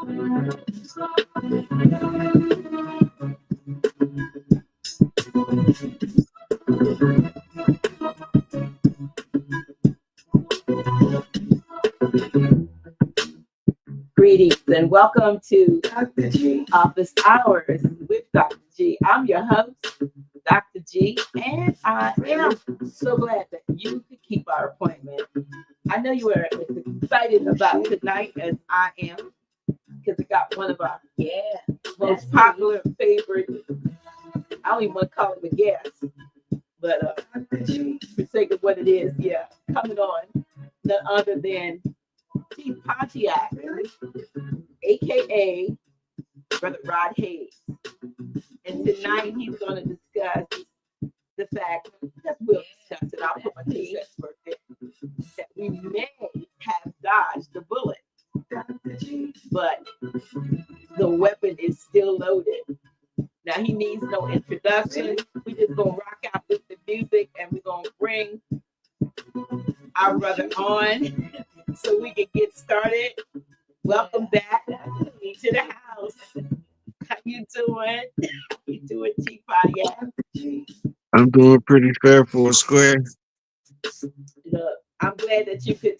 Greetings and welcome to Dr. G Office Hours with Dr. G. I'm your host, Dr. G, and I am so glad that you could keep our appointment. I know you are as excited about tonight as I am, because we got one of our most popular favorite, I don't even want to call it a guest, but for sake of what it is, coming on, none other than Chief Pontiac, aka Brother Rodney Hayes. And tonight he's going to discuss the fact that we'll discuss it. I'll put my two cents worth in, that we may have dodged the bullet, but the weapon is still loaded. Now he needs no introduction. We just gonna rock out with the music, and we're gonna bring our brother on so we can get started. Welcome back to the house. How you doing? How you doing, Chief Pontiac? I'm doing pretty fair for a square. Look, I'm glad that you could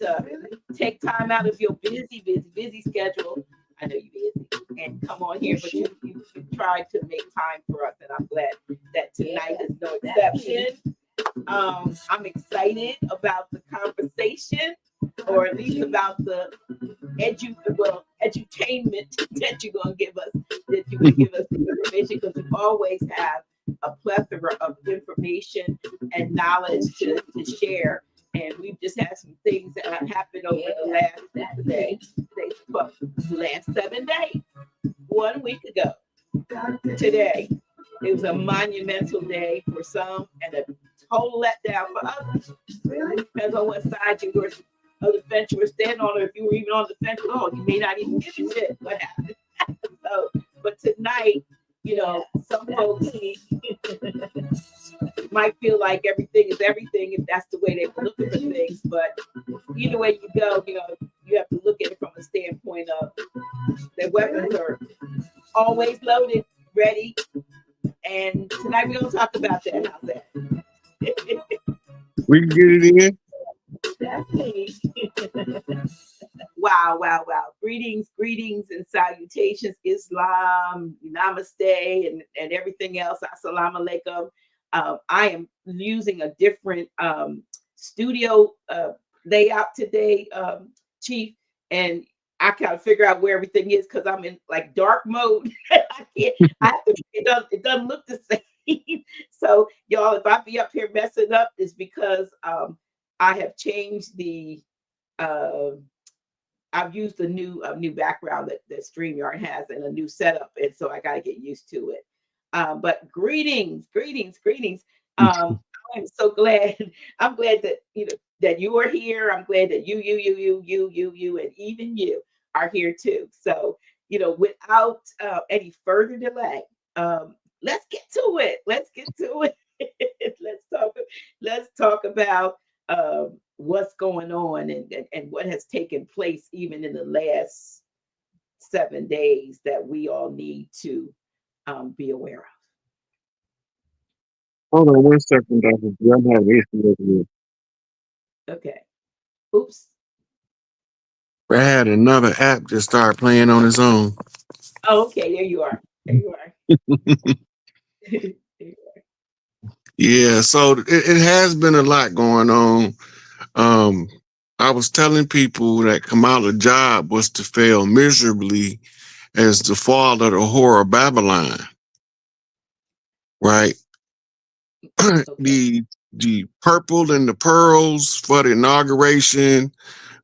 take time out of your busy schedule. I know you're busy and come on here, but you tried to make time for us, and I'm glad that tonight is no exception. I'm excited about the conversation, or at least about the edutainment that you're gonna give us, that you can give us the information, because you always have a plethora of information and knowledge to share. And we've just had some things that have happened over the last 7 days. 1 week ago, today, it was a monumental day for some and a total letdown for others. Really depends on what side you were of the fence you were standing on, or if you were even on the fence at all. You may not even give a shit what happened. So, but tonight, you know, some folks might feel like everything is everything if that's the way they were looking for things. But either way you go, you know, you have to look at it from a standpoint of their weapons are always loaded, ready. And tonight we're gonna talk about that. How's that? We can get it in. That's me. Wow. Greetings and salutations, Islam, namaste, and everything else. Assalamu alaikum. I am using a different studio layout today, Chief, and I can't figure out where everything is because I'm in like dark mode. It doesn't look the same. So y'all, if I be up here messing up, it's because I have changed the I've used the new background that StreamYard has and a new setup, and so I got to get used to it. But greetings. I'm so glad. I'm glad that that you are here. I'm glad that you, and even you are here too. So without any further delay, let's get to it. Let's talk about what's going on and what has taken place even in the last 7 days that we all need to be aware of. Hold on 1 second, Dr. G. I'm having issues with you. Okay. Oops. I had another app that started playing on its own. Oh, okay. There you are. Yeah, so it has been a lot going on. I was telling people that Kamala's job was to fail miserably as the fall of the whore of Babylon. Right? Okay. The purple and the pearls for the inauguration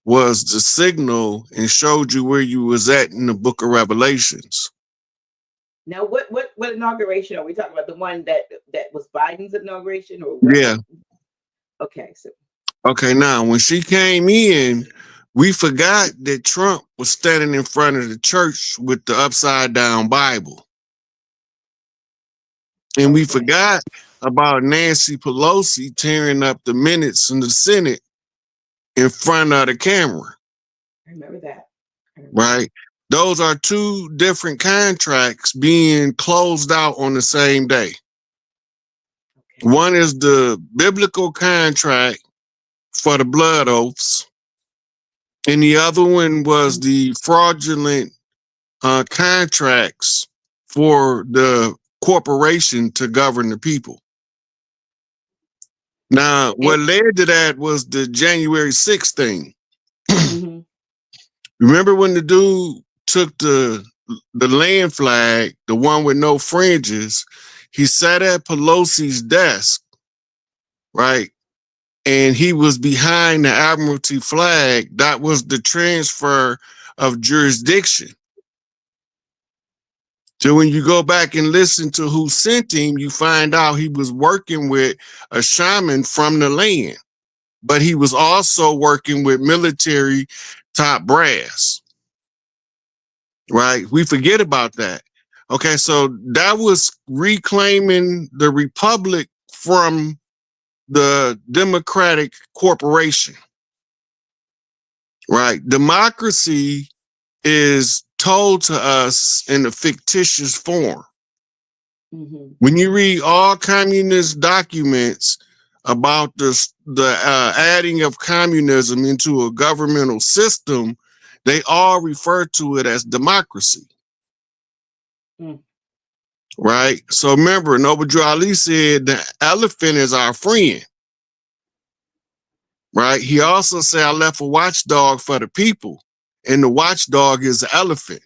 was the signal and showed you where you was at in the book of Revelations. Now, what inauguration are we talking about? The one that was Biden's inauguration, or what? Yeah. Okay, now when she came in, we forgot that Trump was standing in front of the church with the upside down Bible. And we forgot about Nancy Pelosi tearing up the minutes in the Senate in front of the camera. I remember that. Right? Those are two different contracts being closed out on the same day. Okay. One is the biblical contract for the blood oaths, and the other one was the fraudulent contracts for the corporation to govern the people. Now, what led to that was the January 6th thing. Mm-hmm. Remember when the dude took the land flag, the one with no fringes, he sat at Pelosi's desk, right? And he was behind the Admiralty flag. That was the transfer of jurisdiction. So when you go back and listen to who sent him, you find out he was working with a shaman from the land, but he was also working with military top brass, right? We forget about that. Okay, so that was reclaiming the republic from the Democratic corporation, right? Democracy is told to us in a fictitious form. Mm-hmm. When you read all communist documents about the adding of communism into a governmental system, they all refer to it as democracy. Mm. Right? So remember, Noble Drew Ali said the elephant is our friend. Right? He also said, I left a watchdog for the people, and the watchdog is the elephant.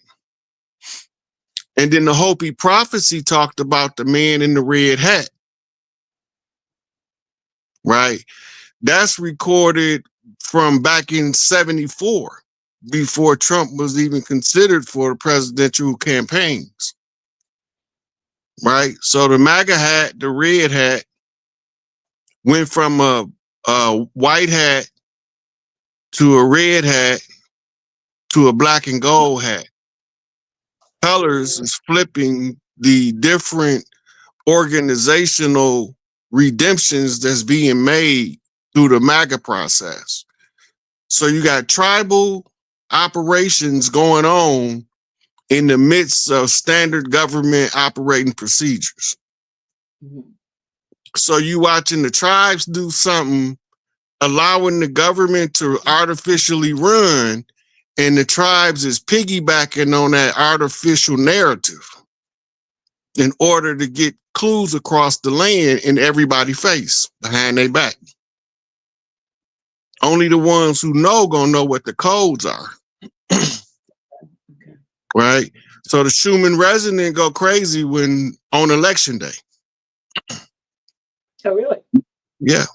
And then the Hopi prophecy talked about the man in the red hat. Right? That's recorded from back in 74, before Trump was even considered for the presidential campaigns. Right? So the MAGA hat, the red hat, went from a white hat to a red hat to a black and gold hat. Colors is flipping the different organizational redemptions that's being made through the MAGA process. So you got tribal operations going on in the midst of standard government operating procedures. Mm-hmm. So you watching the tribes do something, allowing the government to artificially run, and the tribes is piggybacking on that artificial narrative in order to get clues across the land in everybody's face, behind their back. Only the ones who know gonna know what the codes are. Okay. Right? So the Schumann resident go crazy when on election day. Oh, really? Yeah.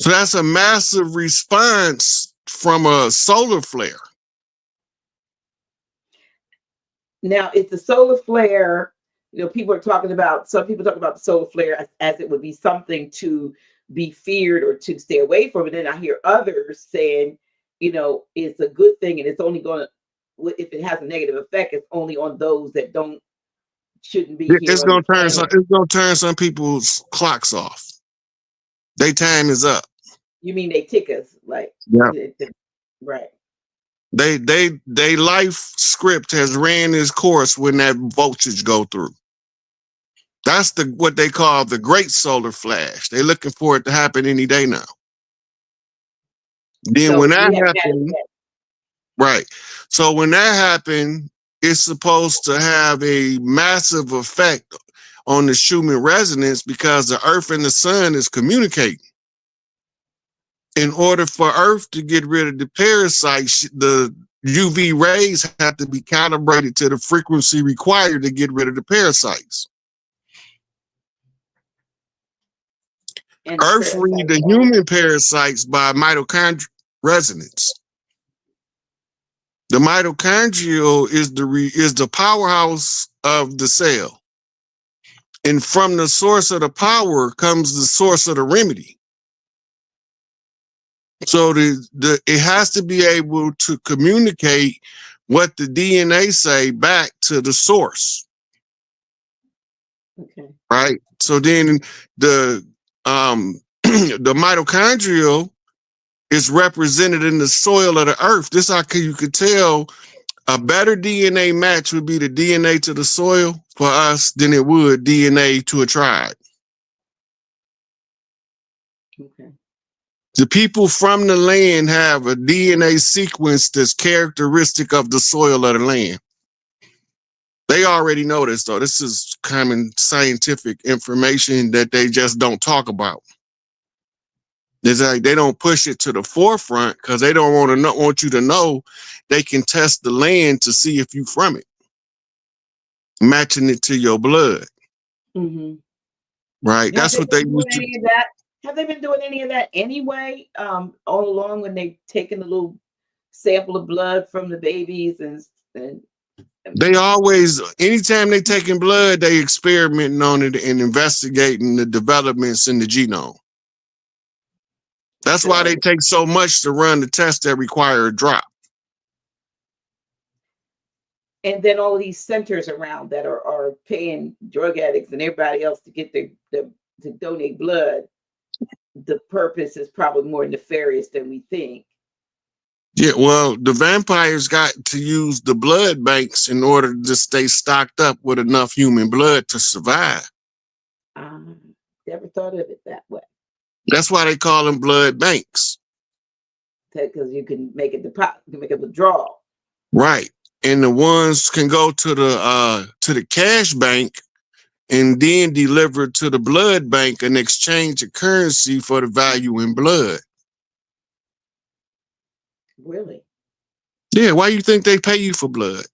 So that's a massive response from a solar flare. Now, it's the solar flare. You know, people are talking about, some people talk about the solar flare as it would be something to be feared or to stay away from. And then I hear others saying, you know, it's a good thing, and it's only going to, if it has a negative effect, it's only on those that shouldn't be here. It's gonna turn some people's clocks off. Their time is up. You mean they tick us, like, yeah, right? They life script has ran its course when that voltage go through. That's what they call the great solar flash. They're looking for it to happen any day now. Then So when that happened, right? So when that happened, it's supposed to have a massive effect on the Schumann resonance because the Earth and the Sun is communicating. In order for Earth to get rid of the parasites, the UV rays have to be calibrated to the frequency required to get rid of the parasites. And Earth read the human parasites by mitochondrial resonance. The mitochondrial is the powerhouse of the cell. And from the source of the power comes the source of the remedy. So it has to be able to communicate what the DNA say back to the source. Okay. Right. So then the the mitochondrial is represented in the soil of the earth. This is how you could tell a better DNA match would be the DNA to the soil for us than it would DNA to a tribe. Okay. The people from the land have a DNA sequence that's characteristic of the soil of the land. They already know this, though. This is common scientific information that they just don't talk about. It's like they don't push it to the forefront because they don't want you to know they can test the land to see if you from it, matching it to your blood. Mm-hmm. Right? That's what they used to do. Have they been doing any of that anyway? All along when they've taken a little sample of blood from the babies and they always, anytime they taking blood, they experimenting on it and investigating the developments in the genome. That's why they take so much to run the tests that require a drop. And then all of these centers around that are paying drug addicts and everybody else to get to donate blood. The purpose is probably more nefarious than we think. Yeah, well, the vampires got to use the blood banks in order to stay stocked up with enough human blood to survive. Never thought of it that way. That's why they call them blood banks. Because you can make a deposit, you can make a withdrawal. Right. And the ones can go to the cash bank and then deliver to the blood bank and exchange a currency for the value in blood. Really? Yeah, why do you think they pay you for blood?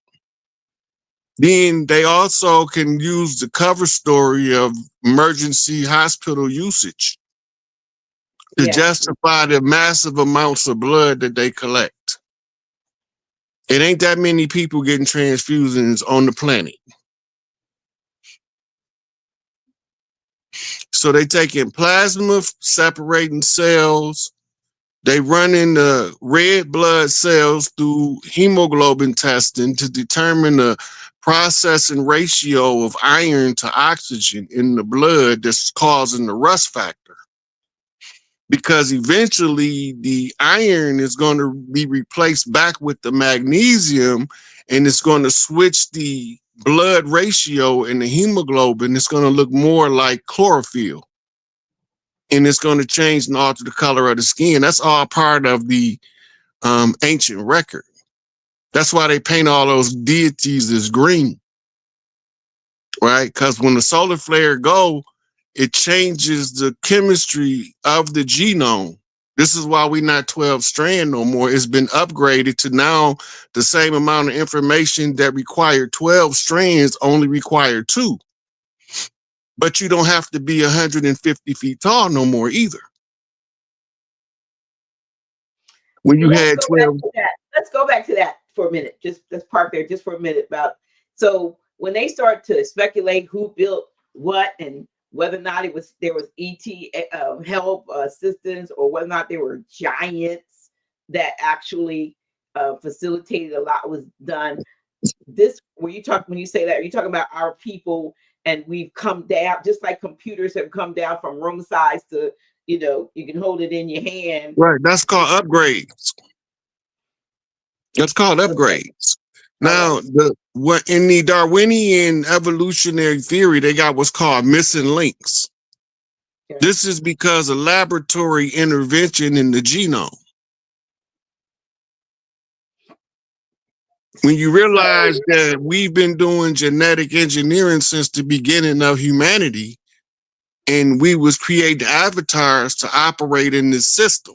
Then they also can use the cover story of emergency hospital usage to justify the massive amounts of blood that they collect. It ain't that many people getting transfusions on the planet. So they taking plasma, separating cells. They running the red blood cells through hemoglobin testing to determine the processing ratio of iron to oxygen in the blood that's causing the rust factor. Because eventually the iron is going to be replaced back with the magnesium, and it's going to switch the blood ratio in the hemoglobin. It's going to look more like chlorophyll. And it's going to change and alter the color of the skin. That's all part of the ancient record. That's why they paint all those deities as green, right? Because when the solar flare go, it changes the chemistry of the genome. This is why we're not 12 strand no more. It's been upgraded to now the same amount of information that required 12 strands only require 2. But you don't have to be 150 feet tall no more either. When you had 12. Let's go back to that for a minute. Just let's park there just for a minute about. So when they start to speculate who built what and whether or not there was ET help assistance, or whether or not there were giants that actually facilitated a lot was done. When you say that, are you talking about our people? And we've come down, just like computers have come down from room size to, you can hold it in your hand. Right. That's called upgrades. That's called upgrades. Now, what in the Darwinian evolutionary theory, they got what's called missing links. Okay. This is because of laboratory intervention in the genome. When you realize that we've been doing genetic engineering since the beginning of humanity, and we was creating avatars to operate in this system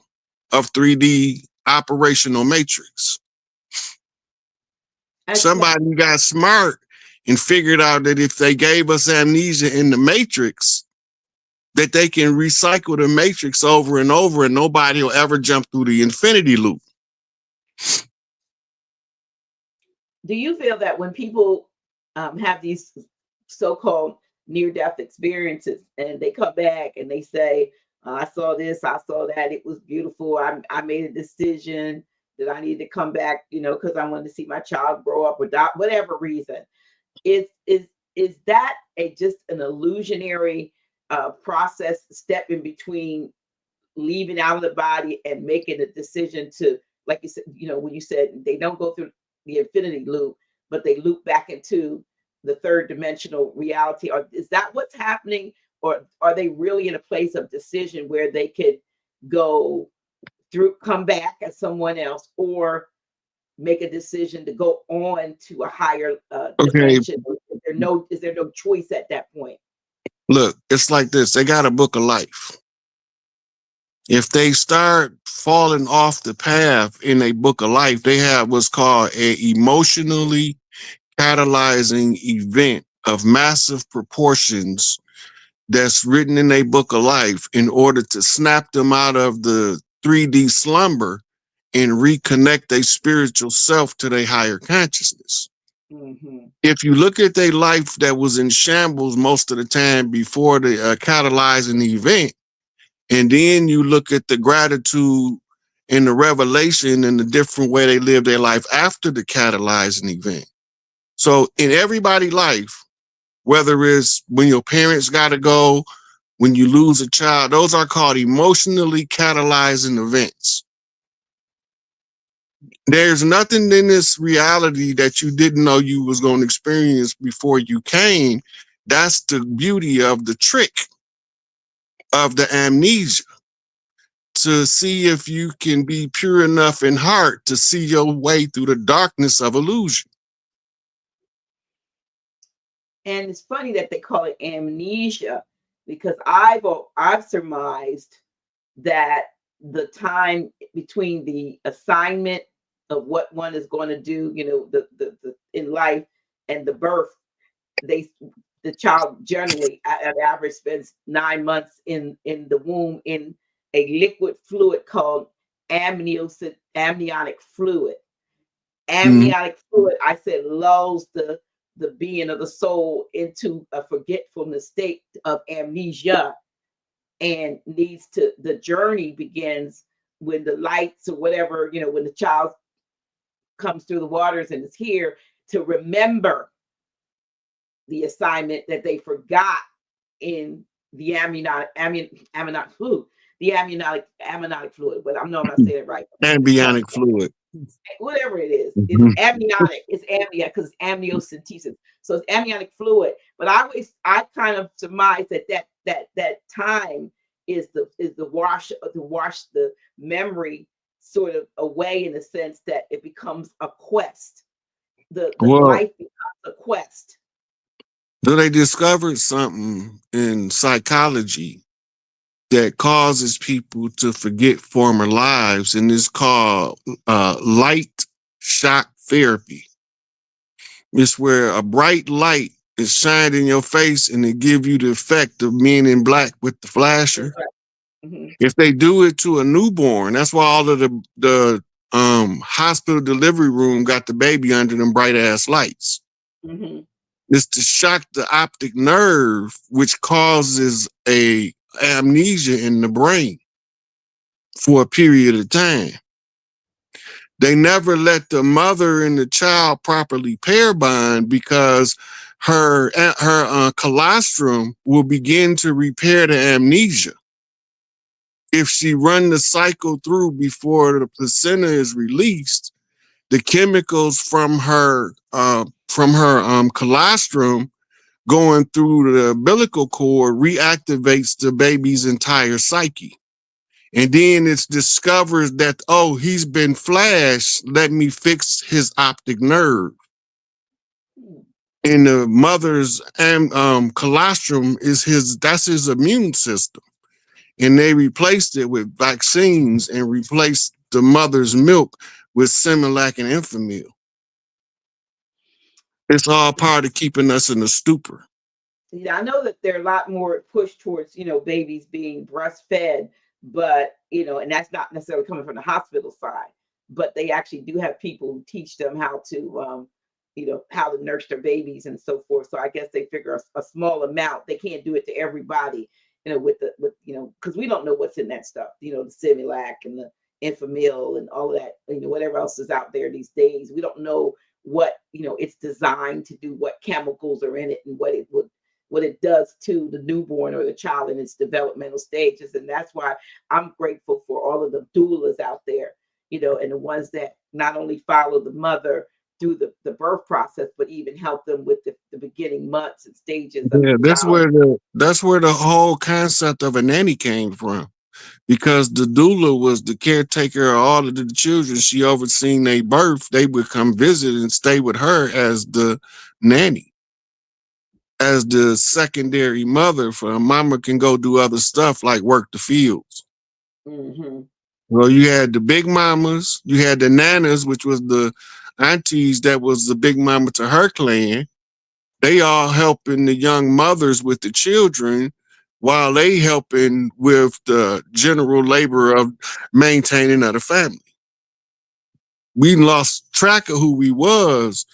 of 3D operational matrix. Somebody got smart and figured out that if they gave us amnesia in the matrix, that they can recycle the matrix over and over and nobody will ever jump through the infinity loop. Do you feel that when people have these so-called near-death experiences and they come back and they say, I saw this, I saw that, it was beautiful, I made a decision that I need to come back, because I wanted to see my child grow up without whatever reason. Is that just an illusionary process, step in between leaving out of the body and making a decision to, like you said, when you said they don't go through the infinity loop, but they loop back into the third dimensional reality? Or is that what's happening? Or are they really in a place of decision where they could go through, come back as someone else, or make a decision to go on to a higher Okay, dimension? Is there no choice at that point? look, it's like this. They got a book of life. If they start falling off the path in a book of life, they have what's called a emotionally catalyzing event of massive proportions that's written in a book of life in order to snap them out of the 3D slumber and reconnect their spiritual self to their higher consciousness. Mm-hmm. If you look at their life that was in shambles most of the time before the catalyzing event, and then you look at the gratitude and the revelation and the different way they live their life after the catalyzing event. So in everybody's life, whether it's when your parents got to go, when you lose a child, those are called emotionally catalyzing events. There's nothing in this reality that you didn't know you was going to experience before you came. That's the beauty of the trick of the amnesia, to see if you can be pure enough in heart to see your way through the darkness of illusion. And it's funny that they call it amnesia, because I've surmised that the time between the assignment of what one is going to do, the in life, and the birth, the child generally at average spends 9 months in the womb in a liquid fluid called amniotic fluid. Amniotic fluid, I said, lulls the being of the soul into a forgetfulness state of amnesia, and the journey begins when the lights or whatever, when the child comes through the waters and is here to remember the assignment that they forgot in the amniotic fluid, but I'm not saying it right. Amniotic fluid. Whatever it is, it's amniotic. It's amnia because it's amniocentesis. So it's amniotic fluid. But I kind of surmise that time is the wash the memory sort of away, in the sense that it becomes a quest. The life becomes a quest. So they discovered something in psychology that causes people to forget former lives, and it's called light shock therapy. It's where a bright light is shined in your face and it give you the effect of Men in Black with the flasher. Mm-hmm. If they do it to a newborn, that's why all of the hospital delivery room got the baby under them bright ass lights. Mm-hmm. It's to shock the optic nerve, which causes a amnesia in the brain for a period of time. They never let the mother and the child properly pair bond, because her colostrum will begin to repair the amnesia. If she run the cycle through before the placenta is released, the chemicals from her colostrum going through the umbilical cord reactivates the baby's entire psyche. And then it's discovered that, oh, he's been flashed. Let me fix his optic nerve. And the mother's colostrum is that's his immune system. And they replaced it with vaccines and replaced the mother's milk with Similac and Enfamil. It's all part of keeping us in a stupor. I know that there are a lot more push towards, babies being breastfed, but, and that's not necessarily coming from the hospital side, but they actually do have people who teach them how to, how to nurse their babies and so forth. So I guess they figure a small amount. They can't do it to everybody, because we don't know what's in that stuff, the Similac and the Enfamil and all of that, whatever else is out there these days. We don't know what, it's designed to do, what chemicals are in it, and what it does to the newborn or the child in its developmental stages. And that's why I'm grateful for all of the doulas out there, and the ones that not only follow the mother, through the birth process, but even help them with the beginning months and stages of Yeah, the child. that's where the whole concept of a nanny came from. Because the doula was the caretaker of all of the children. She overseen their birth. They would come visit and stay with her as the nanny, as the secondary mother for a mama can go do other stuff like work the fields. Mm-hmm. Well, you had the big mamas, you had the nanas, which was the aunties that was the big mama to her clan. They all helping the young mothers with the children while they helping with the general labor of maintaining of the family. We lost track of who we was,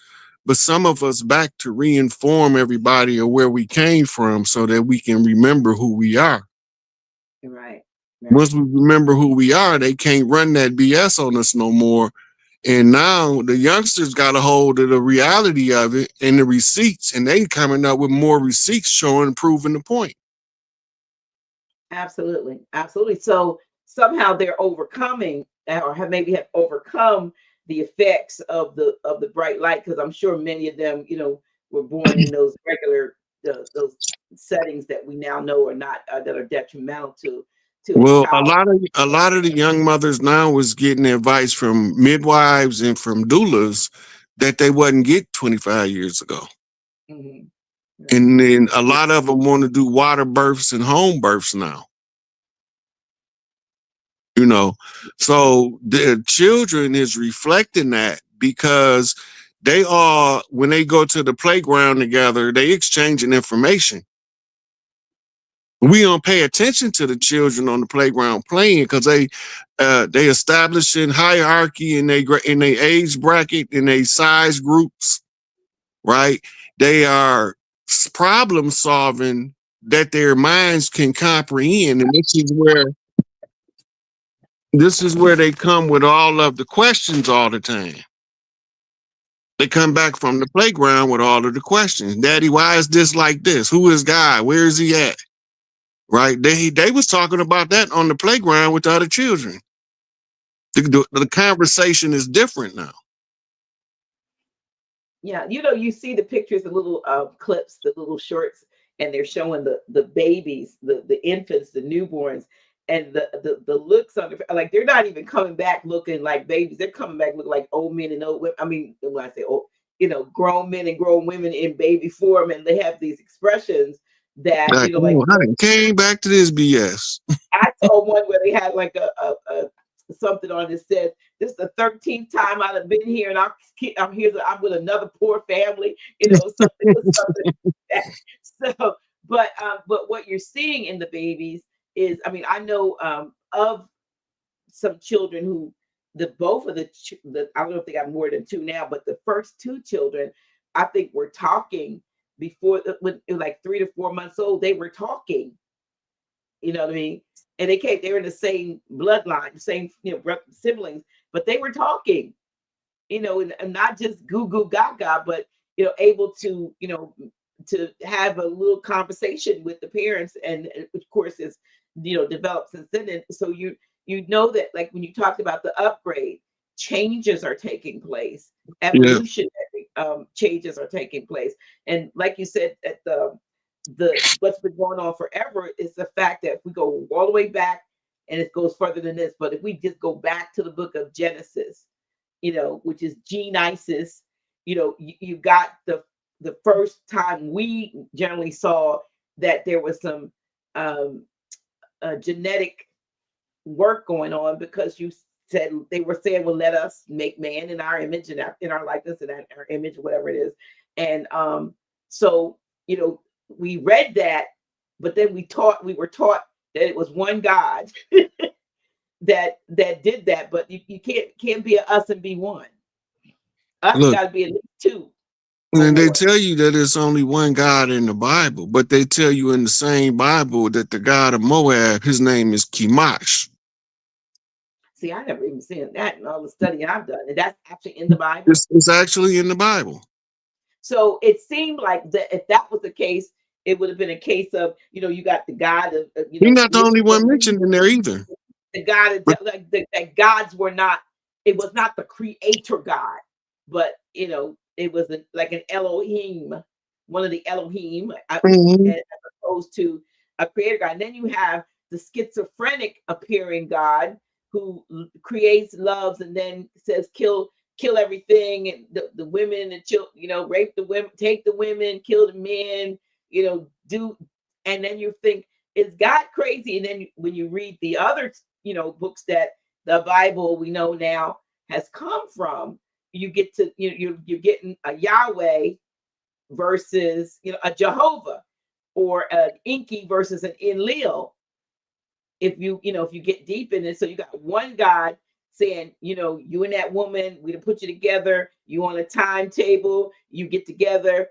but some of us back to reinform everybody of where we came from so that we can remember who we are. Right. Once we remember who we are, they can't run that BS on us no more. And now the youngsters got a hold of the reality of it and the receipts, and they coming up with more receipts showing, proving the point. Absolutely. Absolutely. So somehow they're overcoming or have overcome the effects of the bright light, because I'm sure many of them, were born in those regular those settings that we now know are not that are detrimental to the Well, child. a lot of the young mothers now was getting advice from midwives and from doulas that they wasn't get 25 years ago. Mhm. And then a lot of them want to do water births and home births now. So the children is reflecting that because they are, when they go to the playground together, they exchanging information. We don't pay attention to the children on the playground playing because they establishing hierarchy in they age bracket, in they size groups, right? They are problem solving that their minds can comprehend, and this is where they come with all of the questions all the time. They come back from the playground with all of the questions. Daddy, why is this like this? Who is God? Where is he at? Right? They was talking about that on the playground with the other children. The conversation is different now. Yeah, you see the pictures, the little clips, the little shorts, and they're showing the babies, the infants, the newborns, and the looks on like they're not even coming back looking like babies. They're coming back looking like old men and old women. I mean, when I say old, grown men and grown women in baby form, and they have these expressions that Like, like oh, I came back to this BS. I saw one where they had like a something on it said, "This is the 13th time I've been here, and I'm here. I'm with another poor family." Something. Like that. So, but what you're seeing in the babies is, I mean, I know of some children who both of the I don't know if they got more than two now, but the first two children, I think, were talking before when it was like 3 to 4 months old. They were talking. You know what I mean? And they were in the same bloodline, same siblings, but they were talking, and not just goo goo gaga, but able to to have a little conversation with the parents, and of course is developed since then. And so you know that, like, when you talked about the upgrade, changes are taking place, evolutionary changes are taking place, and like you said, at the what's been going on forever is the fact that if we go all the way back, and it goes further than this, but if we just go back to the book of Genesis, which is Genesis, you got the first time we generally saw that there was some genetic work going on, because they were saying, well, let us make man in our image and in our likeness and our image, whatever it is. And so we read that, but then we were taught that it was one God that did that. But you can't be us and be one. Us got to be at least two. And they tell you that it's only one God in the Bible, but they tell you in the same Bible that the God of Moab, his name is Chemosh. See, I never even seen that in all the study I've done. And that's actually in the Bible. It's actually in the Bible. So it seemed like that if that was the case, it would have been a case of, you got the God of, He's not the only one mentioned in there either. The God of, that gods were not, it was not the creator God. but it was like an Elohim, one of the Elohim, Mhm. as opposed to a creator God. And then you have the schizophrenic appearing God who creates, loves, and then says kill everything, and the women and children, rape the women, take the women, kill the men, do. And then you think, is God crazy? And then when you read the other books that the Bible we know now has come from, you get to you're getting a Yahweh versus a Jehovah, or an Inky versus an Enlil. If you get deep in it, so you got one God saying, you and that woman, we put you together, you on a timetable, you get together,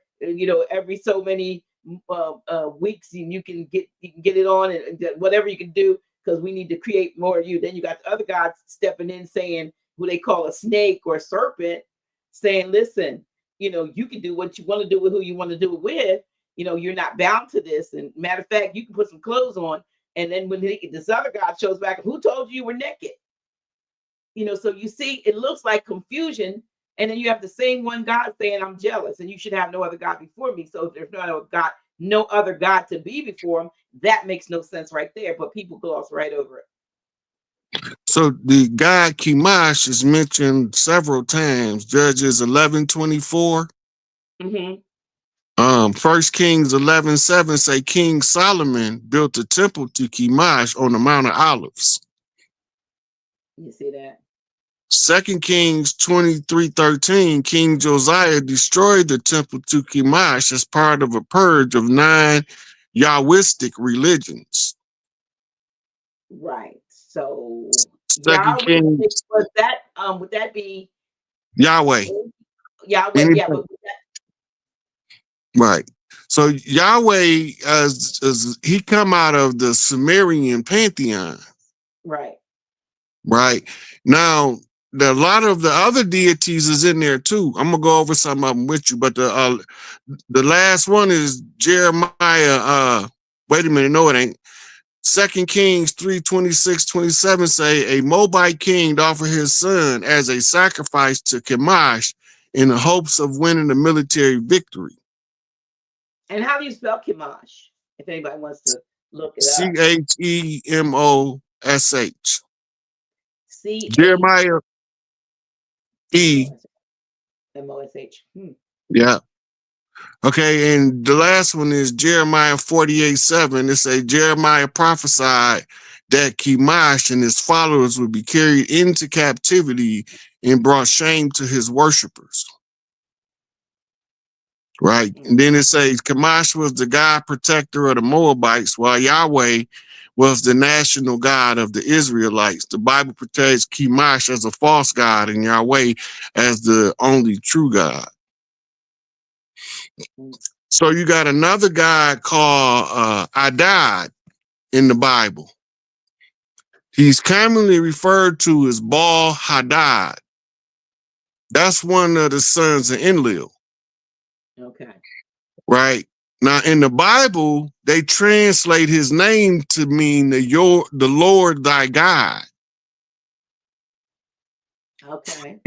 every so many weeks, and you can get it on, and whatever you can do, because we need to create more of you. Then you got the other gods stepping in, saying, who they call a snake or a serpent, saying, listen, you can do what you want to do with who you want to do it with. You're not bound to this. And matter of fact, you can put some clothes on. And then when this other God shows back, who told you were naked? So you see, it looks like confusion. And then you have the same one God saying, I'm jealous, and you should have no other God before me. So if there's no other God to be before him, that makes no sense right there. But people gloss right over it. So the god Kimash is mentioned several times. Judges 11:24. Mm-hmm. 1 Kings 11:7 say King Solomon built a temple to Kimash on the Mount of Olives. You see that? 2 Kings 23:13, King Josiah destroyed the temple to Kimash as part of a purge of 9 Yahwistic religions. Right. So 2 Yahweh, Kings, was that would that be Yahweh. Yahweh? Yeah, Anything. Right. So Yahweh, as he come out of the Sumerian pantheon. right. Right. Now, a lot of the other deities is in there too. I'm gonna go over some of them with you, but the last one is Jeremiah. Wait a minute, no, it ain't. 2 Kings 3:26-27 say a Moabite king offered his son as a sacrifice to Chemosh in the hopes of winning a military victory. And how do you spell Chemosh? If anybody wants to look it up. Chemosh. C-H-M-O-S-H. Jeremiah E. M-O-S-H. Yeah. Okay, and the last one is Jeremiah 48:7. It says Jeremiah prophesied that Chemosh and his followers would be carried into captivity and brought shame to his worshipers. Right. And then it says Chemosh was the god protector of the Moabites, while Yahweh was the national god of the Israelites. The Bible portrays Chemosh as a false god and Yahweh as the only true God. So you got another god called Adad in the Bible. He's commonly referred to as Baal Hadad. That's one of the sons of Enlil. Okay. Right. Now in the Bible, they translate his name to mean the Lord thy God. Okay.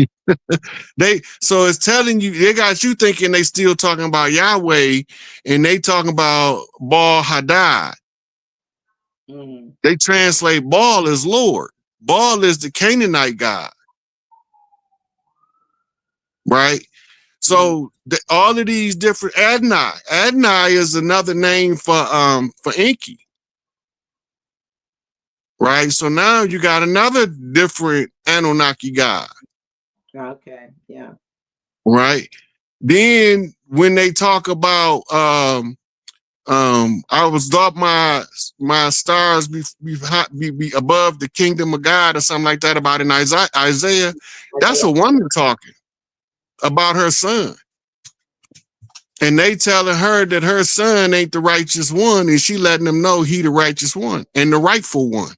So it's telling you, they got you thinking they still talking about Yahweh, and they talking about Baal Hadad. They translate Baal as Lord. Baal is the Canaanite god. Right. So all of these different Adonai is another name for Enki. Right. So now you got another different Anunnaki god. Okay. Yeah. Right. Then when they talk about I was thought my stars be above the kingdom of God or something like that about in Isaiah. That's a woman talking about her son. And they telling her that her son ain't the righteous one, and she letting them know he the righteous one and the rightful one.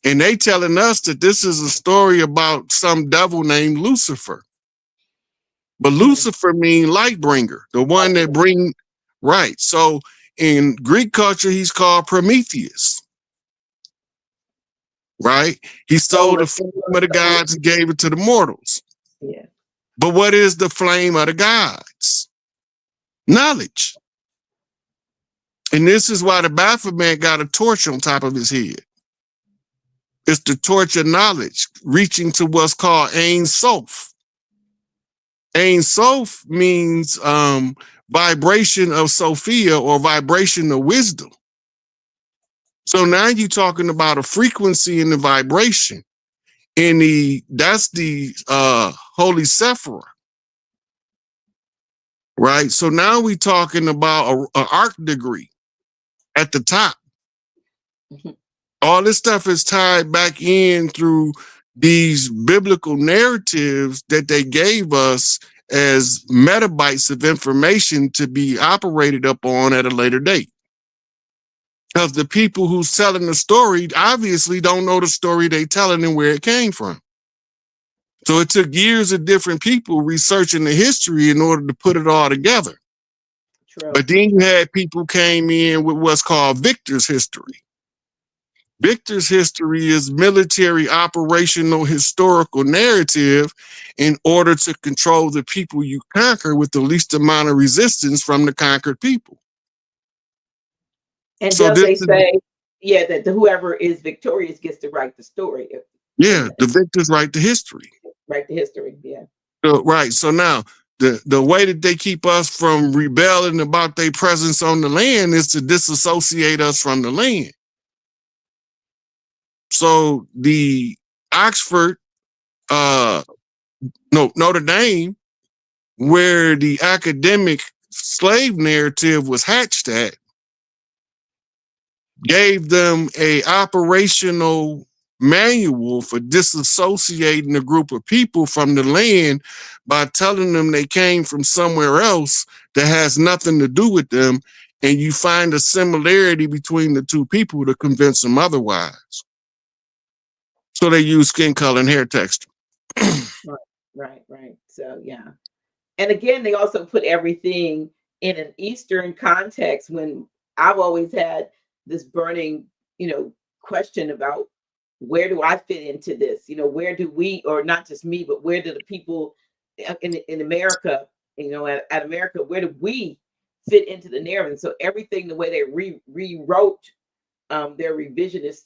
And they telling us that this is a story about some devil named Lucifer. But Lucifer mean light bringer, the one that bring right. So in Greek culture, he's called Prometheus. Right? He stole the form of the gods and gave it to the mortals. Yeah. But what is the flame of the gods? Knowledge. And this is why the Baphomet got a torch on top of his head. It's the torch of knowledge, reaching to what's called Ein Sof. Ein Sof means vibration of Sophia, or vibration of wisdom. So now you're talking about a frequency and the vibration. And that's the Holy Sephirah. Right? So now we're talking about an arc degree at the top. All this stuff is tied back in through these biblical narratives that they gave us as metabytes of information to be operated upon at a later date. Because the people who's telling the story obviously don't know the story they telling and where it came from. So it took years of different people researching the history in order to put it all together. True. But then you had people came in with what's called Victor's history. Victor's history is military operational historical narrative in order to control the people you conquer with the least amount of resistance from the conquered people. And so they say, yeah, that whoever is victorious gets to write the story. Yeah, the victors write the history. Write the history, yeah. So, right. So now the way that they keep us from rebelling about their presence on the land is to disassociate us from the land. So the Notre Dame, where the academic slave narrative was hatched at, gave them a operational manual for disassociating a group of people from the land by telling them they came from somewhere else that has nothing to do with them, and you find a similarity between the two people to convince them otherwise. So they use skin color and hair texture. Right. So yeah. And again, they also put everything in an Eastern context, when I've always had this burning, question about, where do I fit into this? Where do we, or not just me, but where do the people in America, at America, where do we fit into the narrative? So everything, the way they rewrote their revisionist,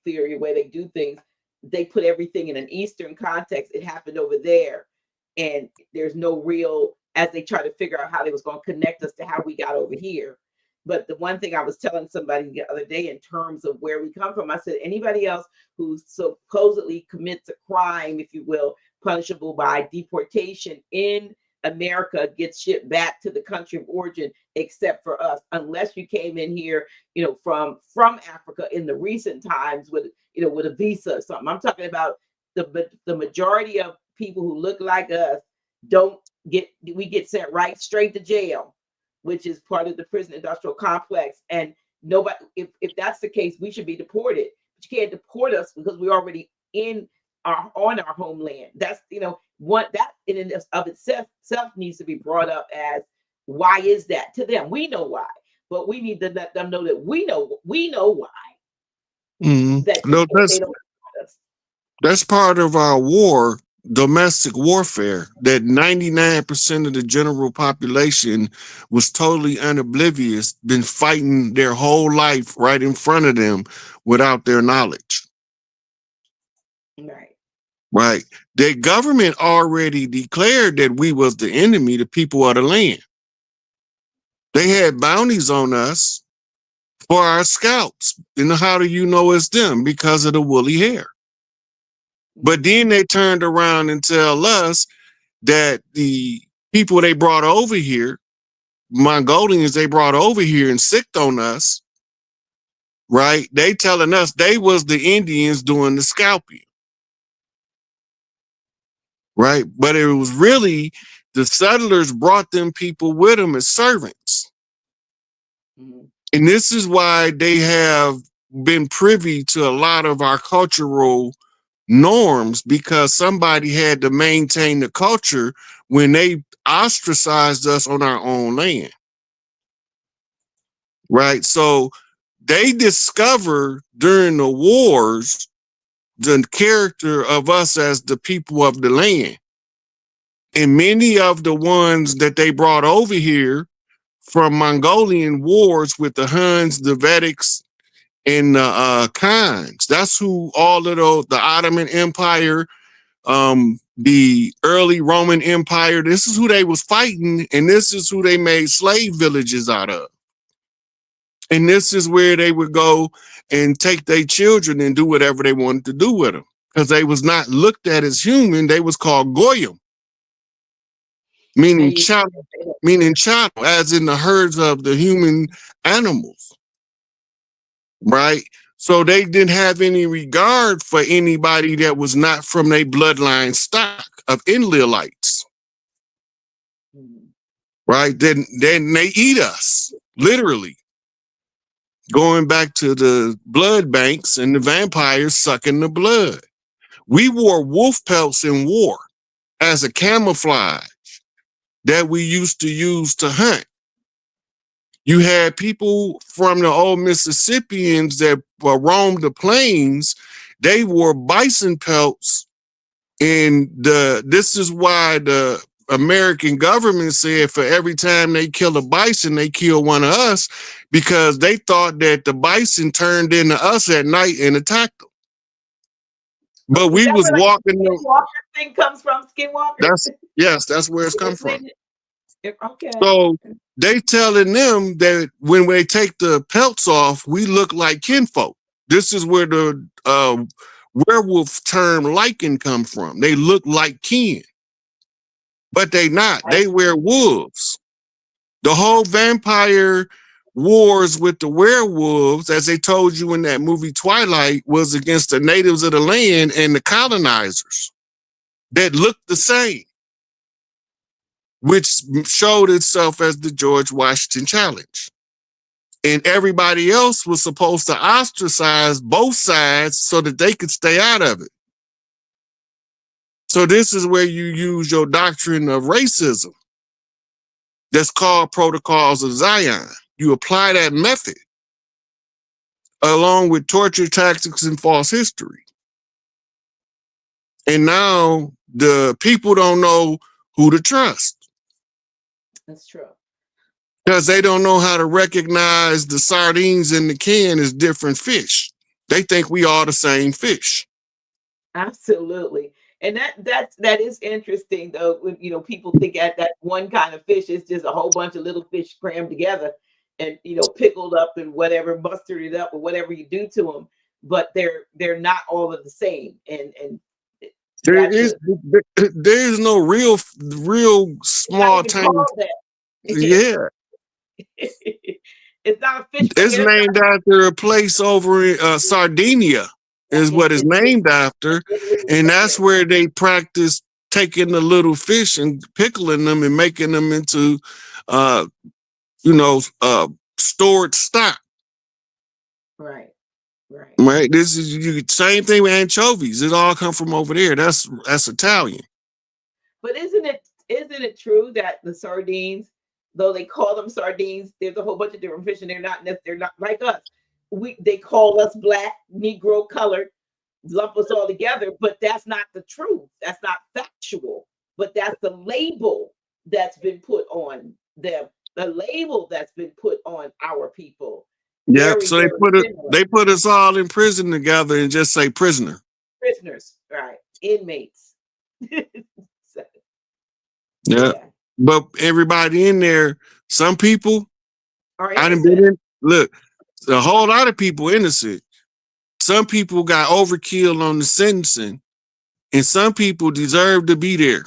theory, the way they do things, they put everything in an Eastern context. It happened over there. And there's no real, as they try to figure out how they was going to connect us to how we got over here. But the one thing I was telling somebody the other day in terms of where we come from, I said, anybody else who supposedly commits a crime, if you will, punishable by deportation in America, gets shipped back to the country of origin, except for us, unless you came in here, from Africa in the recent times with a visa or something. I'm talking about the majority of people who look like us we get sent right straight to jail, which is part of the prison industrial complex. And nobody, if that's the case, we should be deported. But you can't deport us because we're already on our homeland. That's that in and of itself needs to be brought up as, why is that to them? We know why, but we need to let them know that we know why. Mm-hmm. That's part of our war, domestic warfare, that 99% of the general population was totally unoblivious, been fighting their whole life right in front of them without their knowledge. Right. The government already declared that we was the enemy, the people of the land. They had bounties on us for our scalps. And how do you know it's them? Because of the woolly hair. But then they turned around and tell us that the people they brought over here, Mongolians they brought over here and sicked on us, right? They telling us they was the Indians doing the scalping, right? But it was really the settlers brought them people with them as servants. Mm-hmm. And this is why they have been privy to a lot of our cultural norms, because somebody had to maintain the culture when they ostracized us on our own land. Right. So they discover during the wars the character of us as the people of the land. And many of the ones that they brought over here from Mongolian wars with the Huns, the Vedics, and the Khans. That's who all of the Ottoman Empire, the early Roman Empire, this is who they was fighting, and this is who they made slave villages out of. And this is where they would go and take their children and do whatever they wanted to do with them. Because they was not looked at as human, they was called goyim, meaning chattel, as in the herds of the human animals, right? So they didn't have any regard for anybody that was not from their bloodline stock of Intlites, right? Then they eat us, literally. Going back to the blood banks and the vampires sucking the blood. We wore wolf pelts in war as a camouflage that we used to use to hunt. You had people from the old Mississippians that roamed the plains. They wore bison pelts, and this is why the American government said for every time they kill a bison, they kill one of us, because they thought that the bison turned into us at night and attacked them. But we was walking. Skinwalker thing comes from Skinwalker. That's where it's come from. Okay. So they telling them that when they take the pelts off, we look like kinfolk. This is where the werewolf term lichen come from. They look like kin, but they not. They wear wolves. The whole vampire wars with the werewolves, as they told you in that movie Twilight, was against the natives of the land and the colonizers that looked the same, which showed itself as the George Washington Challenge. And everybody else was supposed to ostracize both sides so that they could stay out of it. So this is where you use your doctrine of racism. That's called Protocols of Zion. You apply that method along with torture tactics and false history. And now the people don't know who to trust. That's true. Because they don't know how to recognize the sardines in the can as different fish. They think we are the same fish. Absolutely. And that is interesting, though. When, people think that one kind of fish is just a whole bunch of little fish crammed together and, pickled up and whatever, mustarded up or whatever you do to them. But they're not all of the same. And there's no real small tiny. Yeah. It's not a fish. It's named after a place over in Sardinia. Is what it's named after, and that's where they practice taking the little fish and pickling them and making them into, stored stock. Right. This is same thing with anchovies. It all come from over there. That's Italian. But isn't it true that the sardines, though they call them sardines, there's a whole bunch of different fish, and they're not like us. They call us black, Negro colored, lump us all together, but that's not the truth. That's not factual, but that's the label that's been put on them, the label that's been put on our people. Yeah, so they put us all in prison together and just say prisoners, right? Inmates. Yeah, but everybody in there, some people are I done been in. Look. A whole lot of people innocent. Some people got overkill on the sentencing, and some people deserve to be there.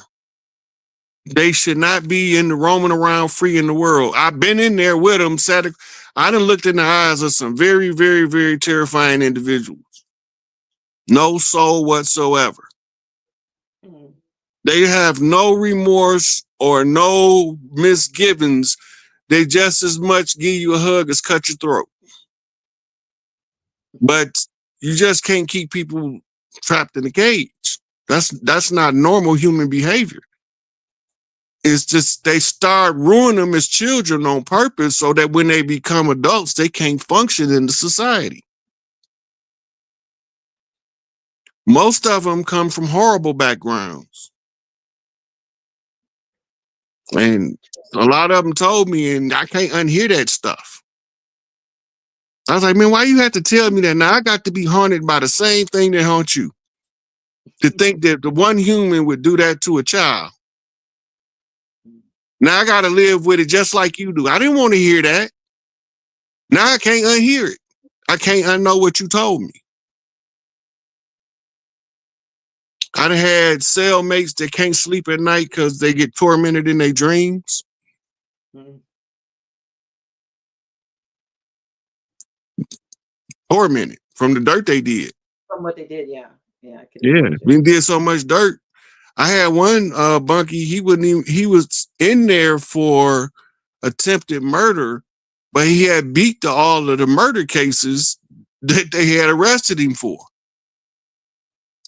They should not be in the roaming around free in the world. I've been in there with them. I done looked in the eyes of some very, very, very terrifying individuals. No soul whatsoever. They have no remorse or no misgivings. They just as much give you a hug as cut your throat. But you just can't keep people trapped in a cage. That's not normal human behavior. It's just they start ruining them as children on purpose so that when they become adults, they can't function in the society. Most of them come from horrible backgrounds. And a lot of them told me, and I can't unhear that stuff. I was like, man, why you have to tell me that? Now I got to be haunted by the same thing that haunts you. To think that the one human would do that to a child. Now I got to live with it just like you do. I didn't want to hear that. Now I can't unhear it. I can't unknow what you told me. I done had cellmates that can't sleep at night because they get tormented in their dreams. Mm. Tormented from the dirt they did. From what they did, yeah. Yeah, I can Yeah, we did so much dirt. I had one bunkie, he was in there for attempted murder, but he had beat all of the murder cases that they had arrested him for.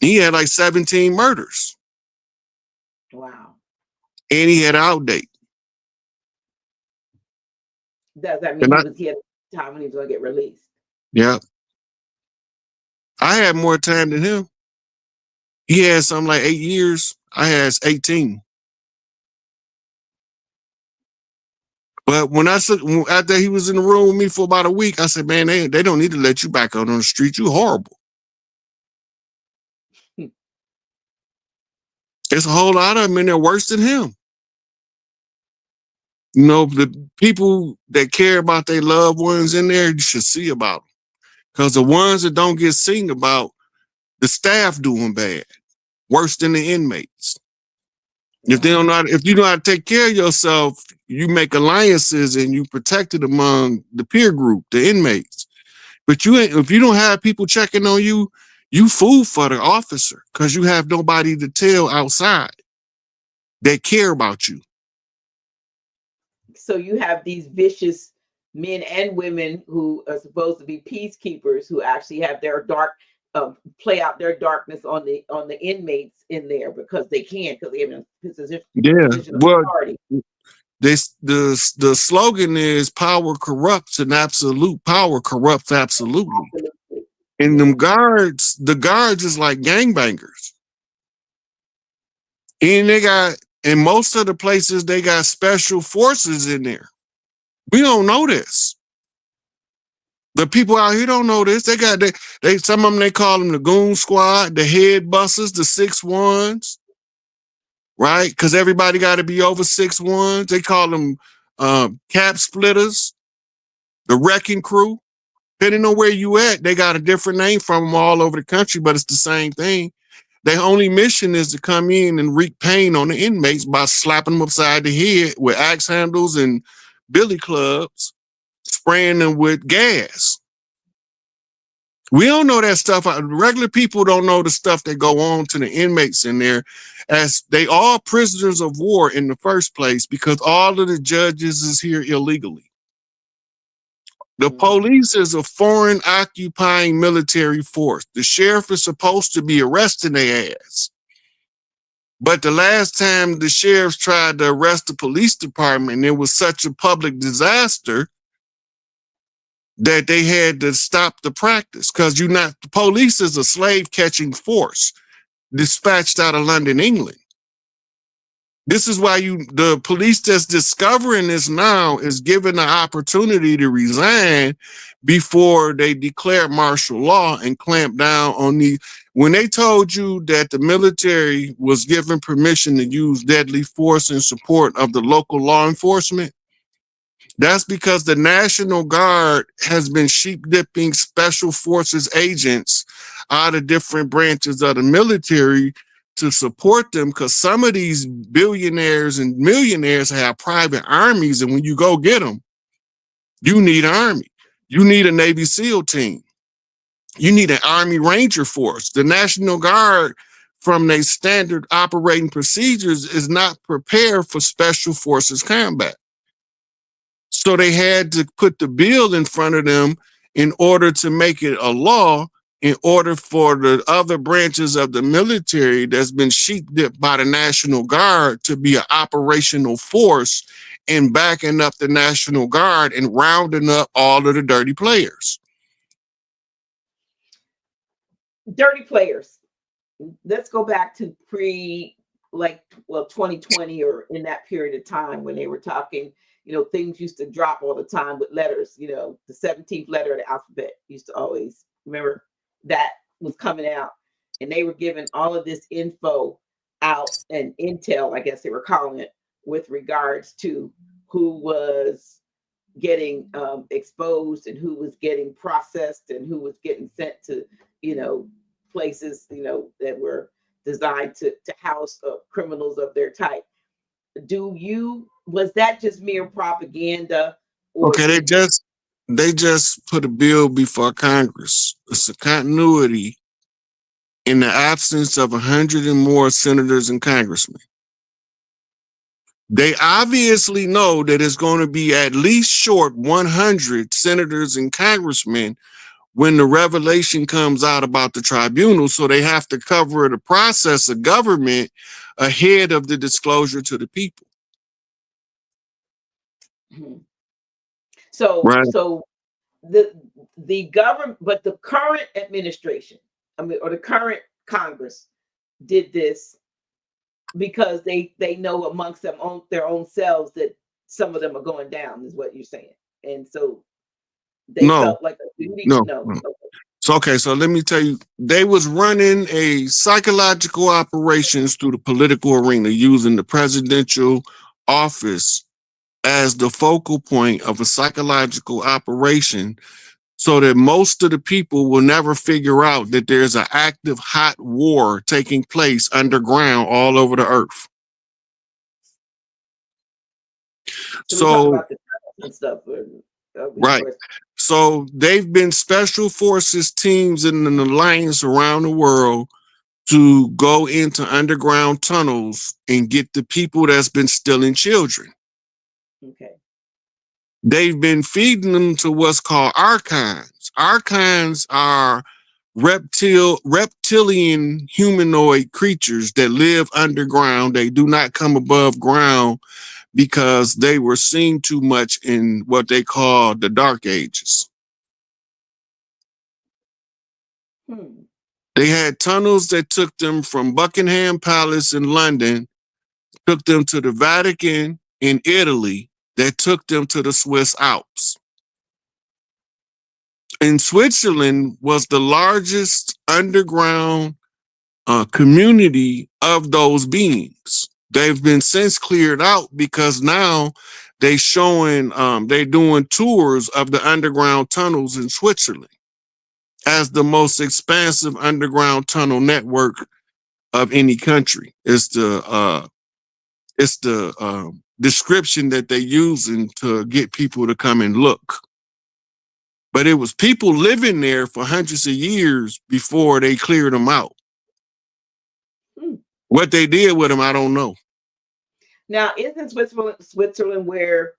He had like 17 murders. Wow. And he had an out date. Does that mean he had time when he was going to get released? Yeah. I had more time than him. He had something like 8 years. I had 18. But when after he was in the room with me for about a week, I said, man, they don't need to let you back out on the street. You horrible. There's a whole lot of them in there worse than him. You know, the people that care about their loved ones in there, you should see about them. Because the ones that don't get seen about, the staff doing bad, worse than the inmates. Yeah. If you know how to take care of yourself, you make alliances and you protect it among the peer group, the inmates. But if you don't have people checking on you, you fool for the officer because you have nobody to tell outside that care about you. So you have these vicious men and women who are supposed to be peacekeepers who actually have their play out their darkness on the inmates in there because they can, because they have a position of authority. The slogan is power corrupts and absolute power corrupts absolutely. And them guards, the guards is like gangbangers. And in most of the places, they got special forces in there. We don't know this. The people out here don't know this. Some of them, they call them the goon squad, the head busters, the 6'1s, right? Because everybody got to be over 6'1s. They call them cap splitters, the wrecking crew. Depending on where you at, they got a different name from them all over the country, but it's the same thing. Their only mission is to come in and wreak pain on the inmates by slapping them upside the head with axe handles and billy clubs, spraying them with gas. We don't know that stuff. Regular people don't know the stuff that go on to the inmates in there, as they are prisoners of war in the first place because all of the judges is here illegally. The police is a foreign occupying military force. The sheriff is supposed to be arresting their ass. But the last time the sheriffs tried to arrest the police department, it was such a public disaster that they had to stop the practice because the police is a slave catching force dispatched out of London, England. This is why the police that's discovering this now is given the opportunity to resign before they declare martial law and clamp down on when they told you that the military was given permission to use deadly force in support of the local law enforcement, that's because the National Guard has been sheep dipping special forces agents out of different branches of the military to support them, because some of these billionaires and millionaires have private armies, and when you go get them, you need an army. You need a Navy SEAL team. You need an Army Ranger force. The National Guard, from their standard operating procedures, is not prepared for special forces combat. So they had to put the bill in front of them in order to make it a law, in order for the other branches of the military that's been sheep dipped by the National Guard to be an operational force in backing up the National Guard and rounding up all of the dirty players. Dirty players. Let's go back to like, well, 2020 or in that period of time when they were talking, things used to drop all the time with letters, the 17th letter of the alphabet used to always, remember, that was coming out, and they were giving all of this info out, and intel, I guess they were calling it, with regards to who was getting exposed and who was getting processed and who was getting sent to, places, that were designed to house criminals of their type. Was that just mere propaganda? Or Okay, they just put a bill before Congress. It's a continuity in the absence of 100 and more senators and congressmen. They obviously know that it's going to be at least short 100 senators and congressmen when the revelation comes out about the tribunal. So they have to cover the process of government ahead of the disclosure to the people. So, right. So the government, but the current administration, or the current Congress did this because they know amongst their own selves that some of them are going down, is what you're saying. And so they felt like a duty. No. Okay. So let me tell you, they was running a psychological operations through the political arena using the presidential office as the focal point of a psychological operation, so that most of the people will never figure out that there's an active hot war taking place underground all over the earth. So about the and stuff. Right. So they've been special forces teams in an alliance around the world to go into underground tunnels and get the people that's been stealing children. Okay. They've been feeding them to what's called archons. Archons are reptilian humanoid creatures that live underground. They do not come above ground because they were seen too much in what they call the Dark Ages. They had tunnels that took them from Buckingham Palace in London, took them to the Vatican in Italy, that took them to the Swiss Alps. And Switzerland was the largest underground community of those beings. They've been since cleared out because now they're doing tours of the underground tunnels in Switzerland as the most expansive underground tunnel network of any country. It's the description that they're using to get people to come and look. But it was people living there for hundreds of years before they cleared them out. What they did with them, I don't know. Now, isn't Switzerland where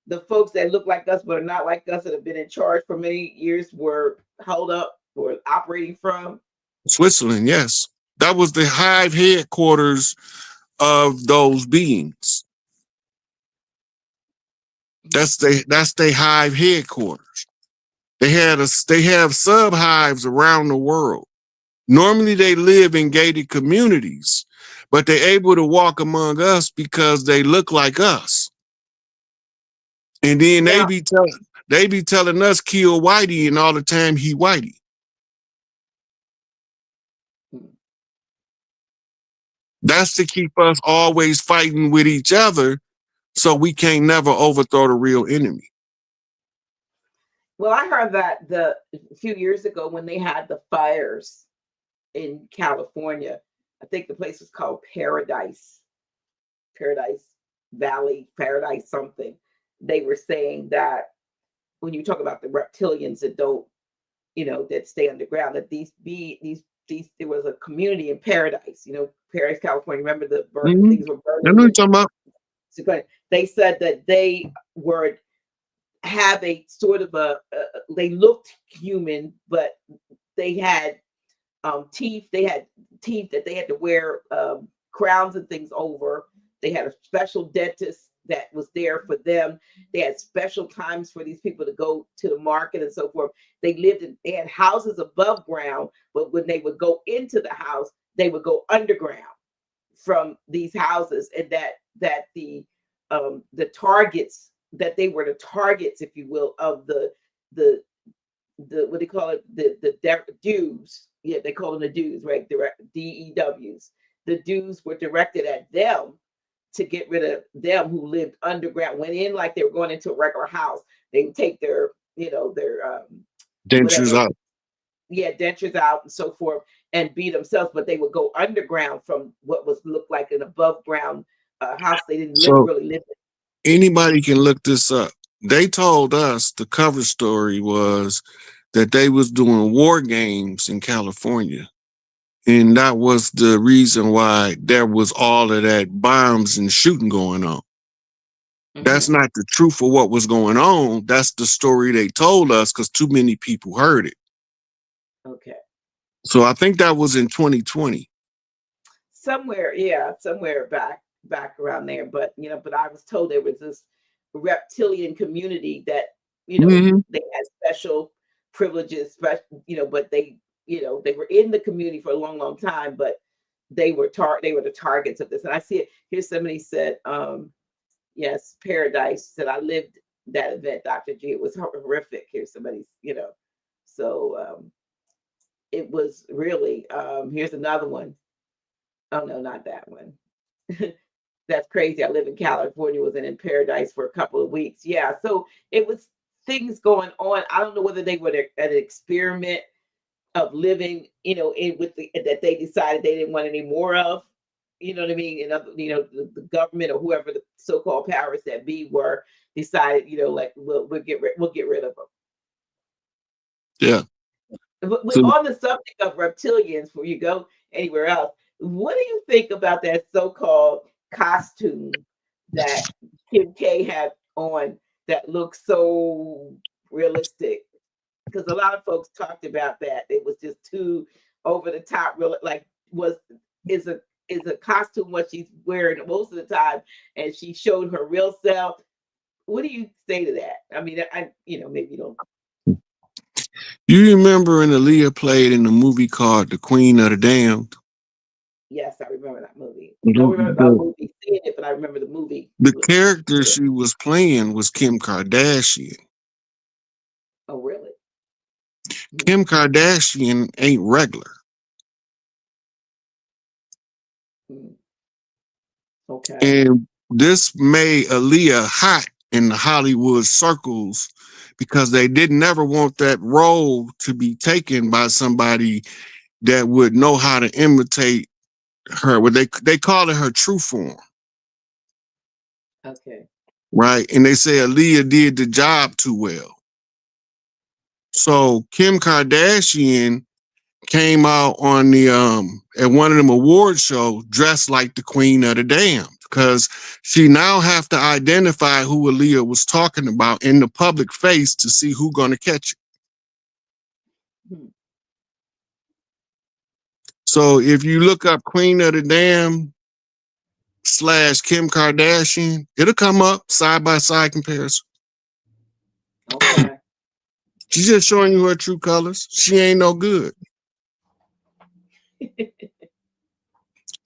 the folks that look like us but are not like us that have been in charge for many years were held up or operating from? Switzerland, yes. That was the Hive Headquarters of those beings. That's their Hive Headquarters. They have sub hives around the world. Normally they live in gated communities, but they're able to walk among us because they look like us. And then they be telling us kill Whitey, and all the time he Whitey. That's to keep us always fighting with each other, so we can't never overthrow the real enemy. Well, I heard that a few years ago when they had the fires in California, I think the place was called Paradise Valley, Paradise something. They were saying that when you talk about the reptilians that don't, that stay underground, that these there was a community in Paradise, Paradise, California. Remember the things were burning. I know what you're talking about. They said that they were have a sort of they looked human, but they had teeth. They had teeth that they had to wear crowns and things over. They had a special dentist that was there for them. They had special times for these people to go to the market and so forth. They had houses above ground, but when they would go into the house, they would go underground from these houses, and that the targets, that they were the targets, if you will, of the what do you call it, the dues. Yeah, they call them the dues, right? Direct DEWs. The dues were directed at them to get rid of them who lived underground, went in like they were going into a regular house. They would take their, their Dentures whatever, out. yeah, dentures out and so forth, and be themselves, but they would go underground from what was looked like an above ground house they didn't So really live in. anybody can look this up. They told us the cover story was that they was doing war games in California. And that was the reason why there was all of that bombs and shooting going on. That's not the truth of what was going on. That's the story they told us because too many people heard it. Okay. So I think that was in 2020. Somewhere back around there. But but I was told there was this reptilian community that they had special privileges, but they they were in the community for a long time, but they were the targets of this. And I see it here. Somebody said, yes, Paradise said, I lived that event, Dr. G. It was horrific. Here's somebody's, so it was really, here's another one. Oh no, not that one. That's crazy. I live in California, wasn't in Paradise for a couple of weeks. Yeah, so it was things going on. I don't know whether they were an experiment of living, in with that they decided they didn't want any more of. You know what I mean? And the government or whoever the so-called powers that be were decided, like we'll get rid of them. Yeah. But on the subject of reptilians, before you go anywhere else, what do you think about that so-called costume that Kim K had on that looks so realistic? Because a lot of folks talked about that. It was just too over the top, real, like is a costume what she's wearing most of the time, and she showed her real self. What do you say to that? I mean, maybe you don't. You remember when Aaliyah played in a movie called The Queen of the Damned? Yes, I remember that movie. I don't remember the movie seeing it, but I remember the movie. The character she was playing was Kim Kardashian. Oh, really? Kim Kardashian ain't regular. Okay. And this made Aaliyah hot in the Hollywood circles because they didn't ever want that role to be taken by somebody that would know how to imitate her. What they call it her true form. Okay. Right. And they say Aaliyah did the job too well. So Kim Kardashian came out on the at one of them award shows dressed like the Queen of the Damned because she now have to identify who Aaliyah was talking about in the public face to see who's gonna catch it. So if you look up Queen of the Damned / Kim Kardashian, it'll come up side by side comparison. Okay. She's just showing you her true colors. She ain't no good.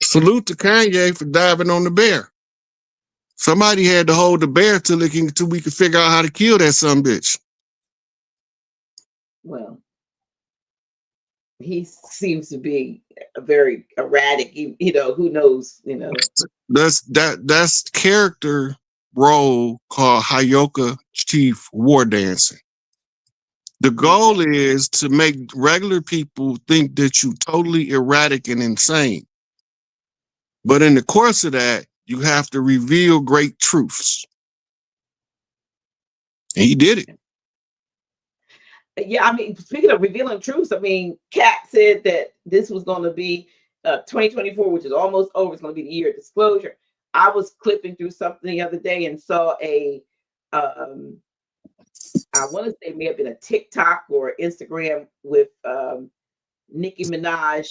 Salute to Kanye for diving on the bear. Somebody had to hold the bear till we could figure out how to kill that son bitch. Well, he seems to be a very erratic. Who knows? That's character role called Hayoka Chief War Dancing. The goal is to make regular people think that you totally erratic and insane. But in the course of that, you have to reveal great truths. And he did it. Yeah, I mean, speaking of revealing truths, I mean, Kat said that this was going to be 2024, which is almost over. It's going to be the year of disclosure. I was clipping through something the other day and saw I want to say it may have been a TikTok or Instagram with Nicki Minaj,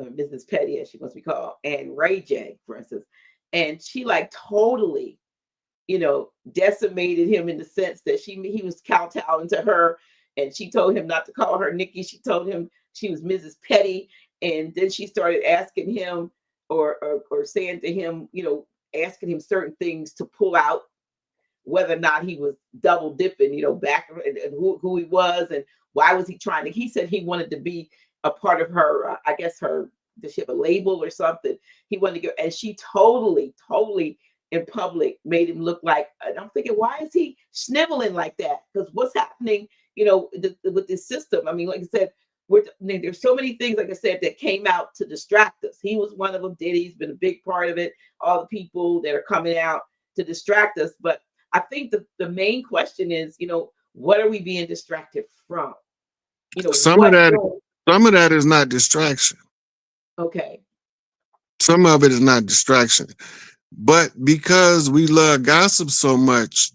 Mrs. Petty, as she must be called, and Ray J, for instance. And she like totally, decimated him in the sense that he was kowtowing to her, and she told him not to call her Nicki. She told him she was Mrs. Petty, and then she started asking him or saying to him, asking him certain things to pull out whether or not he was double dipping, back and who he was and why was he trying to. He said he wanted to be a part of her. I guess does she have a label or something? He wanted to go, and she totally in public made him look like. And I'm thinking, why is he sniveling like that? Because what's happening, with this system? I mean, like I said, there's so many things, like I said, that came out to distract us. He was one of them. Diddy's been a big part of it. All the people that are coming out to distract us. But I think the main question is, what are we being distracted from? Some of that is not distraction. Okay. Some of it is not distraction. But because we love gossip so much,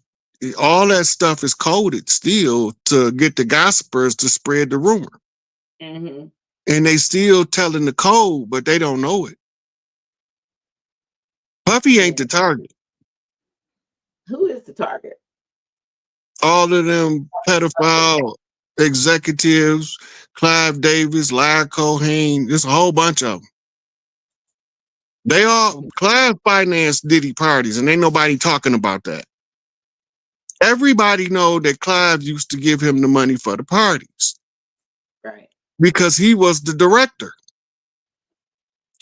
all that stuff is coded still to get the gossipers to spread the rumor. Mm-hmm. And they still telling the code, but they don't know it. Puffy ain't the target. Who is the target? All of them pedophile executives, Clive Davis, Larry Cohen, there's a whole bunch of them. They all, Clive financed Diddy parties, and ain't nobody talking about that. Everybody know that Clive used to give him the money for the parties. Right. Because he was the director.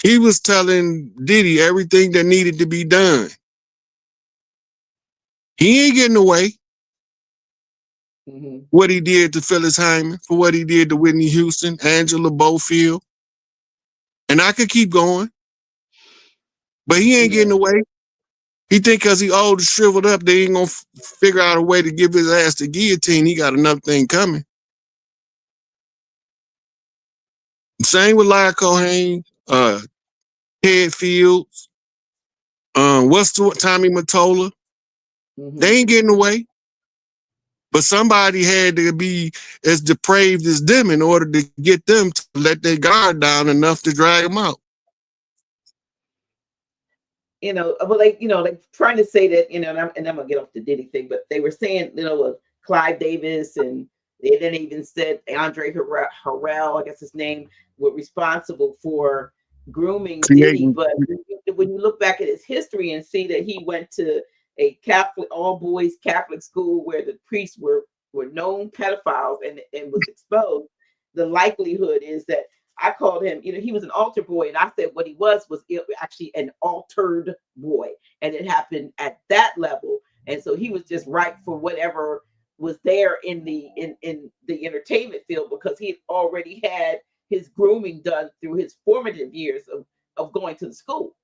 He was telling Diddy everything that needed to be done. He ain't getting away. Mm-hmm. What he did to Phyllis Hyman, for what he did to Whitney Houston, Angela Bofield. And I could keep going. But he ain't getting away. He think because he old and shriveled up, they ain't going to figure out a way to give his ass the guillotine. He got another thing coming. Same with Larry Cohen, Ted Fields, Tommy Mottola. Mm-hmm. They ain't getting away. But somebody had to be as depraved as them in order to get them to let their guard down enough to drag them out. Well, like trying to say that, and I'm gonna get off the Diddy thing, but they were saying, Clive Davis, and they then even said Andre Harrell, I guess his name, were responsible for grooming Diddy. But when you look back at his history and see that he went to a Catholic, all boys Catholic school where the priests were known pedophiles and was exposed, the likelihood is that I called him, he was an altar boy, and I said what he was actually an altered boy, and it happened at that level, and so he was just right for whatever was there in the entertainment field, because he had already had his grooming done through his formative years of going to the school.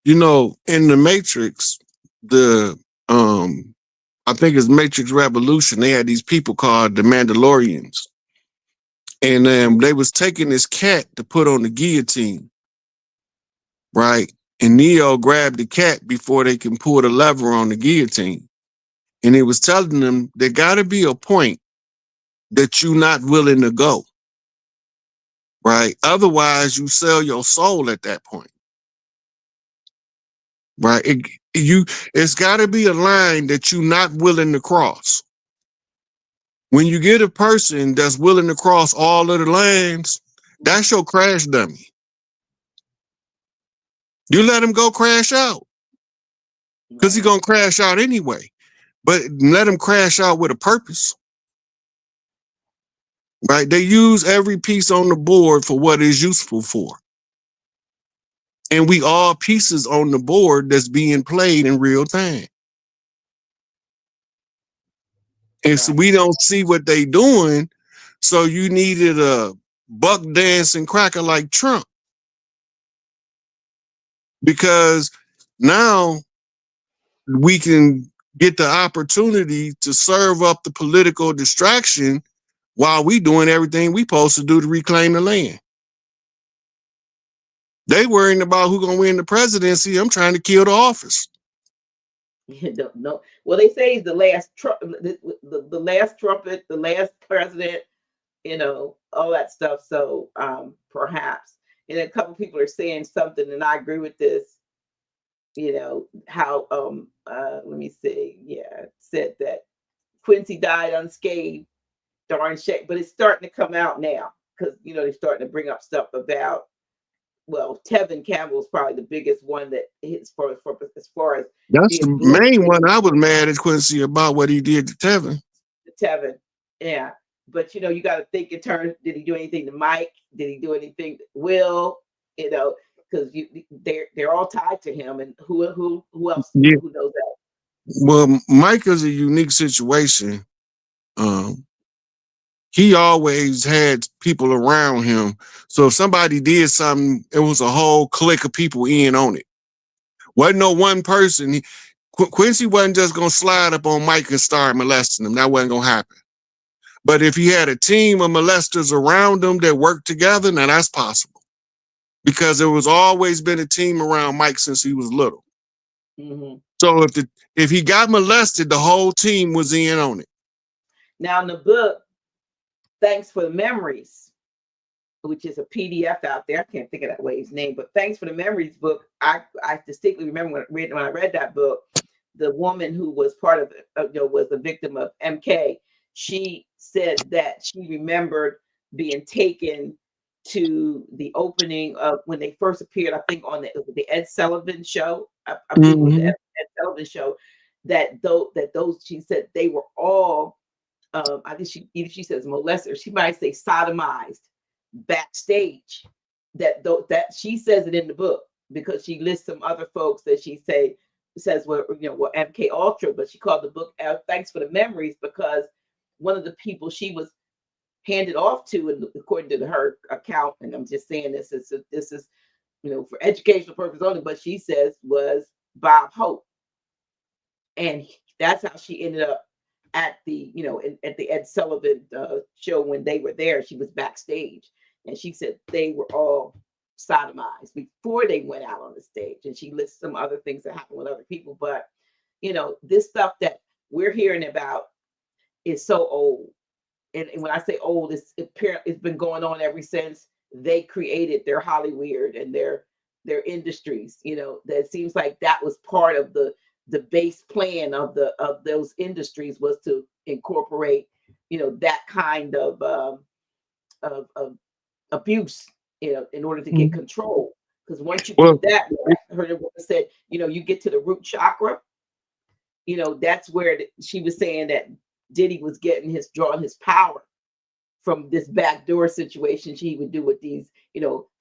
In the Matrix, I think it's Matrix Revolution, they had these people called the Mandalorians. And they was taking this cat to put on the guillotine, right? And Neo grabbed the cat before they can pull the lever on the guillotine. And he was telling them there got to be a point that you're not willing to go, right? Otherwise, you sell your soul at that point, right? It's got to be a line that you're not willing to cross. When you get a person that's willing to cross all of the lines, that's your crash dummy. You let him go crash out, because he's going to crash out anyway. But let him crash out with a purpose, right? They use every piece on the board for what it's useful for. And we all pieces on the board that's being played in real time. And so we don't see what they doing. So you needed a buck dancing cracker like Trump. Because now we can get the opportunity to serve up the political distraction while we doing everything we supposed to do to reclaim the land. They worrying about who gonna win the presidency. I'm trying to kill the office. You don't know. Well, they say he's the last the last trumpet, the last president, all that stuff. So perhaps, and a couple people are saying something, and I agree with this. How let me see. Yeah, said that Quincy died unscathed. Darn shame, but it's starting to come out now, because they're starting to bring up stuff about well, Tevin Campbell is probably the biggest one that hits for as far as That's the being main blatantly one I was mad at Quincy about what he did to Tevin. Tevin. Yeah. But you know, you got to think in terms, did he do anything to Mike? Did he do anything to Will? You know, because they're all tied to him, and who else, Yeah. who knows that? Well, Mike is a unique situation. He always had people around him. So if somebody did something, it was a whole clique of people in on it. Wasn't no one person. Quincy wasn't just going to slide up on Mike and start molesting him. That wasn't going to happen. But if he had a team of molesters around him that worked together, now that's possible. Because there was always been a team around Mike since he was little. Mm-hmm. So if he got molested, the whole team was in on it. Now in the book, Thanks for the Memories, which is a PDF out there. I can't think of that wave's name, but Thanks for the Memories book. I distinctly remember when I read that book, the woman who was part of it, was a victim of MK. She said that she remembered being taken to the opening of when they first appeared, I think on the Ed Sullivan show. I think it was the Ed Sullivan show. That those she said they were all I think she says molesters. She might say sodomized backstage. That she says it in the book because she lists some other folks that she says were MK Ultra, but she called the book Thanks for the Memories because one of the people she was handed off to, and according to her account, and I'm just saying this is for educational purpose only, but she says was Bob Hope, and that's how she ended up at the at the Ed Sullivan show when they were there. She was backstage, and she said they were all sodomized before they went out on the stage, and she lists some other things that happened with other people. But this stuff that we're hearing about is so old. And when I say old, it's been going on ever since they created their Hollywood and their industries. That seems like that was part of the base plan of those industries was to incorporate, that kind of abuse, in order to get control. Because once you do that, I heard it said, you get to the root chakra. That's where she was saying that Diddy was drawing his power from this backdoor situation she would do with these,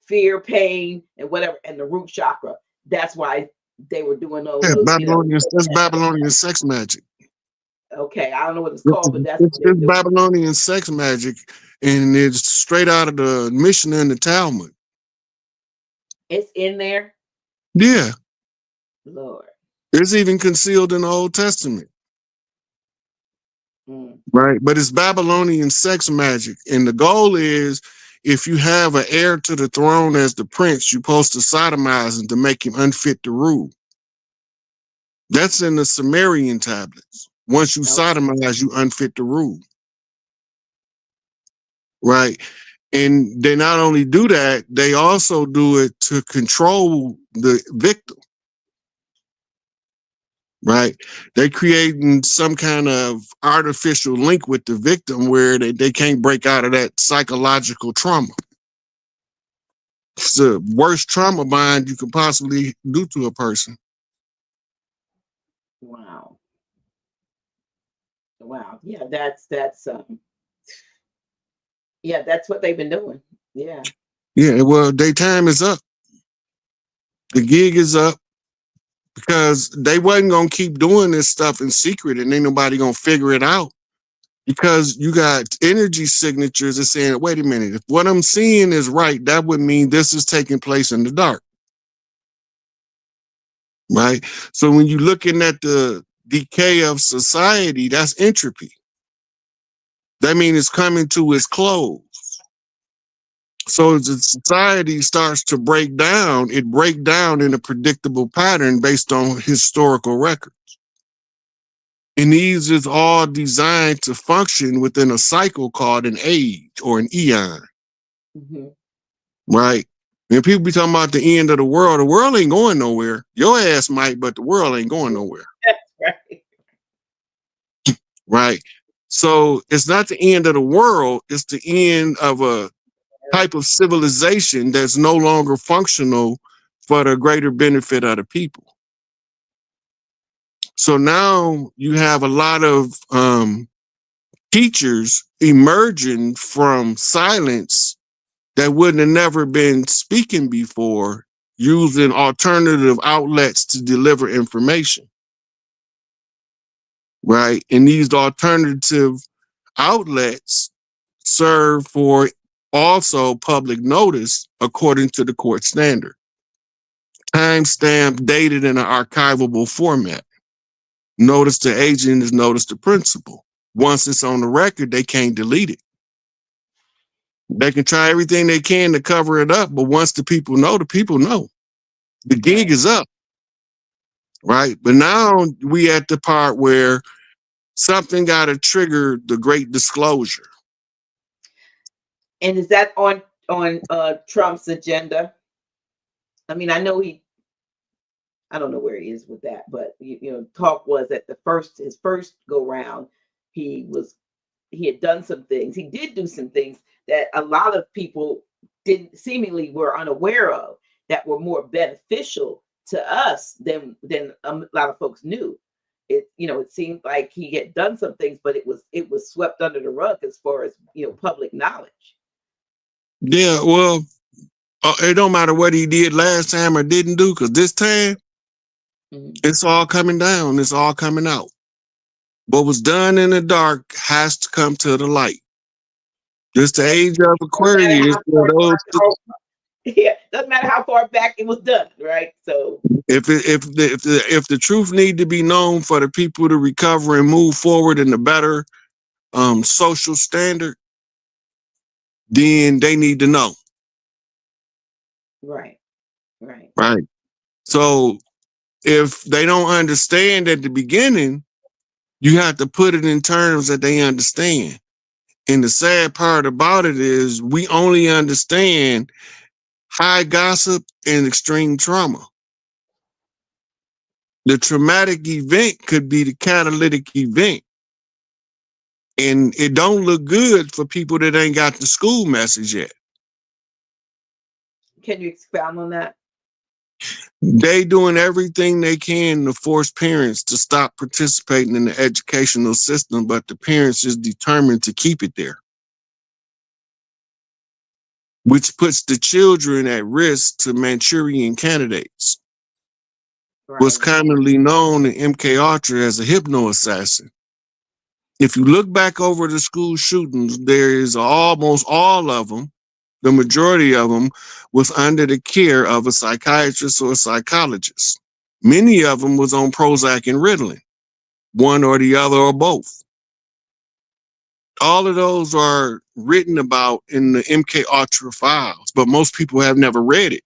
fear, pain, and whatever, and the root chakra. That's why they were doing those. Yeah, that's Babylonian sex magic. Okay, I don't know what it's called, but that's it's Babylonian sex magic, and it's straight out of the Mishnah and the Talmud. It's in there. Yeah, Lord, it's even concealed in the Old Testament. Right, but it's Babylonian sex magic, and the goal is, if you have an heir to the throne as the prince, you're supposed to sodomize him to make him unfit to rule. That's in the Sumerian tablets. Once you sodomize, you unfit to rule. Right, and they not only do that, they also do it to control the victim. Right, they creating some kind of artificial link with the victim where they can't break out of that psychological trauma. It's the worst trauma bind you can possibly do to a person. Wow. Yeah, that's yeah, that's what they've been doing. Yeah. Yeah, well, their time is up. The gig is up. Because they wasn't gonna keep doing this stuff in secret, and ain't nobody gonna figure it out. Because you got energy signatures that saying, wait a minute, if what I'm seeing is right, that would mean this is taking place in the dark. Right? So when you're looking at the decay of society, that's entropy. That means it's coming to its close. So as the society starts to break down, it breaks down in a predictable pattern based on historical records. And these is all designed to function within a cycle called an age or an eon. Right? And people be talking about the end of the world ain't going nowhere. Your ass might, but the world ain't going nowhere. That's right. Right? So it's not the end of the world, it's the end of a type of civilization that's no longer functional for the greater benefit of the people. So now you have a lot of teachers emerging from silence that wouldn't have never been speaking before, using alternative outlets to deliver information, right? And these alternative outlets serve for also public notice according to the court standard. Timestamped, dated in an archivable format. Notice to agent is notice to principal. Once it's on the record, they can't delete it. They can try everything they can to cover it up, but once the people know, the gig is up, right? But now we at the part where something got to trigger the great disclosure. And is that on Trump's agenda? I mean, I don't know where he is with that, but you know, talk was that his first go round, he had done some things. He did do some things that a lot of people seemingly were unaware of, that were more beneficial to us than a lot of folks knew. It seemed like he had done some things, but it was swept under the rug as far as, you know, public knowledge. Yeah, well, it don't matter what he did last time or didn't do, because this time it's all coming down. It's all coming out. What was done in the dark has to come to the light. Just the age of Aquarius. Yeah, doesn't matter how far back it was done, right? So if the truth need to be known for the people to recover and move forward in a better social standard, then they need to know. Right. So if they don't understand at the beginning, you have to put it in terms that they understand. And the sad part about it is we only understand high gossip and extreme trauma. The traumatic event could be the catalytic event. And it don't look good for people that ain't got the school message yet. Can you expound on that? They doing everything they can to force parents to stop participating in the educational system, but the parents is determined to keep it there, which puts the children at risk to Manchurian candidates. Right. What's commonly known in MK Ultra as a hypno assassin. If you look back over the school shootings, there is almost all of them, the majority of them, was under the care of a psychiatrist or a psychologist. Many of them was on Prozac and Ritalin, one or the other or both. All of those are written about in the MK Ultra files, but most people have never read it.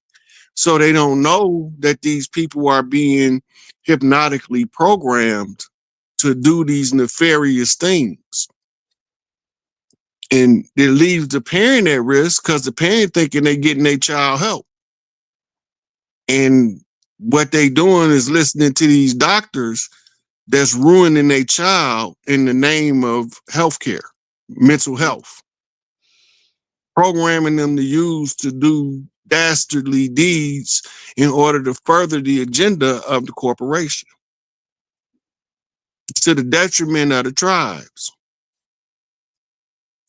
So they don't know that these people are being hypnotically programmed to do these nefarious things. And it leaves the parent at risk because the parent thinking they're getting their child help. And what they doing is listening to these doctors that's ruining their child in the name of healthcare, mental health. Programming them to use to do dastardly deeds in order to further the agenda of the corporation, to the detriment of the tribes.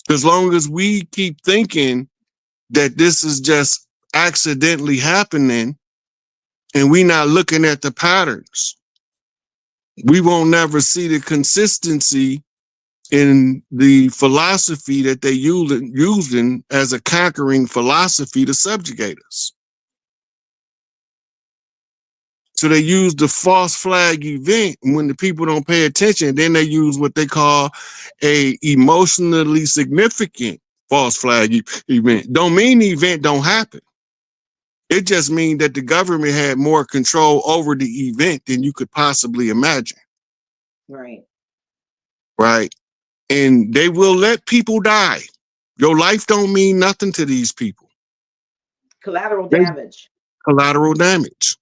As long as we keep thinking that this is just accidentally happening and we not looking at the patterns, we won't never see the consistency in the philosophy that they using as a conquering philosophy to subjugate us. So they use the false flag event when the people don't pay attention. Then they use what they call a emotionally significant false flag event. Don't mean the event don't happen. It just means that the government had more control over the event than you could possibly imagine. Right. And they will let people die. Your life don't mean nothing to these people. Collateral damage. Collateral damage.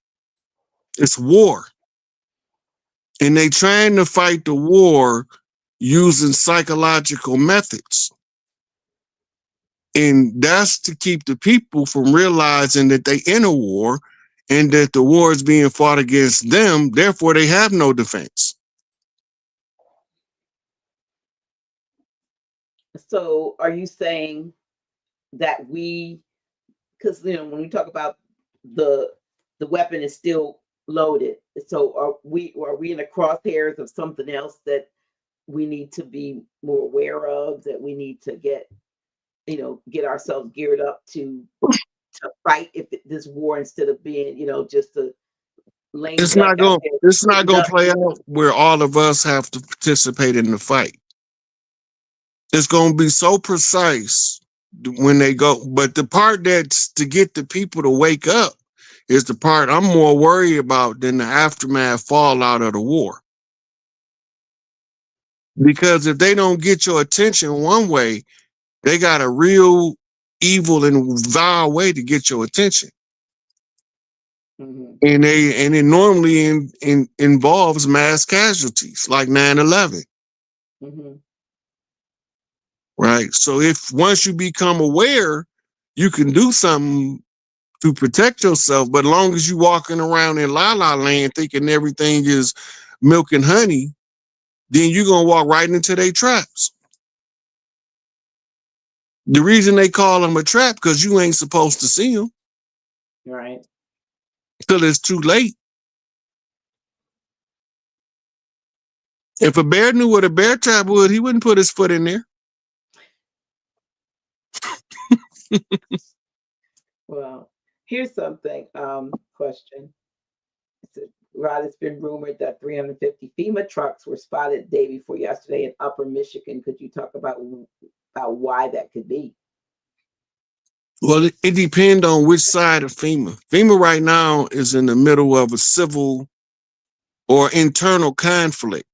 It's war. And they trying to fight the war using psychological methods. And that's to keep the people from realizing that they in a war and that the war is being fought against them. Therefore, they have no defense. So are you saying that because when we talk about the weapon is still loaded, so are we in the crosshairs of something else that we need to be more aware of, that we need to get ourselves geared up to fight this war, instead of being just a lame It's duck not out going. there It's not sitting going to duck? play out where all of us have to participate in the fight. It's going to be so precise when they go. But the part that's to get the people to wake up is the part I'm more worried about than the aftermath fallout of the war. Because if they don't get your attention one way, they got a real evil and vile way to get your attention. Mm-hmm. And it normally involves mass casualties like 9/11. Mm-hmm. Right. So if once you become aware, you can do something to protect yourself. But as long as you walking around in la la land thinking everything is milk and honey, then you're gonna walk right into their traps. The reason they call them a trap because you ain't supposed to see them. Right. Till it's too late. If a bear knew what a bear trap would, he wouldn't put his foot in there. Well, here's something. Question. Rod, it's been rumored that 350 FEMA trucks were spotted the day before yesterday in Upper Michigan. Could you talk about why that could be? Well, it depends on which side of FEMA. FEMA right now is in the middle of a civil or internal conflict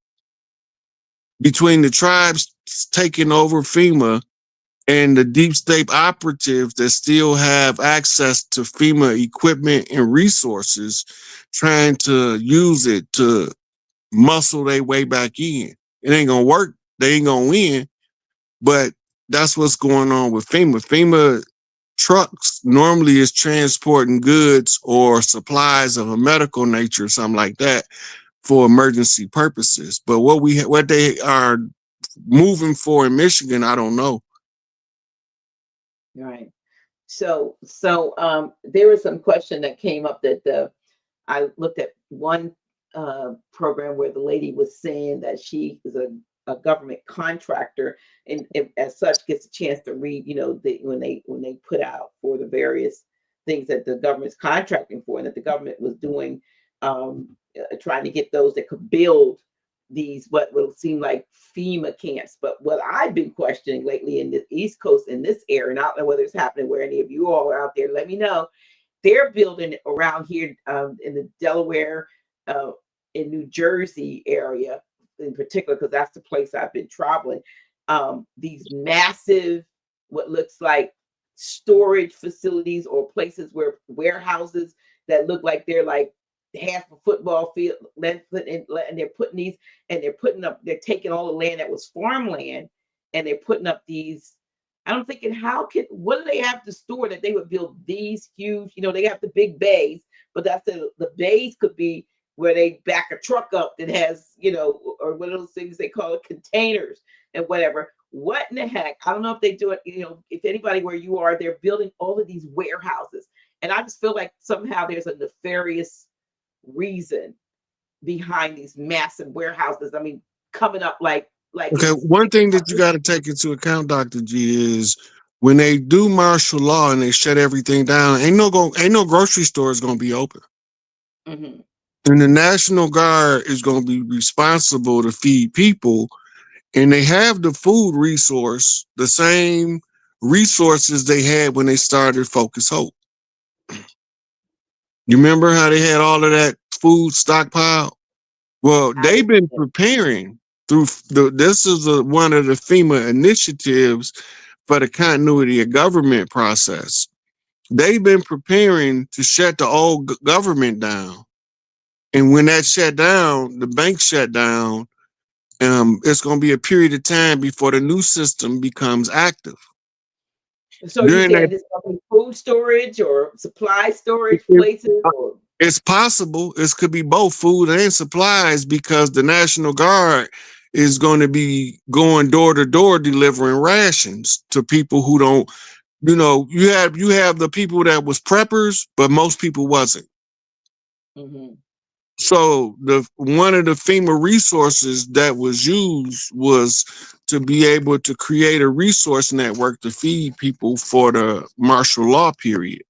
between the tribes taking over FEMA and the deep state operatives that still have access to FEMA equipment and resources, trying to use it to muscle their way back in. It ain't gonna work. They ain't gonna win. But that's what's going on with FEMA. FEMA trucks normally is transporting goods or supplies of a medical nature, something like that, for emergency purposes. But what they are moving for in Michigan, I don't know. Right. So there was some question that came up that I looked at one program where the lady was saying that she is a government contractor, and as such gets a chance to read, when they put out for the various things that the government's contracting for, and that the government was doing, trying to get those that could build these what will seem like FEMA camps. But what I've been questioning lately in the East Coast, in this area, and I don't know whether it's happening where any of you all are out there, let me know. They're building around here in the Delaware, in New Jersey area in particular, because that's the place I've been traveling. These massive, what looks like storage facilities or places where warehouses that look like they're like half a football field length, and they're taking all the land that was farmland, and they're putting up these. I'm thinking, what do they have to store that they would build these huge, they have the big bays, but that's the bays could be where they back a truck up that has, or one of those things they call it containers and whatever. What in the heck? I don't know if they do it, if anybody where you are, they're building all of these warehouses. And I just feel like somehow there's a nefarious reason behind these massive warehouses. I mean, coming up like Okay, one thing that you got to take into account, Dr. G, is when they do martial law and they shut everything down, ain't no grocery stores gonna be open. Mm-hmm. And the National Guard is gonna be responsible to feed people, and they have the food resource, the same resources they had when they started Focus Hope. You remember how they had all of that food stockpile? Well, they've been preparing through this is one of the FEMA initiatives for the continuity of government process. They've been preparing to shut the old government down. And when that shut down, the bank shut down, it's going to be a period of time before the new system becomes active. So you're During that, saying this could be food storage or supply storage places, or it's possible. It could be both food and supplies because the National Guard is going to be going door to door delivering rations to people who don't. You have the people that was preppers, but most people wasn't. mm-hmm. So the one of the FEMA resources that was used was to be able to create a resource network to feed people for the martial law period.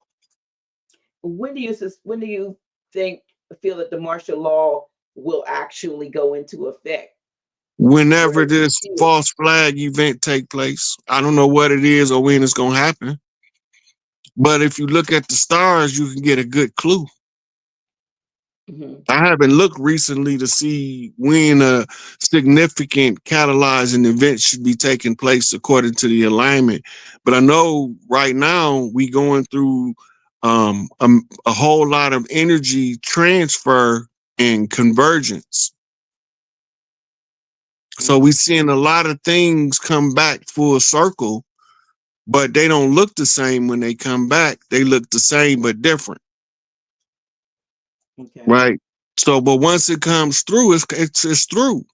When do you think feel that the martial law will actually go into effect? Whenever Where do you this see it? false flag event take place, I don't know what it is or when it's going to happen. But if you look at the stars, you can get a good clue. Mm-hmm. I haven't looked recently to see when a significant catalyzing event should be taking place according to the alignment. But I know right now we going through a whole lot of energy transfer and convergence. So we're seeing a lot of things come back full circle, but they don't look the same when they come back. They look the same but different, Okay. right? So, but once it comes through, it's through.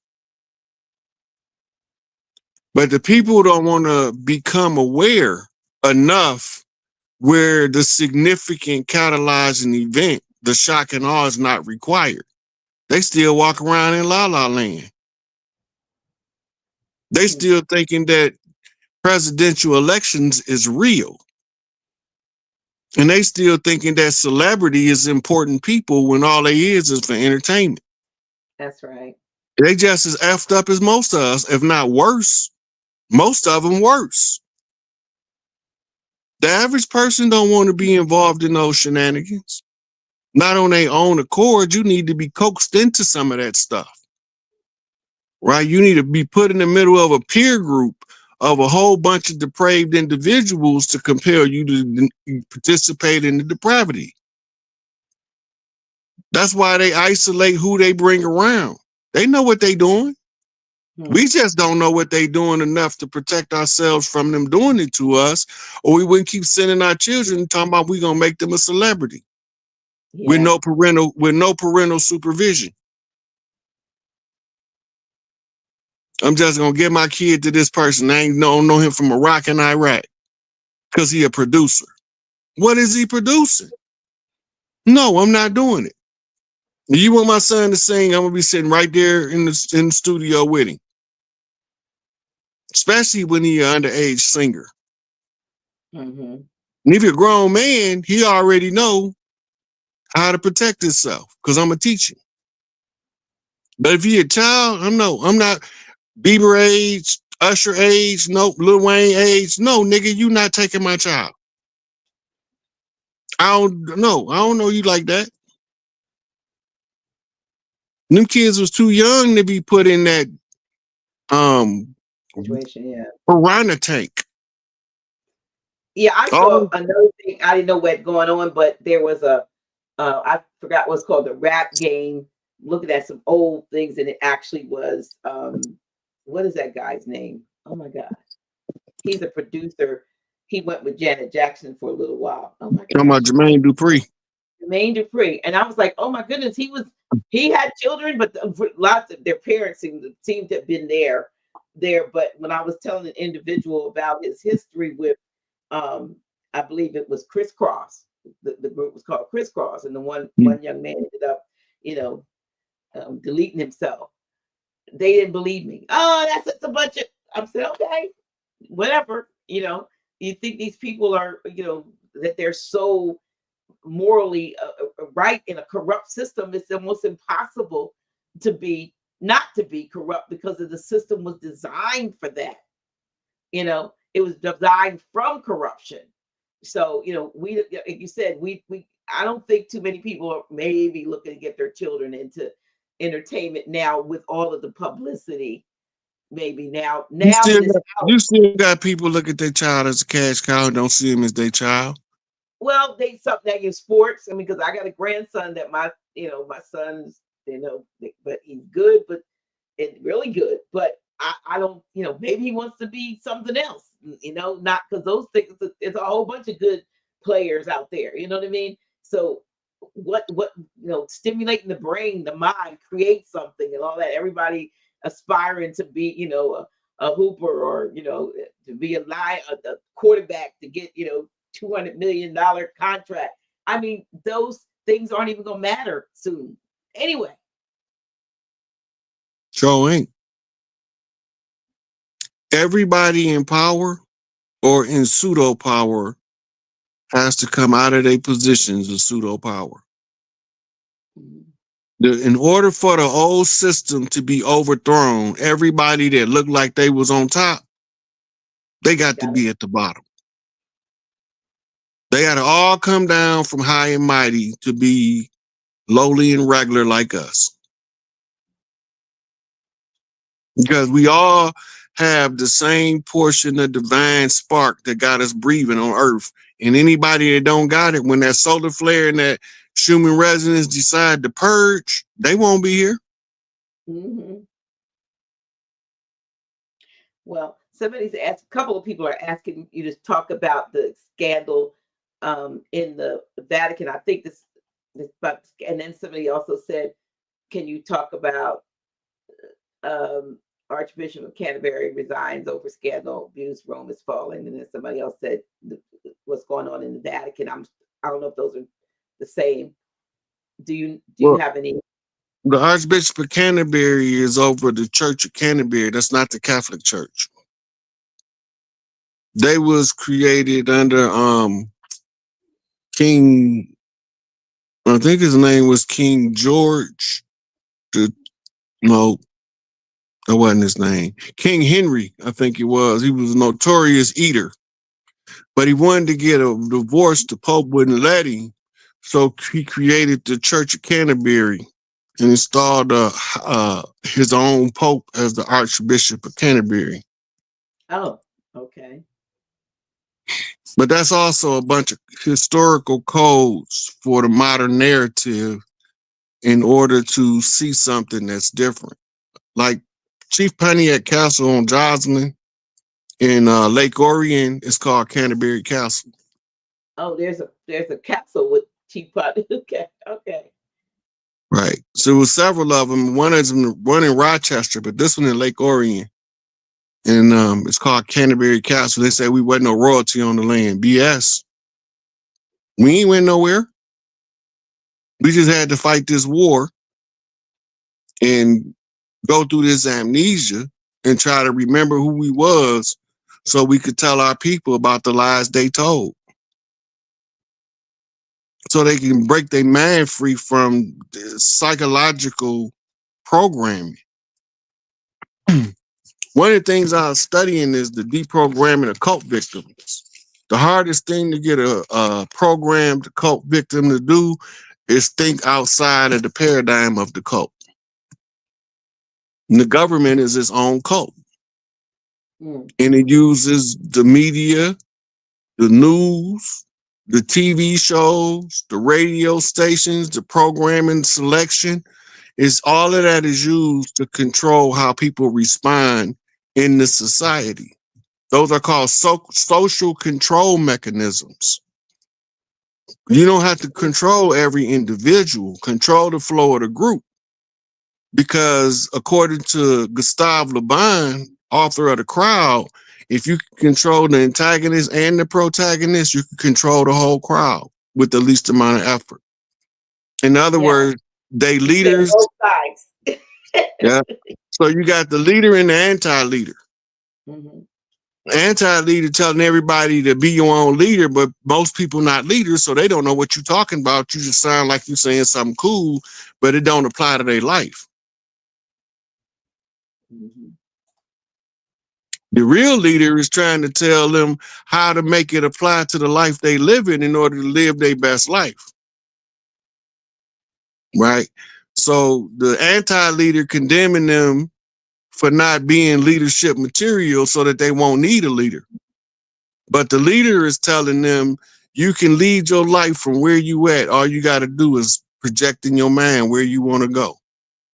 But the people don't want to become aware enough where the significant catalyzing event, the shock and awe, is not required. They still walk around in la la land. They still thinking that presidential elections is real. And they still thinking that celebrity is important people when all they is for entertainment. That's right. They just as effed up as most of us, if not worse. Most of them worse. The average person don't want to be involved in those shenanigans. Not on their own accord. You need to be coaxed into some of that stuff, right? You need to be put in the middle of a peer group of a whole bunch of depraved individuals to compel you to participate in the depravity. That's why they isolate who they bring around. They know what they doing. We just don't know what they doing enough to protect ourselves from them doing it to us, or we wouldn't keep sending our children talking about we gonna make them a celebrity with no parental supervision. I'm just gonna give my kid to this person. I ain't know him from Iraq and Iraq because he a producer. What is he producing? No, I'm not doing it. You want my son to sing? I'm gonna be sitting right there in the studio with him, especially when he an underage singer. Mm-hmm. And if you're a grown man, he already know how to protect himself because I'm a teacher. But if you're a child, I'm not Bieber age, Usher age, no, Lil Wayne age. No, nigga, you not taking my child. I don't know you like that. Them kids was too young to be put in that Situation, yeah. piranha tank. Yeah, I saw Oh, another thing. I didn't know what going on, but there was I forgot what's called the rap game. Looking at some old things, and it actually was what is that guy's name? Oh my God, he's a producer. He went with Janet Jackson for a little while. Oh my talking about gosh, Jermaine Dupri. Jermaine Dupri, and I was like, oh my goodness, he had children, but lots of their parents seemed to have been there. But when I was telling an individual about his history with I believe it was Crisscross. The group was called Crisscross, and the one young man ended up, deleting himself. They didn't believe me. Oh, that's just a bunch of. I said, okay, whatever. You think these people are, that they're so morally right in a corrupt system. It's almost impossible to be not to be corrupt because of the system was designed for that. It was designed from corruption. So, we, like you said, I don't think too many people are maybe looking to get their children into entertainment now with all of the publicity. Maybe now that it's out. You still got people look at their child as a cash cow and don't see him as their child. Well, they something that in sports. I mean, because I got a grandson that my son's, but he's good, but it's really good. But I don't, maybe he wants to be something else. you know, not because those things, it's a whole bunch of good players out there. You know what I mean? So what, you know, stimulating the brain, the mind, create something and all that. Everybody aspiring to be, you know, a hooper, or, you know, to be a quarterback, to get, you know, $200 million contract. I mean, those things aren't even gonna matter soon. Anyway. Sure ain't. Everybody in power or in pseudo power has to come out of their positions of pseudo power. In order for the old system to be overthrown, everybody that looked like they was on top, they got to be at the bottom. They got to all come down from high and mighty to be lowly and regular like us. Because we all have the same portion of divine spark that got us breathing on earth. And anybody that don't got it, when that solar flare and that Schumann resonance decide to purge, they won't be here. Mm-hmm. Well, somebody's asked, a couple of people are asking you to talk about the scandal in the Vatican. I think this, and then somebody also said, can you talk about Archbishop of Canterbury resigns over scandal, abuse, Rome is falling. And then somebody else said, what's going on in the Vatican? I don't know if those are the same. Do you have any? The Archbishop of Canterbury is over the Church of Canterbury. That's not the Catholic Church. They was created under King, I think his name was King George. No, that wasn't his name. King Henry, I think it was. He was a notorious eater. But he wanted to get a divorce. The Pope wouldn't let him. So he created the Church of Canterbury and installed his own Pope as the Archbishop of Canterbury. Oh, okay. But that's also a bunch of historical codes for the modern narrative in order to see something that's different. Like Chief Pontiac Castle on Joslin in Lake Orion is called Canterbury Castle. Oh, there's a castle with Chief Pontiac. Okay. Right. So there was several of them. One in Rochester, but this one in Lake Orion. And it's called Canterbury Castle. They say we wasn't no royalty on the land. BS. We ain't went nowhere. We just had to fight this war and go through this amnesia and try to remember who we was so we could tell our people about the lies they told. So they can break their mind free from the psychological programming. One of the things I was studying is the deprogramming of cult victims. The hardest thing to get a programmed cult victim to do is think outside of the paradigm of the cult. And the government is its own cult. And it uses the media, the news, the TV shows, the radio stations, the programming selection. Is all of that is used to control how people respond in the society. Those are called social control mechanisms. You don't have to control every individual, control the flow of the group. Because according to Gustave Le Bon, author of The Crowd, if you can control the antagonist and the protagonist, you can control the whole crowd with the least amount of effort. In other words, they leaders. Both sides. Yeah. So you got the leader and the anti-leader. Mm-hmm. Anti-leader telling everybody to be your own leader, but most people not leaders, so they don't know what you're talking about. You just sound like you're saying something cool, but it don't apply to their life. Mm-hmm. The real leader is trying to tell them how to make it apply to the life they live in order to live their best life. Right? So the anti-leader condemning them for not being leadership material so that they won't need a leader. But the leader is telling them you can lead your life from where you at. All you got to do is project in your mind where you want to go.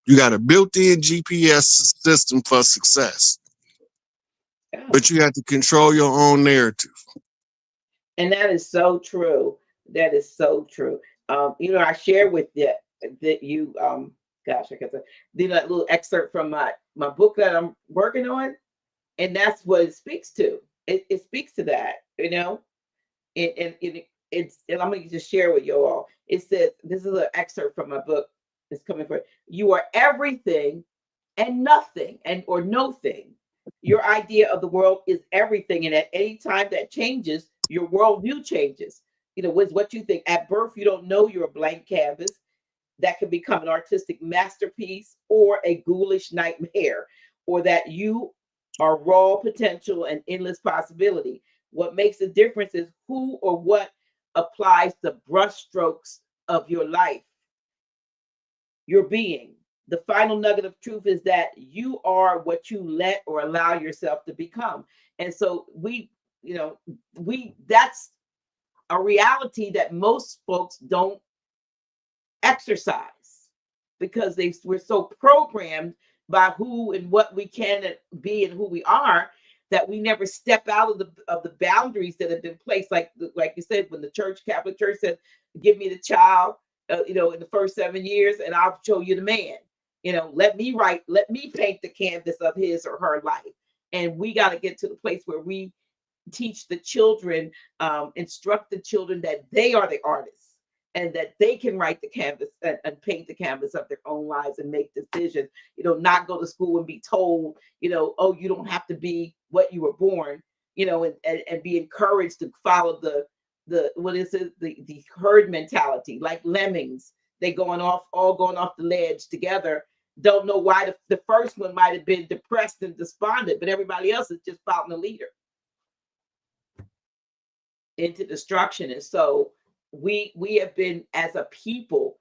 You got a built-in GPS system for success. Oh, but you have to control your own narrative. and that is so true. That is so true. I share with that you gosh, I guess did a little excerpt from my book that I'm working on, and that's what it speaks to. It speaks to that, and I'm gonna just share with you all. It says this is an excerpt from my book. It's coming for you are everything and nothing and or no thing. Your idea of the world is everything, and at any time that changes, your worldview changes. With what you think at birth, you don't know you're a blank canvas that can become an artistic masterpiece or a ghoulish nightmare, or that you are raw potential and endless possibility. What makes a difference is who or what applies the brushstrokes of your life, your being. The final nugget of truth is that you are what you let or allow yourself to become. And so that's a reality that most folks don't exercise because we're so programmed by who and what we can be and who we are that we never step out of the boundaries that have been placed. Like you said, when the Catholic Church said, "Give me the child," in the first 7 years, and I'll show you the man. Let me paint the canvas of his or her life. And we got to get to the place where we teach the children, instruct the children that they are the artists and that they can write the canvas and paint the canvas of their own lives and make decisions. Not go to school and be told, oh, you don't have to be what you were born, and be encouraged to follow the what is it, the herd mentality, like lemmings. They all going off the ledge together. Don't know why the first one might have been depressed and despondent, but everybody else is just following the leader into destruction. And so we have been, as a people,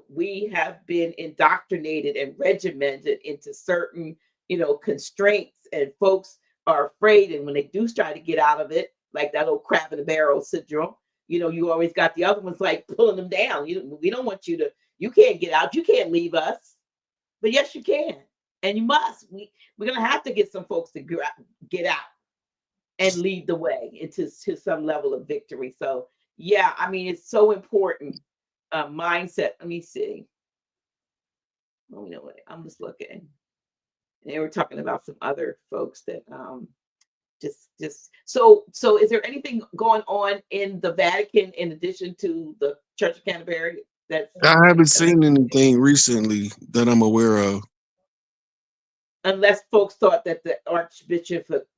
we have been indoctrinated and regimented into certain constraints, and folks are afraid. And when they do try to get out of it, like that old crab in the barrel syndrome, you always got the other ones like pulling them down. We don't want you can't get out, you can't leave us. But yes, you can, and you must. We're gonna have to get some folks to get out and lead the way into some level of victory. So yeah, I mean, it's so important. Mindset. Let me see. Oh, what? I'm just looking. They were talking about some other folks that just so is there anything going on in the Vatican in addition to the Church of Canterbury? I haven't seen anything recently that I'm aware of. Unless folks thought that the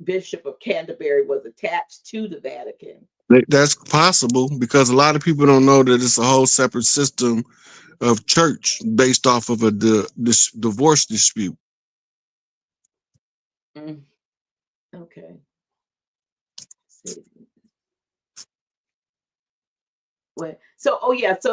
Bishop of Canterbury was attached to the Vatican. That's possible because a lot of people don't know that it's a whole separate system of church based off of a divorce dispute. Okay. So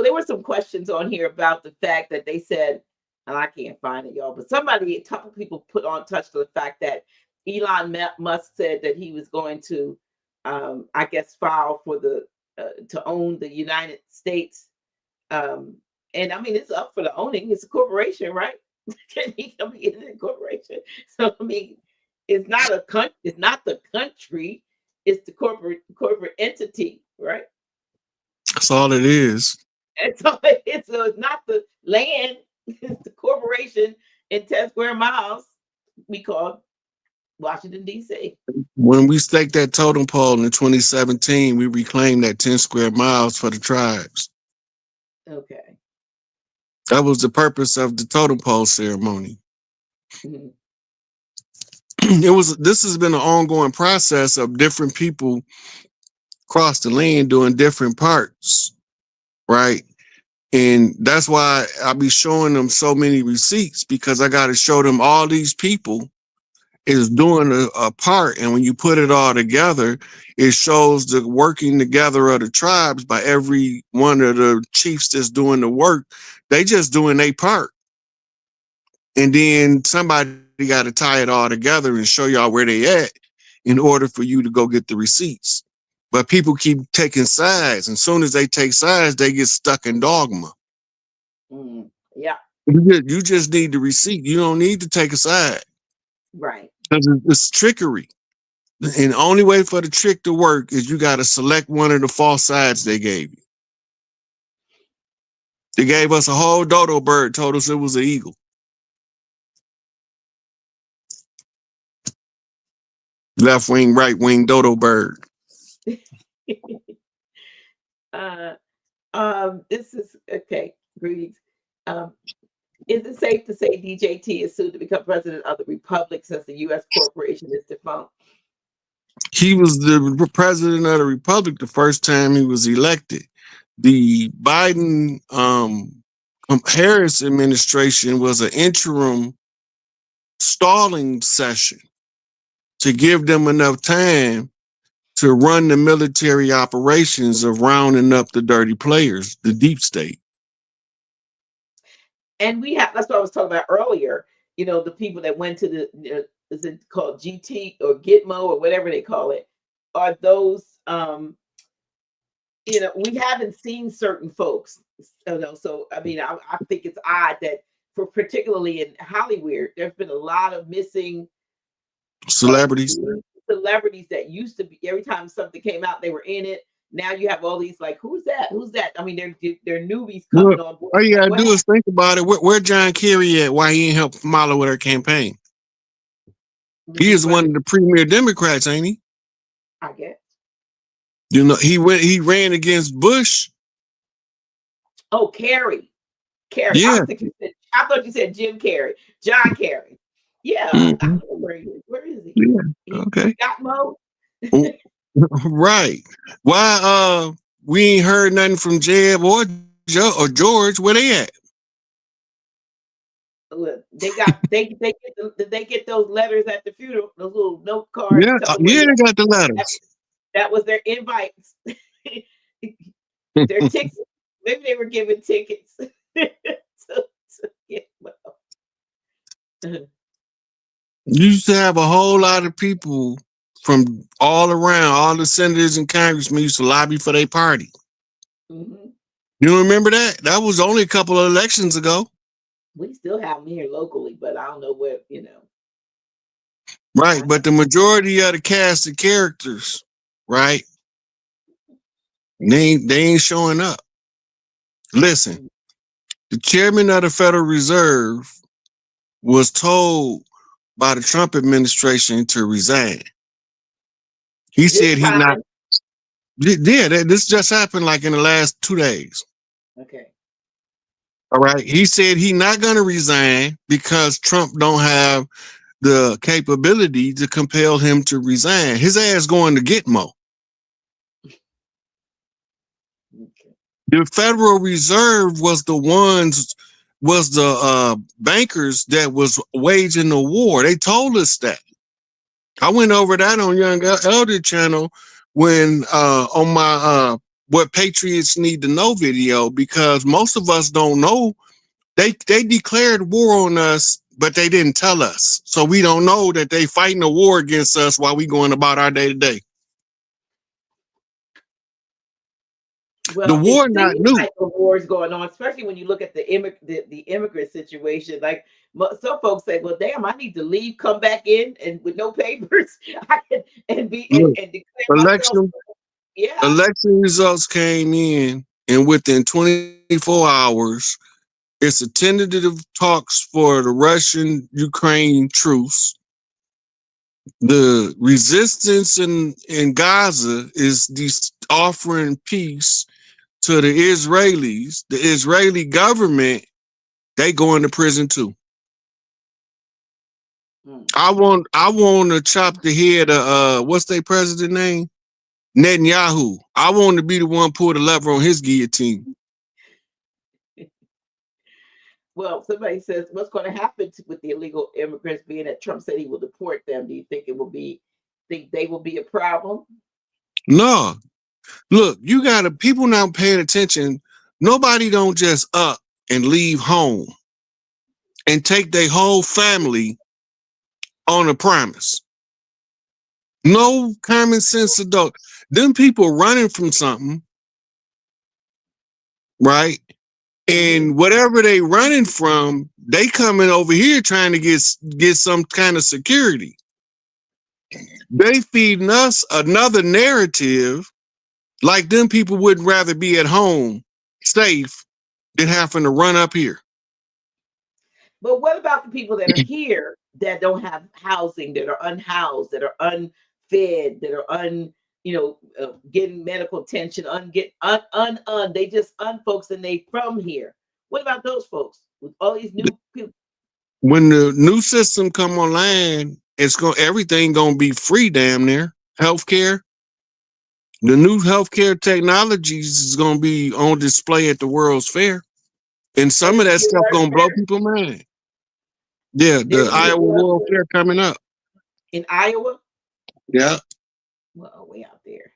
there were some questions on here about the fact that they said, and I can't find it, y'all, but a couple people touched on the fact that Elon Musk said that he was going to, I guess, file for to own the United States. And I mean, it's up for the owning. It's a corporation, right? It's a corporation. So I mean, it's not the country. It's the corporate entity, right? That's all it is. And so it's not the land, it's the corporation in 10 square miles we call Washington, D.C. When we staked that totem pole in 2017, we reclaimed that 10 square miles for the tribes. Okay. That was the purpose of the totem pole ceremony. Mm-hmm. This has been an ongoing process of different people across the land doing different parts, right? And that's why I be showing them so many receipts, because I got to show them all these people is doing a part. And when you put it all together, it shows the working together of the tribes by every one of the chiefs that's doing the work. They just doing their part. And then somebody got to tie it all together and show y'all where they at in order for you to go get the receipts. But people keep taking sides. And as soon as they take sides, they get stuck in dogma. Yeah. You just need the receipt. You don't need to take a side. Right. Because it's trickery. And the only way for the trick to work is you got to select one of the false sides they gave you. They gave us a whole dodo bird, told us it was an eagle. Left wing, right wing, dodo bird. This is okay. Greetings. Is it safe to say DJT is soon to become president of the Republic since the U.S. corporation is defunct? He was the president of the Republic the first time he was elected. The Biden Harris administration was an interim stalling session to give them enough time to run the military operations of rounding up the dirty players, the deep state. And that's what I was talking about earlier. You know, the people that went to the, is it called GT or Gitmo or whatever they call it, are those, you know, we haven't seen certain folks. So I mean, I think it's odd that particularly in Hollywood, there's been a lot of missing celebrities that used to be, every time something came out, they were in it. Now you have all these like, who's that? I mean, they're newbies coming on board. All you gotta do is think about it. Where John Kerry at? Why he ain't helped Kamala with her campaign? He is one of the premier Democrats, ain't he? I guess. You know, he ran against Bush. Oh, Kerry. Yeah. I thought you said Jim Kerry. John Kerry. Yeah. Mm-hmm. Where is he? Yeah. Okay. Got Mo? Right. Why we ain't heard nothing from Jeb or Joe or George? Where they at? Look, they get those letters at the funeral, those little note cards. Yeah, they got the letters. That was their invites. Their tickets. Maybe they were given tickets to get well. You used to have a whole lot of people from all around, all the senators and congressmen used to lobby for their party. Mm-hmm. You remember that? That was only a couple of elections ago. We still have them here locally, but I don't know where, you know. Right, but the majority of the cast of characters, right? They ain't showing up. Listen, the chairman of the Federal Reserve was told by the Trump administration to resign. He said he not. Yeah, this just happened like in the last 2 days. Okay. All right. He said he not going to resign because Trump don't have the capability to compel him to resign. His ass going to Gitmo. Okay. The Federal Reserve was the bankers that was waging the war. They told us that. I went over that on Young Elder channel when on my What Patriots Need to Know video, because most of us don't know. They declared war on us, but they didn't tell us. So we don't know that they fighting a war against us while we going about our day to day. Well, the war not new. Like the war is going on, especially when you look at the immigrant situation. Like some folks say, "Well, damn, I need to leave, come back in, and with no papers, and declare election." Yeah, election results came in, and within 24 hours, it's a tentative talks for the Russian-Ukraine truce. The resistance in Gaza is offering peace to the Israelis. The Israeli government, they going to prison too. I want to chop the head of what's their president name? Netanyahu. I want to be the one pull the lever on his guillotine. Well, somebody says, what's going to happen with the illegal immigrants, being that Trump said he will deport them? Do you think they will be a problem? No. Look, you got people not paying attention. Nobody don't just up and leave home and take their whole family on a promise. No common sense adult. Them people running from something, right? And whatever they running from, they coming over here trying to get some kind of security. They feeding us another narrative, like them people would rather be at home safe than having to run up here. But what about the people that are here that don't have housing, that are unhoused, that are unfed, that are getting medical attention, they just folks and they from here. What about those folks with all these new people? When the new system come online, everything gonna be free, damn near. Healthcare. The new healthcare technologies is gonna be on display at the World's Fair. And some of that stuff gonna blow people mind. Yeah, the Iowa World Fair coming up. In Iowa? Yeah. Well, way out there.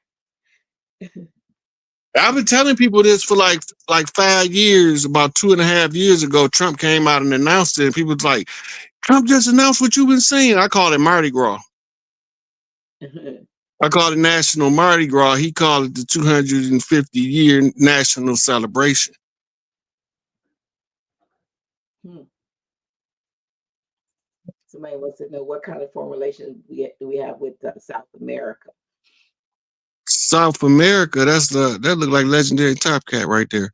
I've been telling people this for like 5 years. About 2.5 years ago, Trump came out and announced it. And people was like, Trump just announced what you've been saying. I call it Mardi Gras. I call it National Mardi Gras. He called it the 250-year national celebration. Somebody wants to know what kind of foreign relations do we have with South America? South America, that look like legendary Top Cat right there.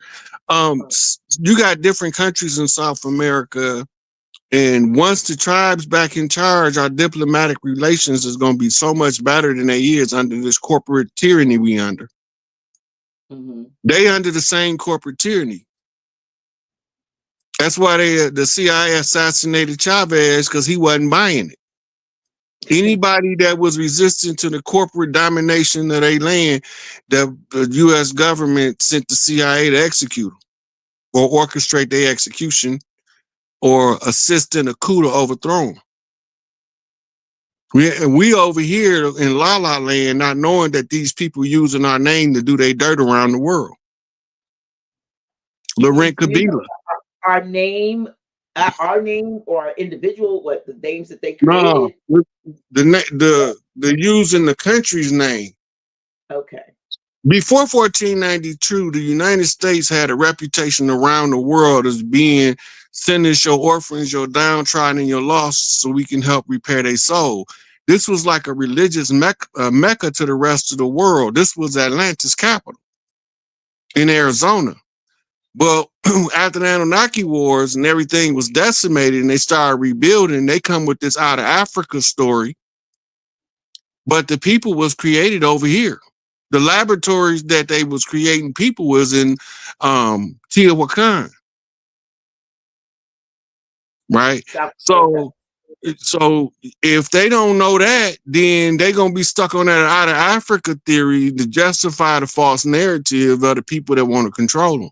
You got different countries in South America, and once the tribes back in charge, our diplomatic relations is going to be so much better than they is under this corporate tyranny we under. They under the same corporate tyranny. That's why the CIA assassinated Chavez, because he wasn't buying it. Anybody that was resistant to the corporate domination of their land, the U.S. government sent the CIA to execute them or orchestrate their execution or assist in a coup to overthrow them. We over here in La La Land not knowing that these people using our name to do their dirt around the world. Laurent Kabila. Our name or individual, what the names that they created? No, the using the country's name. Okay. Before 1492, the United States had a reputation around the world as being send us your orphans, your downtrodden, and your lost, so we can help repair their soul. This was like a religious mecca to the rest of the world. This was Atlantis capital in Arizona. But after the Anunnaki Wars and everything was decimated and they started rebuilding, they come with this out of Africa story. But the people was created over here. The laboratories that they was creating people was in Teotihuacan. Right? So if they don't know that, then they're going to be stuck on that out of Africa theory to justify the false narrative of the people that want to control them.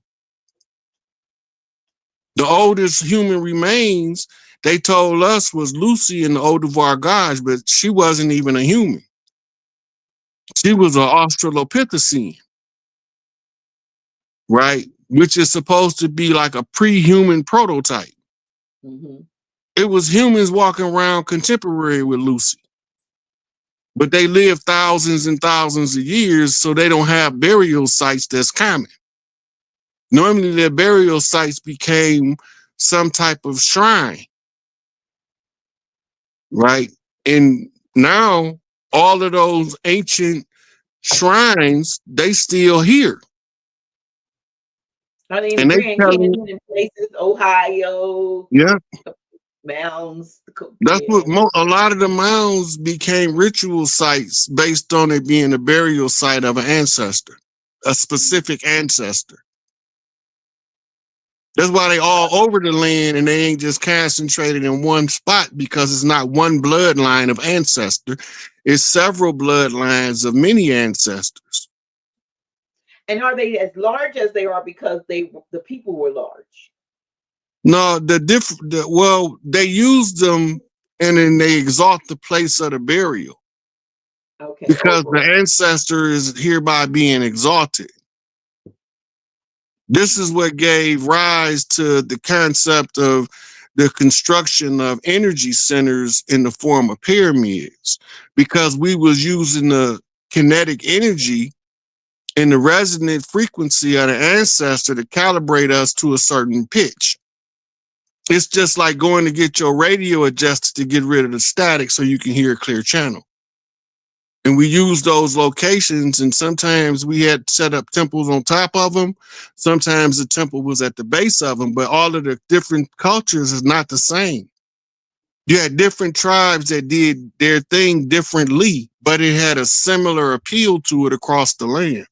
The oldest human remains, they told us, was Lucy in the Odevar Gauge, but she wasn't even a human. She was an Australopithecine, right? Which is supposed to be like a pre-human prototype. It was humans walking around contemporary with Lucy. But they lived thousands and thousands of years, so they don't have burial sites that's common. Normally, their burial sites became some type of shrine, right? And now, all of those ancient shrines, they still here. I mean, Grand Canyon in places, Ohio. Yeah. Mounds. That's what a lot of the mounds became ritual sites based on it being a burial site of an ancestor, a specific ancestor. That's why they all over the land and they ain't just concentrated in one spot, because it's not one bloodline of ancestor. It's several bloodlines of many ancestors. And are they as large as they are because the people were large? No, they use them and then they exalt the place of the burial. Okay. Because the ancestor is hereby being exalted. This is what gave rise to the concept of the construction of energy centers in the form of pyramids, because we was using the kinetic energy and the resonant frequency of the ancestor to calibrate us to a certain pitch. It's just like going to get your radio adjusted to get rid of the static so you can hear a clear channel. And we used those locations, and sometimes we had set up temples on top of them. Sometimes the temple was at the base of them, but all of the different cultures is not the same. You had different tribes that did their thing differently, but it had a similar appeal to it across the land.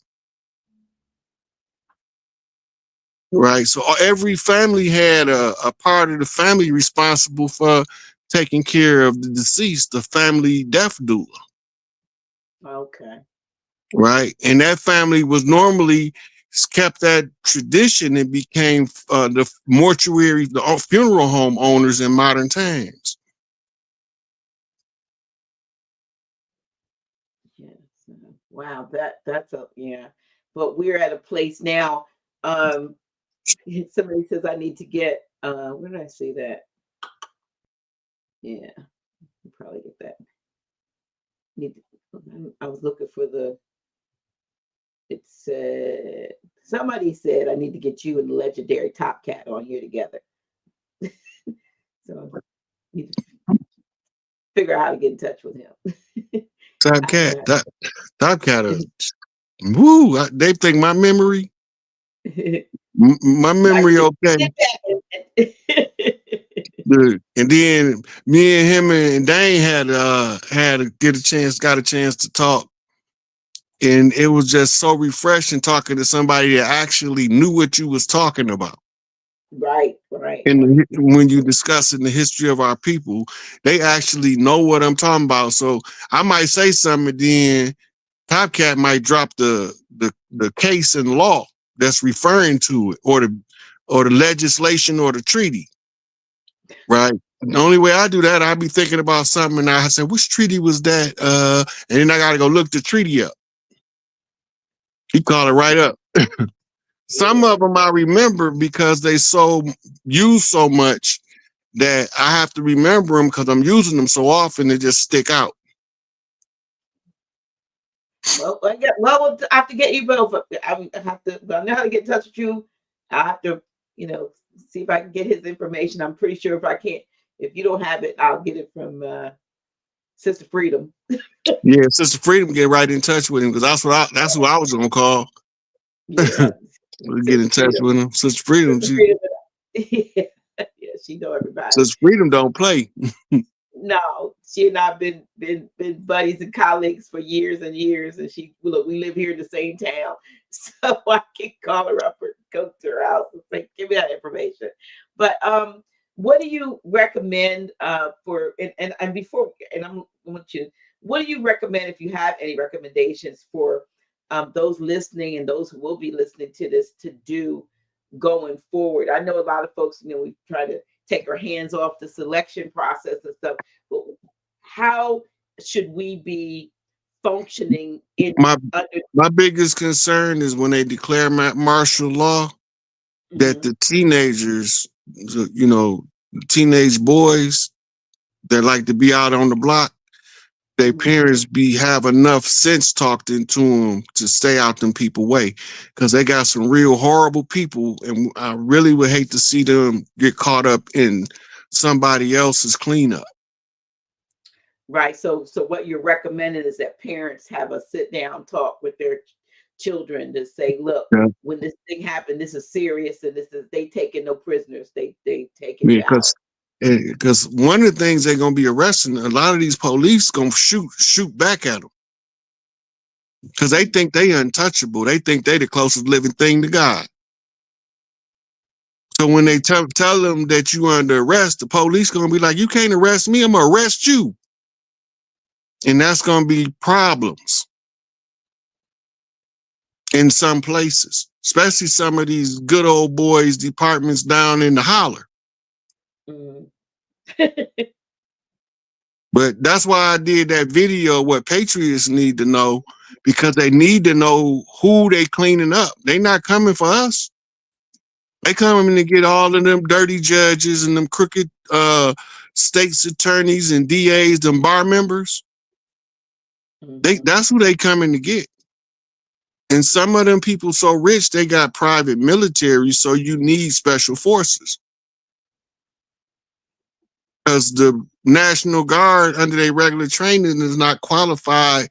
Right. So every family had a part of the family responsible for taking care of the deceased, the family death doula. Okay. Right. And that family was normally kept that tradition and became the mortuary, the funeral home owners in modern times. Yes. Wow. That's a, yeah. But we're at a place now. Somebody says I need to get, where did I see that? Yeah. I'll probably get that. I was looking for it said, somebody said I need to get you and the legendary Top Cat on here together. So I need to figure out how to get in touch with him. Top Cat, woo, they think my memory, my memory, okay. Dude. And then me and him and Dane got a chance to talk. And it was just so refreshing talking to somebody that actually knew what you was talking about. Right. And when you discussing the history of our people, they actually know what I'm talking about. So I might say something, and then Top Cat might drop the case in law that's referring to it, or the legislation or the treaty. Right. The only way I do that, I be thinking about something, and I said, which treaty was that? And then I got to go look the treaty up. He called it right up. Some of them I remember because they use so much that I have to remember them because I'm using them so often, they just stick out. Well, I have to get you both. I know how to get in touch with you. I have to, see if I can get his information. I'm pretty sure if you don't have it, I'll get it from Sister Freedom. Yeah, Sister Freedom, get right in touch with him because that's who I was gonna call. Yeah. We'll get in touch with him. Sister Freedom, yeah, she know everybody. Sister Freedom don't play. No, she and I've been buddies and colleagues for years and years, and we live here in the same town, so I can call her up or go to her house and say, "Give me that information." But what do you recommend for and before what do you recommend if you have any recommendations for those listening and those who will be listening to this to do going forward? I know a lot of folks, we try to take our hands off the selection process and stuff. But how should we be functioning in my biggest concern is when they declare martial law, that the teenagers, teenage boys that like to be out on the block, their parents have enough sense talked into them to stay out them people way, because they got some real horrible people, and I really would hate to see them get caught up in somebody else's cleanup. Right. So what you're recommending is that parents have a sit down talk with their children to say, look, when this thing happened, this is serious, and they taking no prisoners. They taking you out. Because one of the things they're gonna be arresting, a lot of these police gonna shoot back at them because they think they untouchable. They think they the closest living thing to God. So when they tell them that you under arrest, the police gonna be like, "You can't arrest me. I'm gonna arrest you," and that's gonna be problems in some places, especially some of these good old boys departments down in the holler. But that's why I did that video, what patriots need to know, because they need to know who they cleaning up. They not coming for us. They coming to get all of them dirty judges and them crooked state's attorneys and DAs, them bar members. That's who they coming to get. And some of them people so rich, they got private military, so you need special forces. Because National Guard under their regular training is not qualified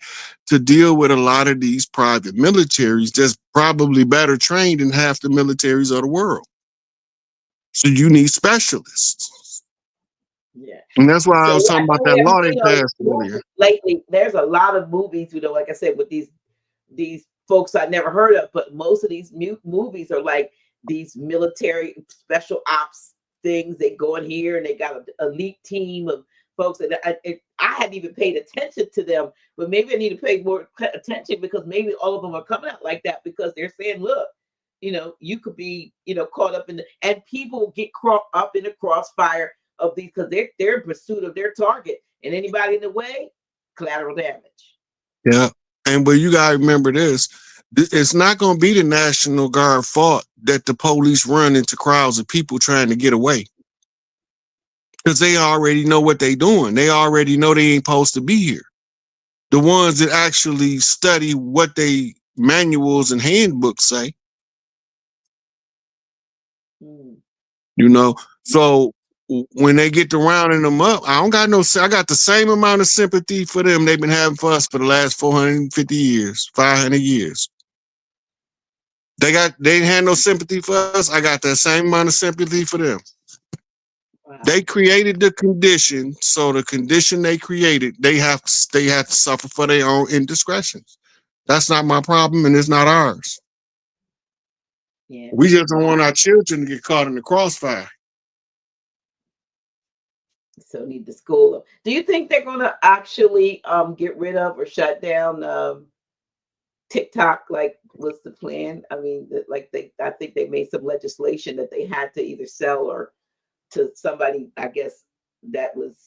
to deal with a lot of these private militaries that's probably better trained than half the militaries of the world. So you need specialists. Yeah. And that's why I So was I talking about know that law they passed movies earlier. lately. There's a lot of movies, like I said, with these folks I never heard of, but most of these movies are like these military special ops things. They go in here and they got an elite team of folks, and I hadn't even paid attention to them, but maybe I need to pay more attention because maybe all of them are coming out like that because they're saying, look, you could be, caught up and people get caught up in the crossfire of these because they're in pursuit of their target, and anybody in the way, collateral damage. Yeah. And but you gotta remember this. It's not gonna be the National Guard fault that the police run into crowds of people trying to get away. Because they already know what they're doing. They already know they ain't supposed to be here. The ones that actually study what they manuals and handbooks say. So when they get to rounding them up, I got the same amount of sympathy for them they've been having for us for the last 450 years, 500 years. They ain't had no sympathy for us. I got that same amount of sympathy for them. Wow. They created the condition, so the condition they created, they have to suffer for their own indiscretions. That's not my problem, and it's not ours. Yeah. We just don't want our children to get caught in the crossfire. So need to school them. Do you think they're going to actually get rid of or shut down TikTok? Like, what's the plan? I mean, I think they made some legislation that they had to either sell or to somebody, I guess, that was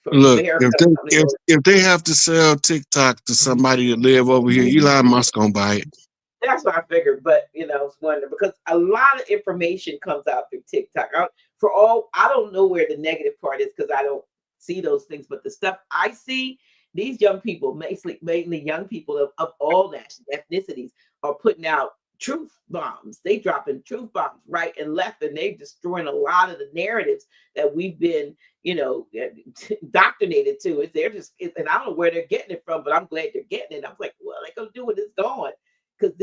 from America. If they have to sell TikTok to somebody that live over here, Elon Musk gonna buy it. That's what I figured, but I was wondering because a lot of information comes out through TikTok. I don't know where the negative part is because I don't see those things, but the stuff I see, these young people, mainly young people of all ethnicities, are putting out truth bombs. They dropping truth bombs right and left, and they destroying a lot of the narratives that we've been, indoctrinated to. And I don't know where they're getting it from, but I'm glad they're getting it. I'm like, well, they're gonna do what it's going. Because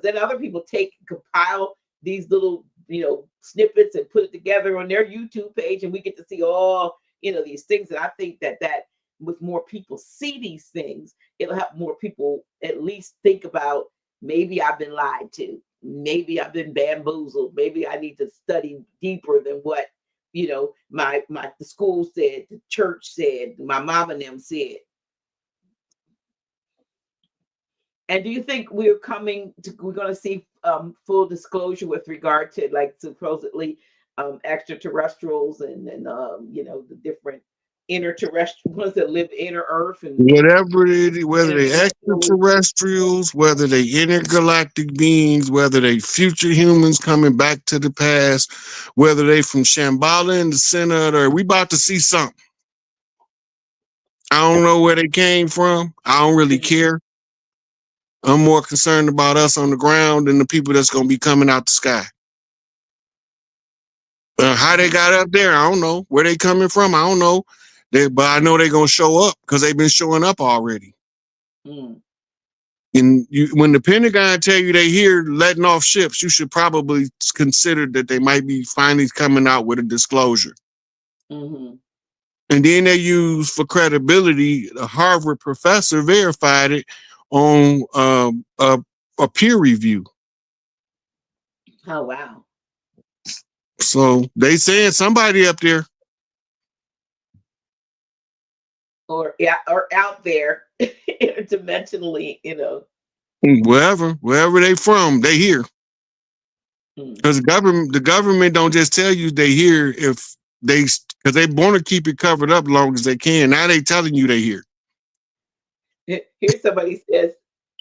then other people compile these little, snippets and put it together on their YouTube page, and we get to see all, these things. And I think that with more people see these things, it'll help more people at least think about, maybe I've been lied to, maybe I've been bamboozled, maybe I need to study deeper than what, the school said, the church said, my mom and them said. And do you think we're going to see full disclosure with regard to like supposedly extraterrestrials and the different interterrestrial ones that live inner Earth and whether they extraterrestrials, whether they intergalactic beings, whether they future humans coming back to the past, whether they from Shambhala in the center, or we about to see something. I don't know where they came from. I don't really care. I'm more concerned about us on the ground than the people that's going to be coming out the sky. How they got up there, I don't know. Where they coming from, I don't know. But I know they're going to show up because they've been showing up already. And when the Pentagon tell you they here letting off ships, you should probably consider that they might be finally coming out with a disclosure. And then they use, for credibility, a Harvard professor verified it on a peer review. Oh, wow. So they saying somebody up there. Or out there interdimensionally, Wherever they from, they here. Because the government don't just tell you they here because they want to keep it covered up long as they can. Now they telling you they here. Here somebody says,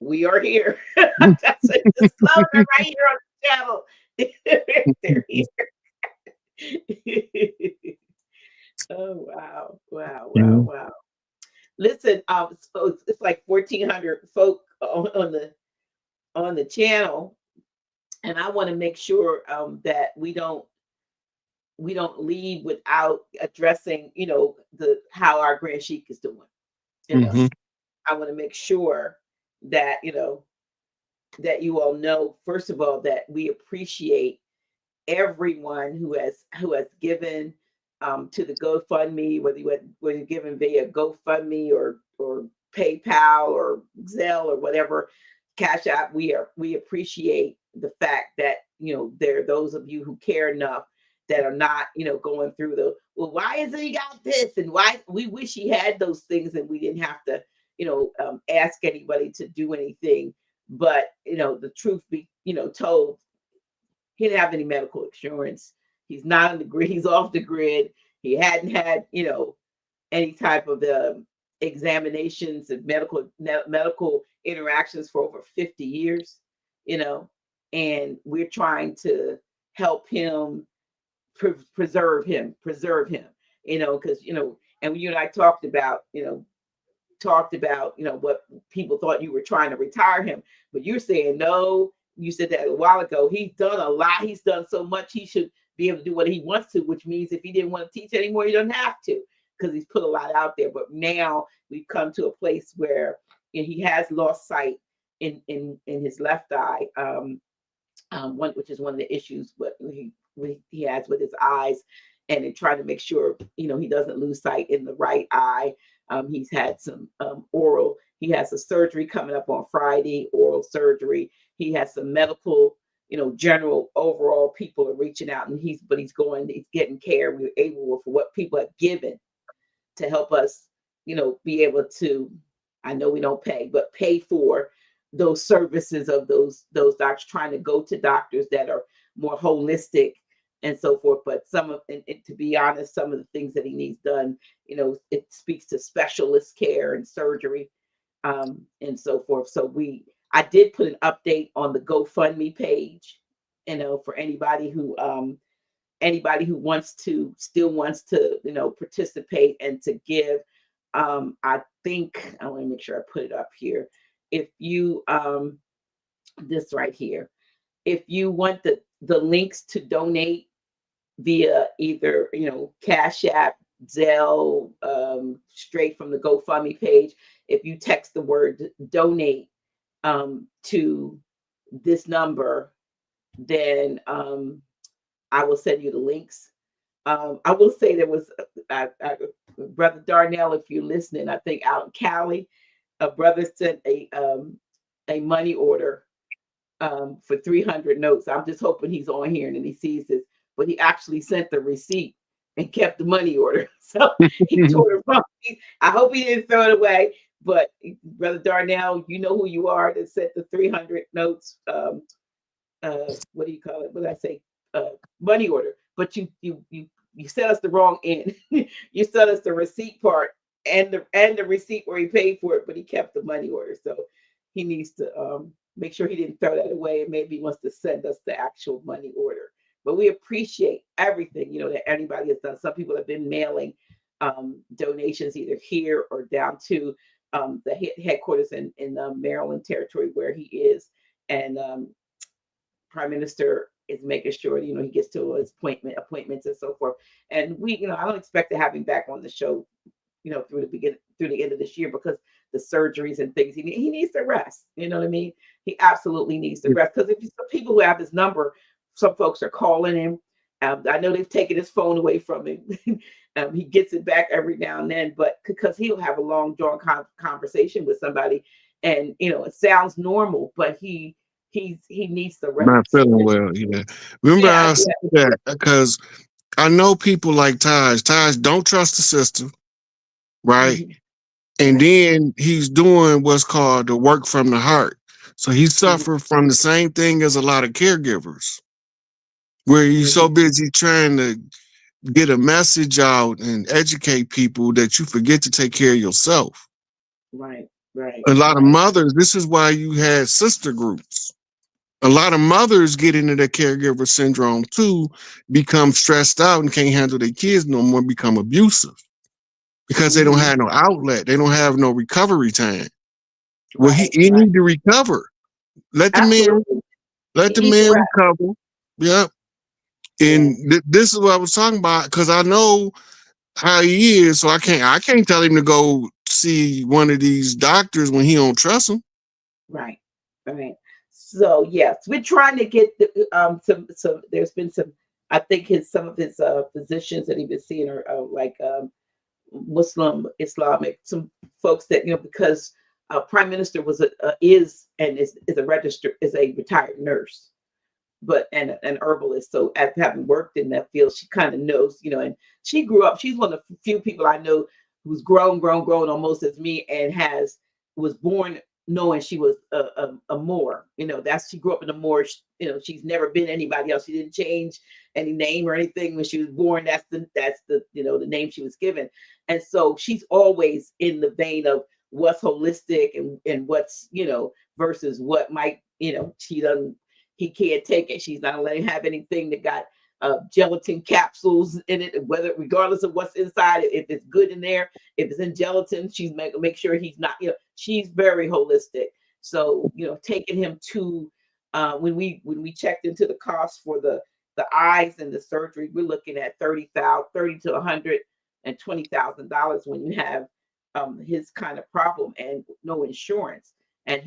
we are here. That's a disclosure right here on the channel. They're here. Oh, wow. Listen, so it's like 1,400 folk on the channel, and I want to make sure that we don't we don't leave without addressing, how our Grand Sheik is doing. Mm-hmm. I want to make sure that, that you all know, first of all, that we appreciate everyone who has given to the GoFundMe, whether you're giving via GoFundMe or PayPal or Zelle or whatever Cash App. We appreciate the fact that there are those of you who care enough that are not going through why isn't he got this, and why we wish he had those things and we didn't have to ask anybody to do anything. But the truth be told, he didn't have any medical insurance. He's not on the grid. He's off the grid. He hadn't had, any type of examinations and medical interactions for over 50 years, and we're trying to help him preserve him, because, and you and I talked about what people thought you were trying to retire him, but you're saying no. You said that a while ago. He's done a lot. He's done so much. He should be able to do what he wants to, which means if he didn't want to teach anymore, he doesn't have to, because he's put a lot out there. But now we've come to a place where he has lost sight in his left eye, which is one of the issues what he has with his eyes, and in trying to make sure he doesn't lose sight in the right eye. He's had some oral. He has a surgery coming up on Friday, oral surgery. He has some medical, general overall people are reaching out, and he's getting care. We're able for what people have given to help us, be able to, I know we don't pay, but pay for those services of those doctors, trying to go to doctors that are more holistic and so forth. But to be honest, some of the things that he needs done, it speaks to specialist care and surgery, and so forth. So I did put an update on the GoFundMe page, for anybody who still wants to, participate and to give. I think I want to make sure I put it up here. If you, this right here, if you want the links to donate via either, Cash App, Zelle, straight from the GoFundMe page, if you text the word donate to this number, then I will send you the links. I will say there was Brother Darnell, if you're listening, I think out in Cali, a brother sent a money order for 300 notes. I'm just hoping he's on here and then he sees this, but he actually sent the receipt and kept the money order. So he tore it from me. I hope he didn't throw it away. But Brother Darnell, you know who you are, that sent the 300 notes. What do you call it? What did I say? Money order. But you sent us the wrong end. You sent us the receipt part and the receipt where he paid for it, but he kept the money order. So he needs to make sure he didn't throw that away, and maybe he wants to send us the actual money order. But we appreciate everything, that anybody has done. Some people have been mailing donations either here or down to the headquarters in Maryland territory where he is. And Prime Minister is making sure, he gets to his appointments and so forth. And we, I don't expect to have him back on the show, through the end of this year, because the surgeries and things, he needs to rest. You know what I mean? He absolutely needs to rest, because if some people who have his number, some folks are calling him. I know they've taken his phone away from him. He gets it back every now and then, but because he'll have a long drawn conversation with somebody, and it sounds normal, but he needs the rest. Not feeling well. Yeah. Remember, I said that because I know people like Taj. Taj don't trust the system, right? Mm-hmm. And then he's doing what's called the work from the heart. So he suffered from the same thing as a lot of caregivers, where you're so busy trying to get a message out and educate people that you forget to take care of yourself. Right. A lot of mothers, this is why you had sister groups. A lot of mothers get into the caregiver syndrome too, become stressed out and can't handle their kids no more, become abusive because they don't have no outlet. They don't have no recovery time. Well, he need to recover. Let the man recover. Yep. And this is what I was talking about, because I know how he is, so I can't tell him to go see one of these doctors when he don't trust them. Right. Right. So yes, we're trying to get the, some. There's been some. I think some of his physicians that he's been seeing are like Muslim, Islamic, some folks that because Prime Minister was is a retired nurse, but and an herbalist. So after having worked in that field, she kind of knows, and she grew up. She's one of the few people I know who's grown almost as me, and was born knowing she was a Moor. She grew up in a Moor. She's never been anybody else. She didn't change any name or anything when she was born. That's the the name she was given. And so she's always in the vein of what's holistic and what's versus what might he can't take it. She's not letting him have anything that got gelatin capsules in it, regardless of what's inside. If it's good in there, if it's in gelatin, she's make sure he's not. She's very holistic. So taking him to when we checked into the cost for the eyes and the surgery, we're looking at $30 to $120,000 when you have his kind of problem and no insurance, and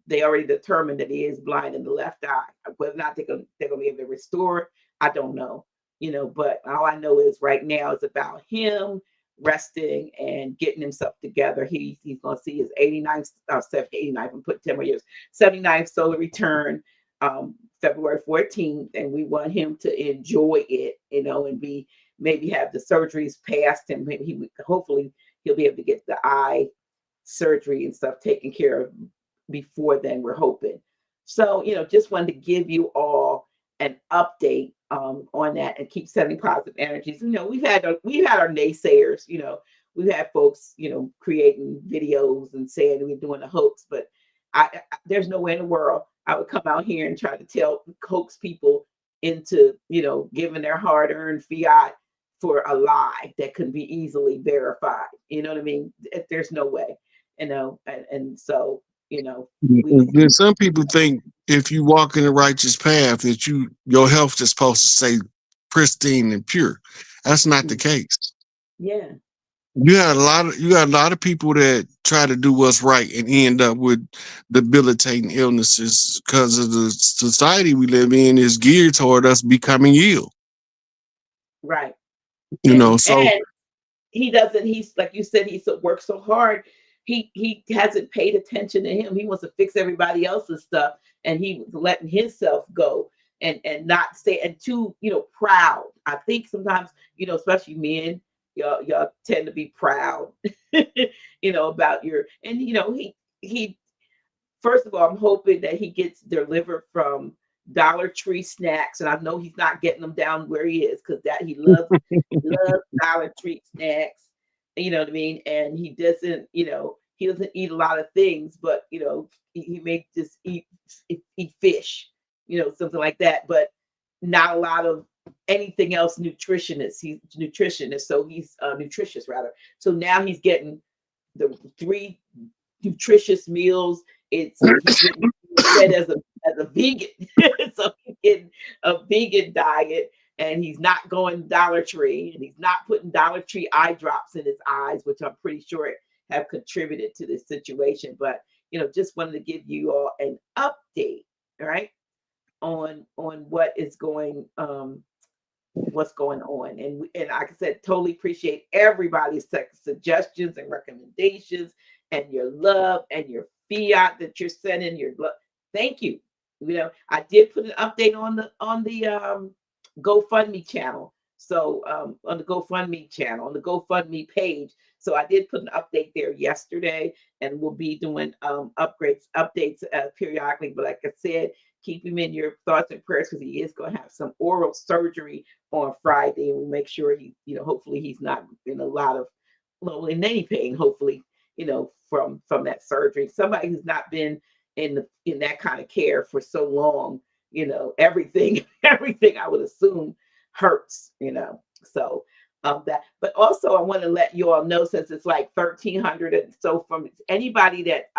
they already determined that he is blind in the left eye. Whether or not they're gonna be able to restore it, I don't know. But all I know is right now it's about him resting and getting himself together. He's gonna see his 89th, 89th, and put 10 more years, 79th solar return, February 14th, and we want him to enjoy it, and maybe have the surgeries past him. Maybe hopefully he'll be able to get the eye surgery and stuff taken care of before then, we're hoping. So just wanted to give you all an update on that and keep sending positive energies. We've had our naysayers. We've had folks creating videos and saying we're doing a hoax, but there's no way in the world I would come out here and try to coax people into giving their hard-earned fiat for a lie that can be easily verified. You know what I mean? There's no way. And so Then some people think if you walk in the righteous path that your health is supposed to stay pristine and pure. That's not the case. Yeah. You got a lot of people that try to do what's right and end up with debilitating illnesses because of the society we live in is geared toward us becoming ill. Right. So and he's like you said, he's worked so hard. He hasn't paid attention to him. He wants to fix everybody else's stuff, and he was letting himself go and not stay and too proud. I think sometimes especially men, y'all tend to be proud about your and he first of all, I'm hoping that he gets delivered from Dollar Tree snacks, and I know he's not getting them down where he is because he loves Dollar Tree snacks. You know what I mean? And he doesn't eat a lot of things, but he may just eat fish, something like that, but not a lot of anything else nutritionist. He's nutritionist, so he's nutritious rather. So now he's getting the 3 nutritious meals. He's getting fed as a vegan, so he's getting a vegan diet. And he's not going Dollar Tree, and he's not putting Dollar Tree eye drops in his eyes, which I'm pretty sure have contributed to this situation. But just wanted to give you all an update, right, on what is what's going on. And like I said, totally appreciate everybody's suggestions and recommendations, and your love and your fiat that you're sending. Your love. Thank you. I did put an update on the GoFundMe channel. So on the GoFundMe page. So I did put an update there yesterday, and we'll be doing updates periodically. But like I said, keep him in your thoughts and prayers because he is going to have some oral surgery on Friday, and we'll make sure hopefully he's not in a lot of in any pain. Hopefully, from that surgery. Somebody who's not been in that kind of care for so long. Everything I would assume hurts, so that, but also I want to let you all know, since it's like 1,300, and so from anybody that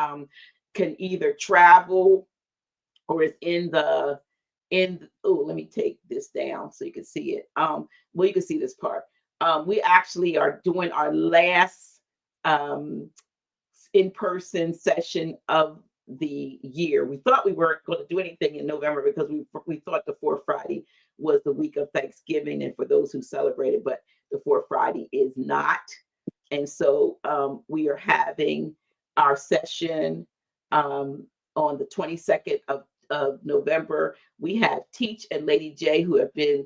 can either travel or is in the let me take this down so you can see it. Well, you can see this part. We actually are doing our last in-person session of the year. We thought we weren't going to do anything in November because we thought the fourth Friday was the week of Thanksgiving and for those who celebrated, but the fourth Friday is not. And so we are having our session on the 22nd of November. We have Teach and Lady J, who have been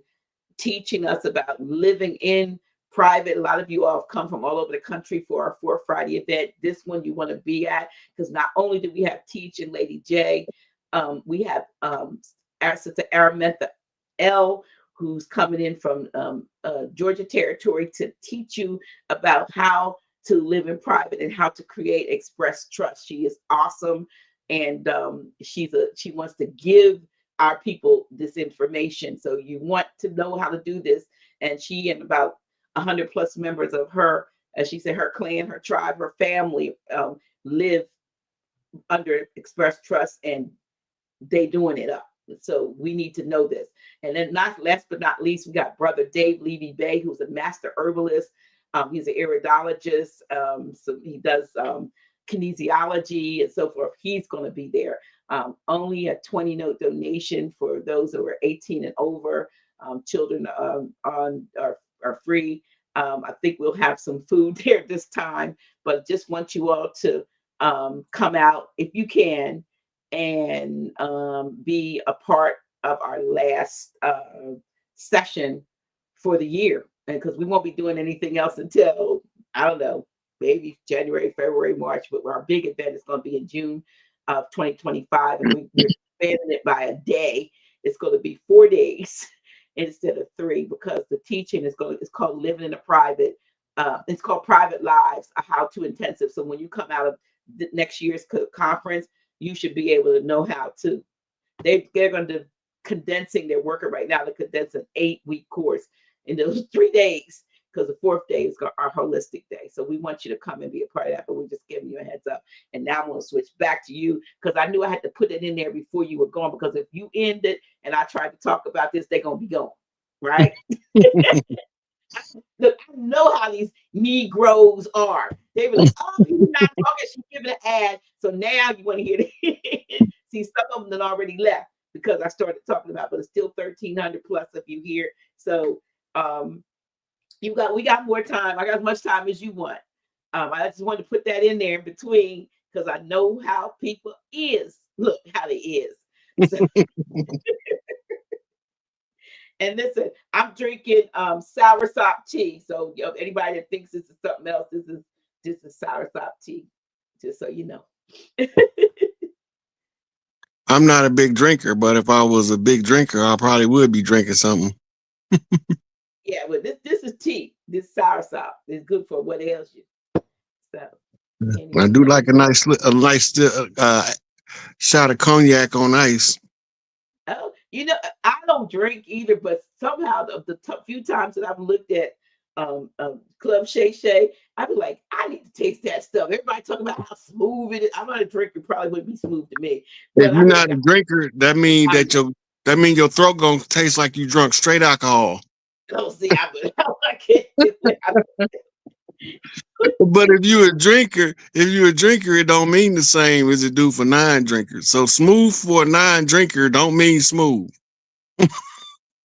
teaching us about living in private. A lot of you all have come from all over the country for our fourth Friday event. This one you want to be at, because not only do we have Teach and Lady J, we have our sister Arametha L, who's coming in from Georgia Territory to teach you about how to live in private and how to create express trust. She is awesome, and she wants to give our people this information. So you want to know how to do this, and she and about 100 plus members of her, as she said, her clan, her tribe, her family live under express trust, and they doing it up. So we need to know this. And then last but not least, we got Brother Dave Levy Bay, who's a master herbalist. He's an iridologist. So he does kinesiology and so forth. He's going to be there. Only a 20-note donation for those who are 18 and over. Children are free. I think we'll have some food there this time, but just want you all to come out if you can and be a part of our last session for the year. And because we won't be doing anything else until, I don't know, maybe January, February, March, but our big event is going to be in June of 2025. And we're expanding it by a day. It's going to be 4 days instead of 3, because the teaching it's called Living in a Private. It's called Private Lives, a how-to intensive. So when you come out of the next year's conference, you should be able to know how to. They're going to condensing. They're working right now to condense an 8-week course in those 3 days, because the 4th day is our holistic day. So we want you to come and be a part of that, but we're just giving you a heads up. And now I'm going to switch back to you, because I knew I had to put it in there before you were gone, because if you end it and I tried to talk about this, they're going to be gone, right? Look, I know how these Negroes are. They were like, oh, you're not talking, she's giving an ad. So now you want to hear it. See, some of them that already left because I started talking about, but it's still 1,300 plus of you here. So we got more time. I got as much time as you want. I just wanted to put that in there in between, because I know how people is. Look how they is. So, and listen, I'm drinking soursop tea. So anybody that thinks this is something else, this is soursop tea. Just so you know. I'm not a big drinker, but if I was a big drinker, I probably would be drinking something. Yeah, well, this is tea. This soursop is good for what ails you. So anyway, I do like a nice shot of cognac on ice. oh, I don't drink either, but somehow the few times that I've looked at Club Shay Shay, I'd be like, I need to taste that stuff. Everybody talking about how smooth it is. I'm not a drinker, probably wouldn't be smooth to me. But If you're not a drinker, that means your throat gonna taste like you drunk straight alcohol. Oh, see, I can't do that. But if you're a drinker, it don't mean the same as it do for non-drinkers. So smooth for a non-drinker don't mean smooth.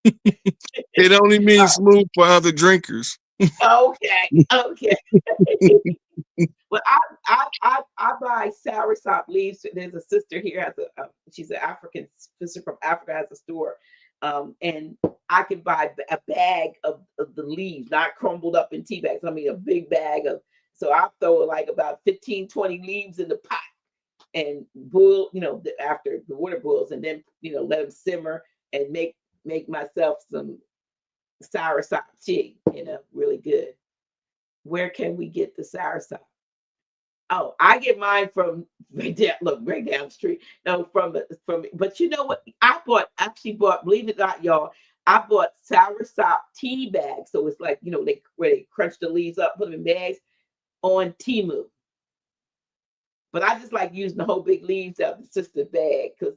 It only means smooth for other drinkers. Okay. Well, I buy soursop leaves. There's a sister here she's an African sister from Africa, has a store, and I can buy a bag of the leaves, not crumbled up in tea bags. I mean, a big bag of. So I throw like about 15, 20 leaves in the pot and boil. After the water boils, and then let them simmer and make myself some soursop tea. Really good. Where can we get the soursop? Oh, I get mine from right down the street. No, but you know what? I actually bought, believe it or not, y'all, I bought soursop tea bags. So it's like, where they crunch the leaves up, put them in bags on Temu. But I just like using the whole big leaves out of the sister's bag, because,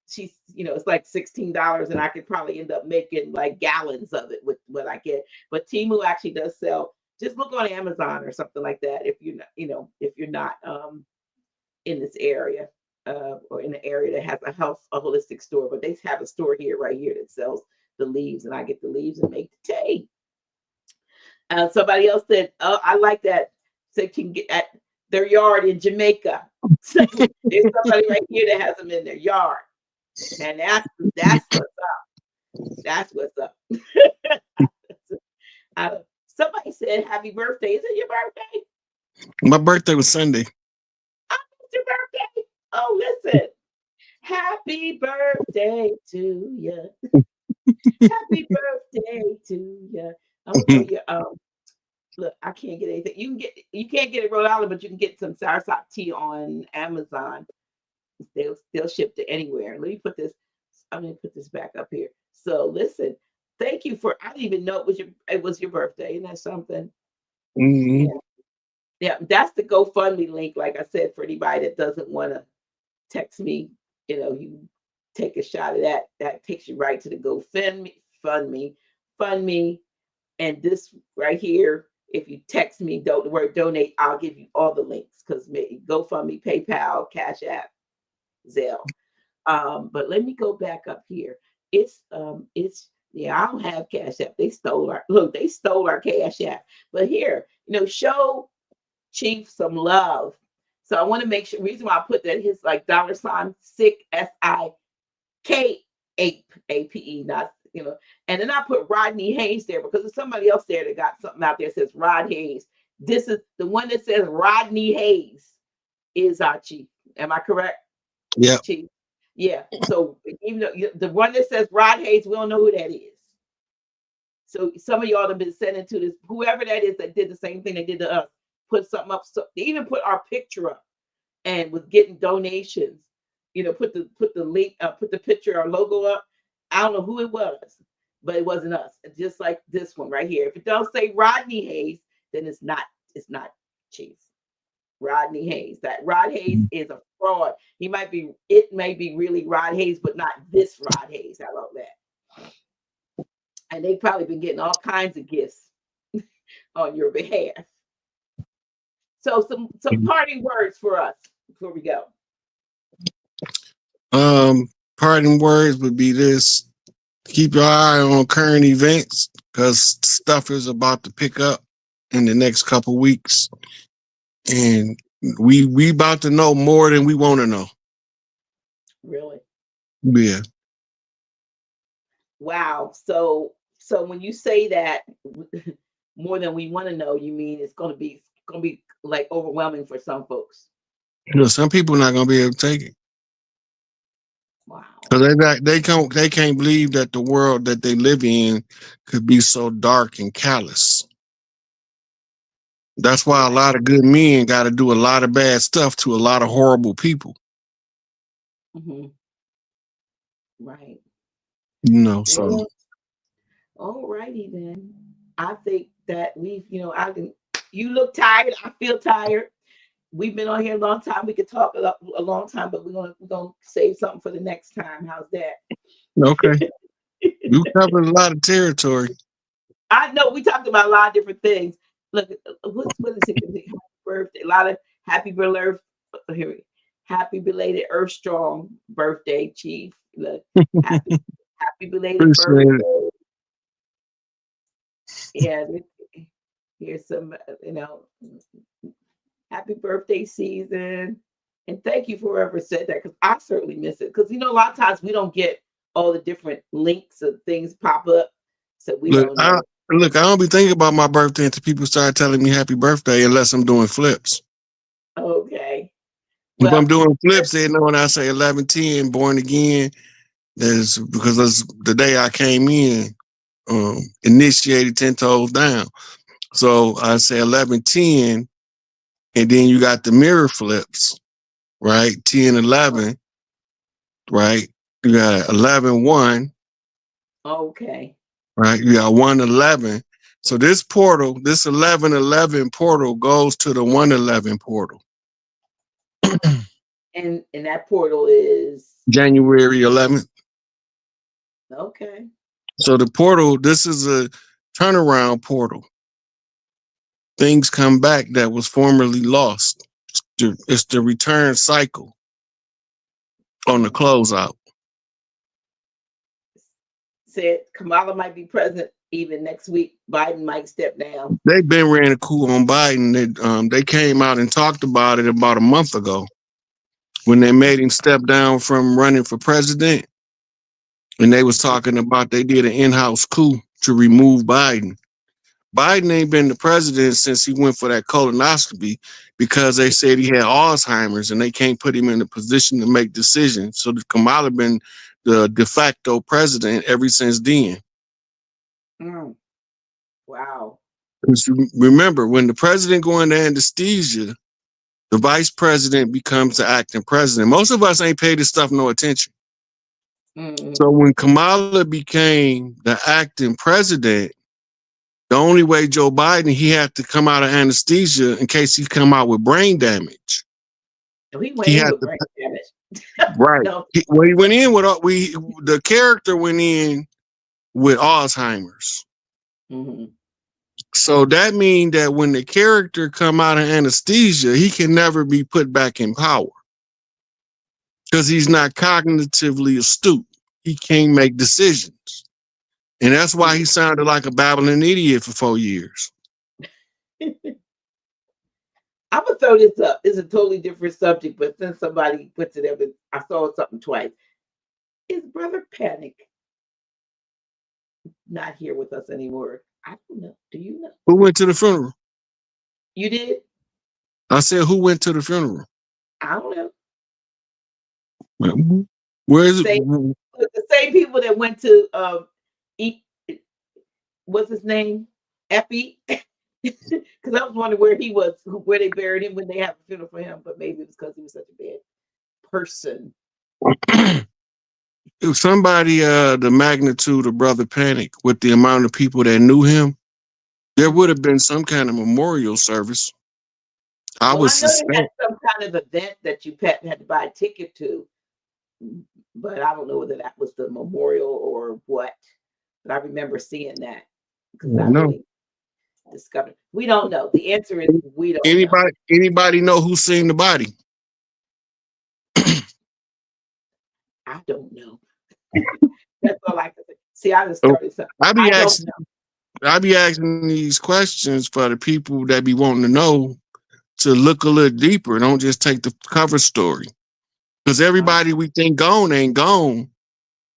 she's, it's like $16, and I could probably end up making like gallons of it with what I get. But Temu actually does sell. Just look on Amazon or something like that if you're not, if you're not in this area or in the area that has a holistic store. But they have a store right here that sells the leaves, and I get the leaves and make the tea. Somebody else said, "Oh, I like that." So you can get at their yard in Jamaica. So there's somebody right here that has them in their yard, and that's what's up. That's what's up. Somebody said, "Happy birthday!" Is it your birthday? My birthday was Sunday. Oh, it's your birthday. Oh, listen. Happy birthday to you. Happy birthday to you. I'm gonna put your look, I can't get anything. You can't get it Rhode Island, but you can get some soursop tea on Amazon. They'll ship to anywhere. Let me put this. I'm gonna put this back up here. So listen, thank you for. I didn't even know it was your birthday. Isn't that something? Mm-hmm. Yeah, that's the GoFundMe link. Like I said, for anybody that doesn't want to text me, you take a shot of that. That takes you right to the GoFundMe, fund me, and this right here. If you text me, the word donate, I'll give you all the links because GoFundMe, PayPal, Cash App, Zelle. But let me go back up here. It's I don't have Cash App. They stole our Cash App. But here, show Chief some love. So I want to make sure. Reason why I put that his like $ sick SIK not. And then I put Rodney Hayes there because there's somebody else there that got something out there that says Rod Hayes. This is the one that says Rodney Hayes is our chief. Am I correct? Yeah. Chief. Yeah. So even though the one that says Rod Hayes, we don't know who that is. So some of y'all have been sending to this, whoever that is that did the same thing they did to us, put something up. So they even put our picture up and was getting donations. Put the link up, put the picture, our logo up. I don't know who it was, but it wasn't us. Just like this one right here. If it don't say Rodney Hayes, then it's not Chief. Rodney Hayes. That Rod Hayes is a fraud. It may be really Rod Hayes, but not this Rod Hayes. How about that? And they've probably been getting all kinds of gifts on your behalf. So some parting words for us before we go. Parting words would be this: keep your eye on current events because stuff is about to pick up in the next couple weeks, and we about to know more than we want to know. Really? Yeah. Wow. So when you say that more than we want to know, you mean it's gonna be like overwhelming for some folks. Some people are not gonna be able to take it. Wow. Because they can't believe that the world that they live in could be so dark and callous. That's why a lot of good men got to do a lot of bad stuff to a lot of horrible people. Mm-hmm. Right. So. All righty then. I think that you look tired. I feel tired. We've been on here a long time. We could talk a long time, but we're gonna save something for the next time. How's that? Okay. You covered a lot of territory. I know we talked about a lot of different things. Look, what is it? Happy birthday! A lot of happy belated Earth Strong birthday, Chief. Look, happy belated birthday. Yeah, here's some, happy birthday season. And thank you for whoever said that, because I certainly miss it. Because, a lot of times we don't get all the different links of things pop up. So we don't know. I don't be thinking about my birthday until people start telling me happy birthday unless I'm doing flips. Okay. If I'm doing flips, they know when I say 11:10, born again, that's because that's the day I came in, initiated 10 toes down. So I say 11:10, and then you got the mirror flips, right? 10-11, right? You got 11-1. Okay. Right? You got 1-11. So this 11-11 portal goes to the 1-11 portal. And that portal is January 11th. Okay. So the portal, this is a turnaround portal. Things come back that was formerly lost. It's the return cycle on the closeout. Said Kamala might be president even next week. Biden might step down. They've been ran a coup on Biden. They came out and talked about it about a month ago when they made him step down from running for president. And they was talking about they did an in-house coup to remove Biden. Biden ain't been the president since he went for that colonoscopy because they said he had Alzheimer's and they can't put him in a position to make decisions. So Kamala been the de facto president ever since then. Mm. Wow. Remember, when the president go into anesthesia, the vice president becomes the acting president. Most of us ain't paid this stuff no attention. So when Kamala became the acting president, the only way Joe Biden, he had to come out of anesthesia in case he come out with brain damage. He went in with brain damage. Right. No. He went in with the character went in with Alzheimer's. Mm-hmm. So that means that when the character come out of anesthesia, he can never be put back in power because he's not cognitively astute. He can't make decisions. And that's why he sounded like a babbling idiot for 4 years. I'm gonna throw this up. It's a totally different subject, but since somebody puts it up, I saw something twice. Is Brother Panic not here with us anymore? I don't know. Do you know? Who went to the funeral? You did? I said, who went to the funeral? I don't know. Where is it? The same people that went to what's his name? Effie. Because I was wondering where he was, where they buried him when they have a funeral for him, but maybe it was because he was such a bad person. If somebody, the magnitude of Brother Panic, with the amount of people that knew him, there would have been some kind of memorial service. I know they had some kind of event that you had to buy a ticket to, but I don't know whether that was the memorial or what. But I remember seeing that because I really discovered. We don't know. The answer is we don't know. Anybody know who's seen the body? I don't know. That's all I can say. See, I just started something. I be asking these questions for the people that be wanting to know to look a little deeper. Don't just take the cover story. Because everybody we think gone ain't gone.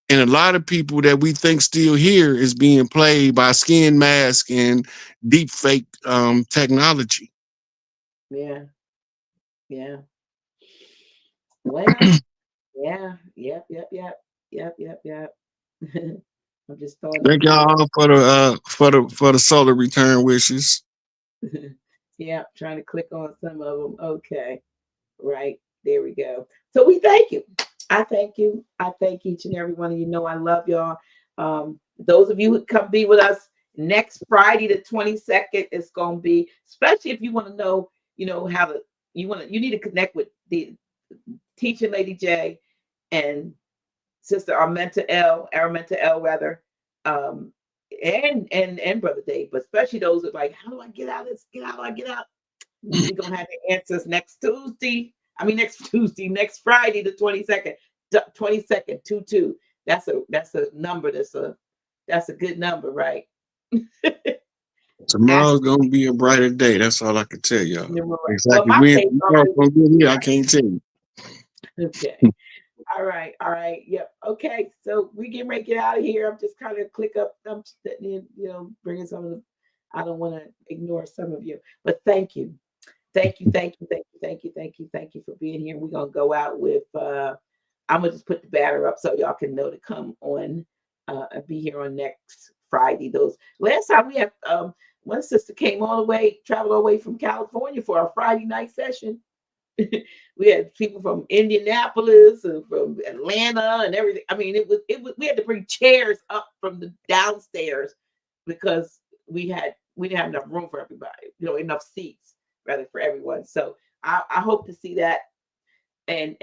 And a lot of people that we think still here is being played by skin mask and deep fake technology. Yeah. Yeah. Well, yeah. Yep. I'm just throwing. Thank y'all for the solar return wishes. Yeah, trying to click on some of them. Okay. Right. There we go. So we thank you. I thank you. I thank each and every one of you. Know I love y'all. Those of you who come be with us next Friday, the 22nd, it's gonna be, especially if you want to know, how to you need to connect with the teaching Lady J and Sister Armenta L rather, and Brother Dave, but especially those that like, how do I get out of this? How do I get out? We're gonna have the answers next Friday, the 22nd, 22. That's a number. That's a good number, right? Tomorrow's gonna be a brighter day. That's all I can tell y'all. Right. Exactly. I can't tell you. Okay. All right. Yep. Okay. So we get ready to get out of here. I'm just kind of click up. I'm sitting in, bringing some of the. I don't want to ignore some of you, but thank you. Thank you for being here. We're gonna go out with. I'm gonna just put the banner up so y'all can know to come on and be here on next Friday. Those last time we had one sister traveled all the way from California for our Friday night session. We had people from Indianapolis and from Atlanta and everything. I mean, it was we had to bring chairs up from the downstairs because we didn't have enough room for everybody, enough seats rather for everyone. So I hope to see that and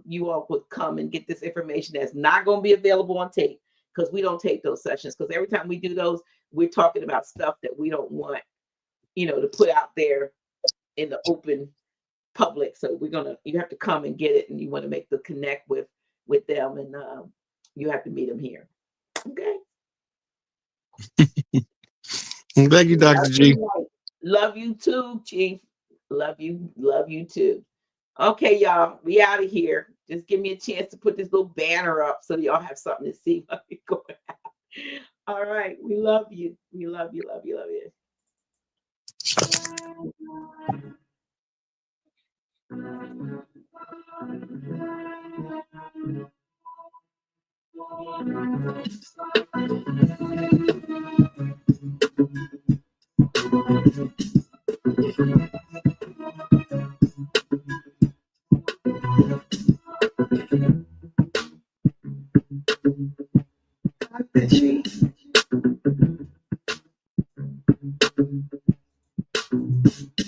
you all would come and get this information that's not going to be available on tape. because we don't take those sessions. Because every time we do those, we're talking about stuff that we don't want, to put out there in the open public. So you have to come and get it, and you want to make the connect with them, and you have to meet them here. Okay. Thank you, Dr. G. Love you too, Chief. Love you too. Okay, y'all, we out of here. Just give me a chance to put this little banner up so y'all have something to see while we're going out. All right, we love you. We love you, love you, love you.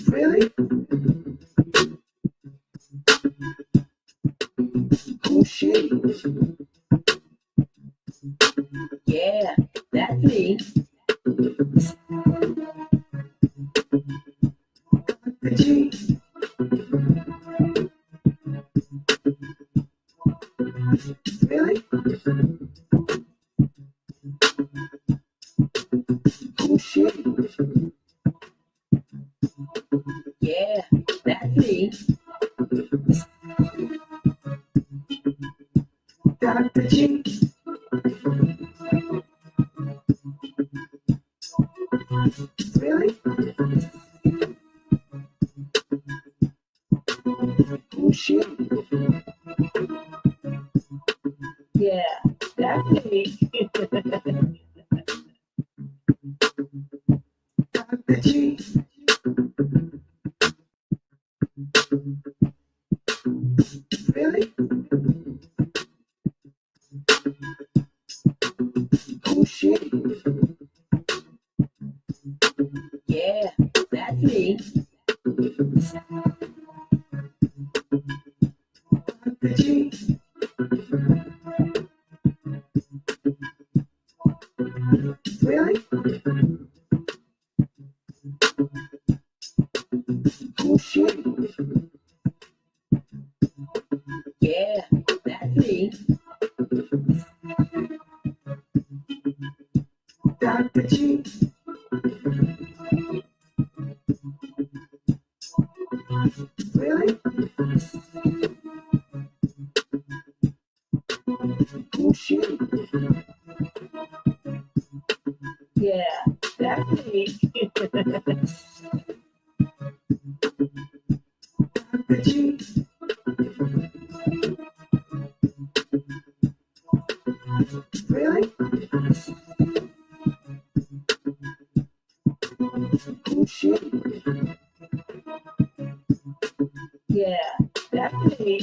Really? Oh shit. Yeah, that's me. Really? Oh shit. Yeah, that's me. Dr. G. Really? Oh shit. Yeah, that's me. Dr. G. Really? Oh shit. Yeah, that's me. Dr. G. Really? Oh shit. Yeah, that's me. Dr. G. Really? Oh shit. Yeah, that's me. Dr. G. Really? Oh shit. Yeah, that's me.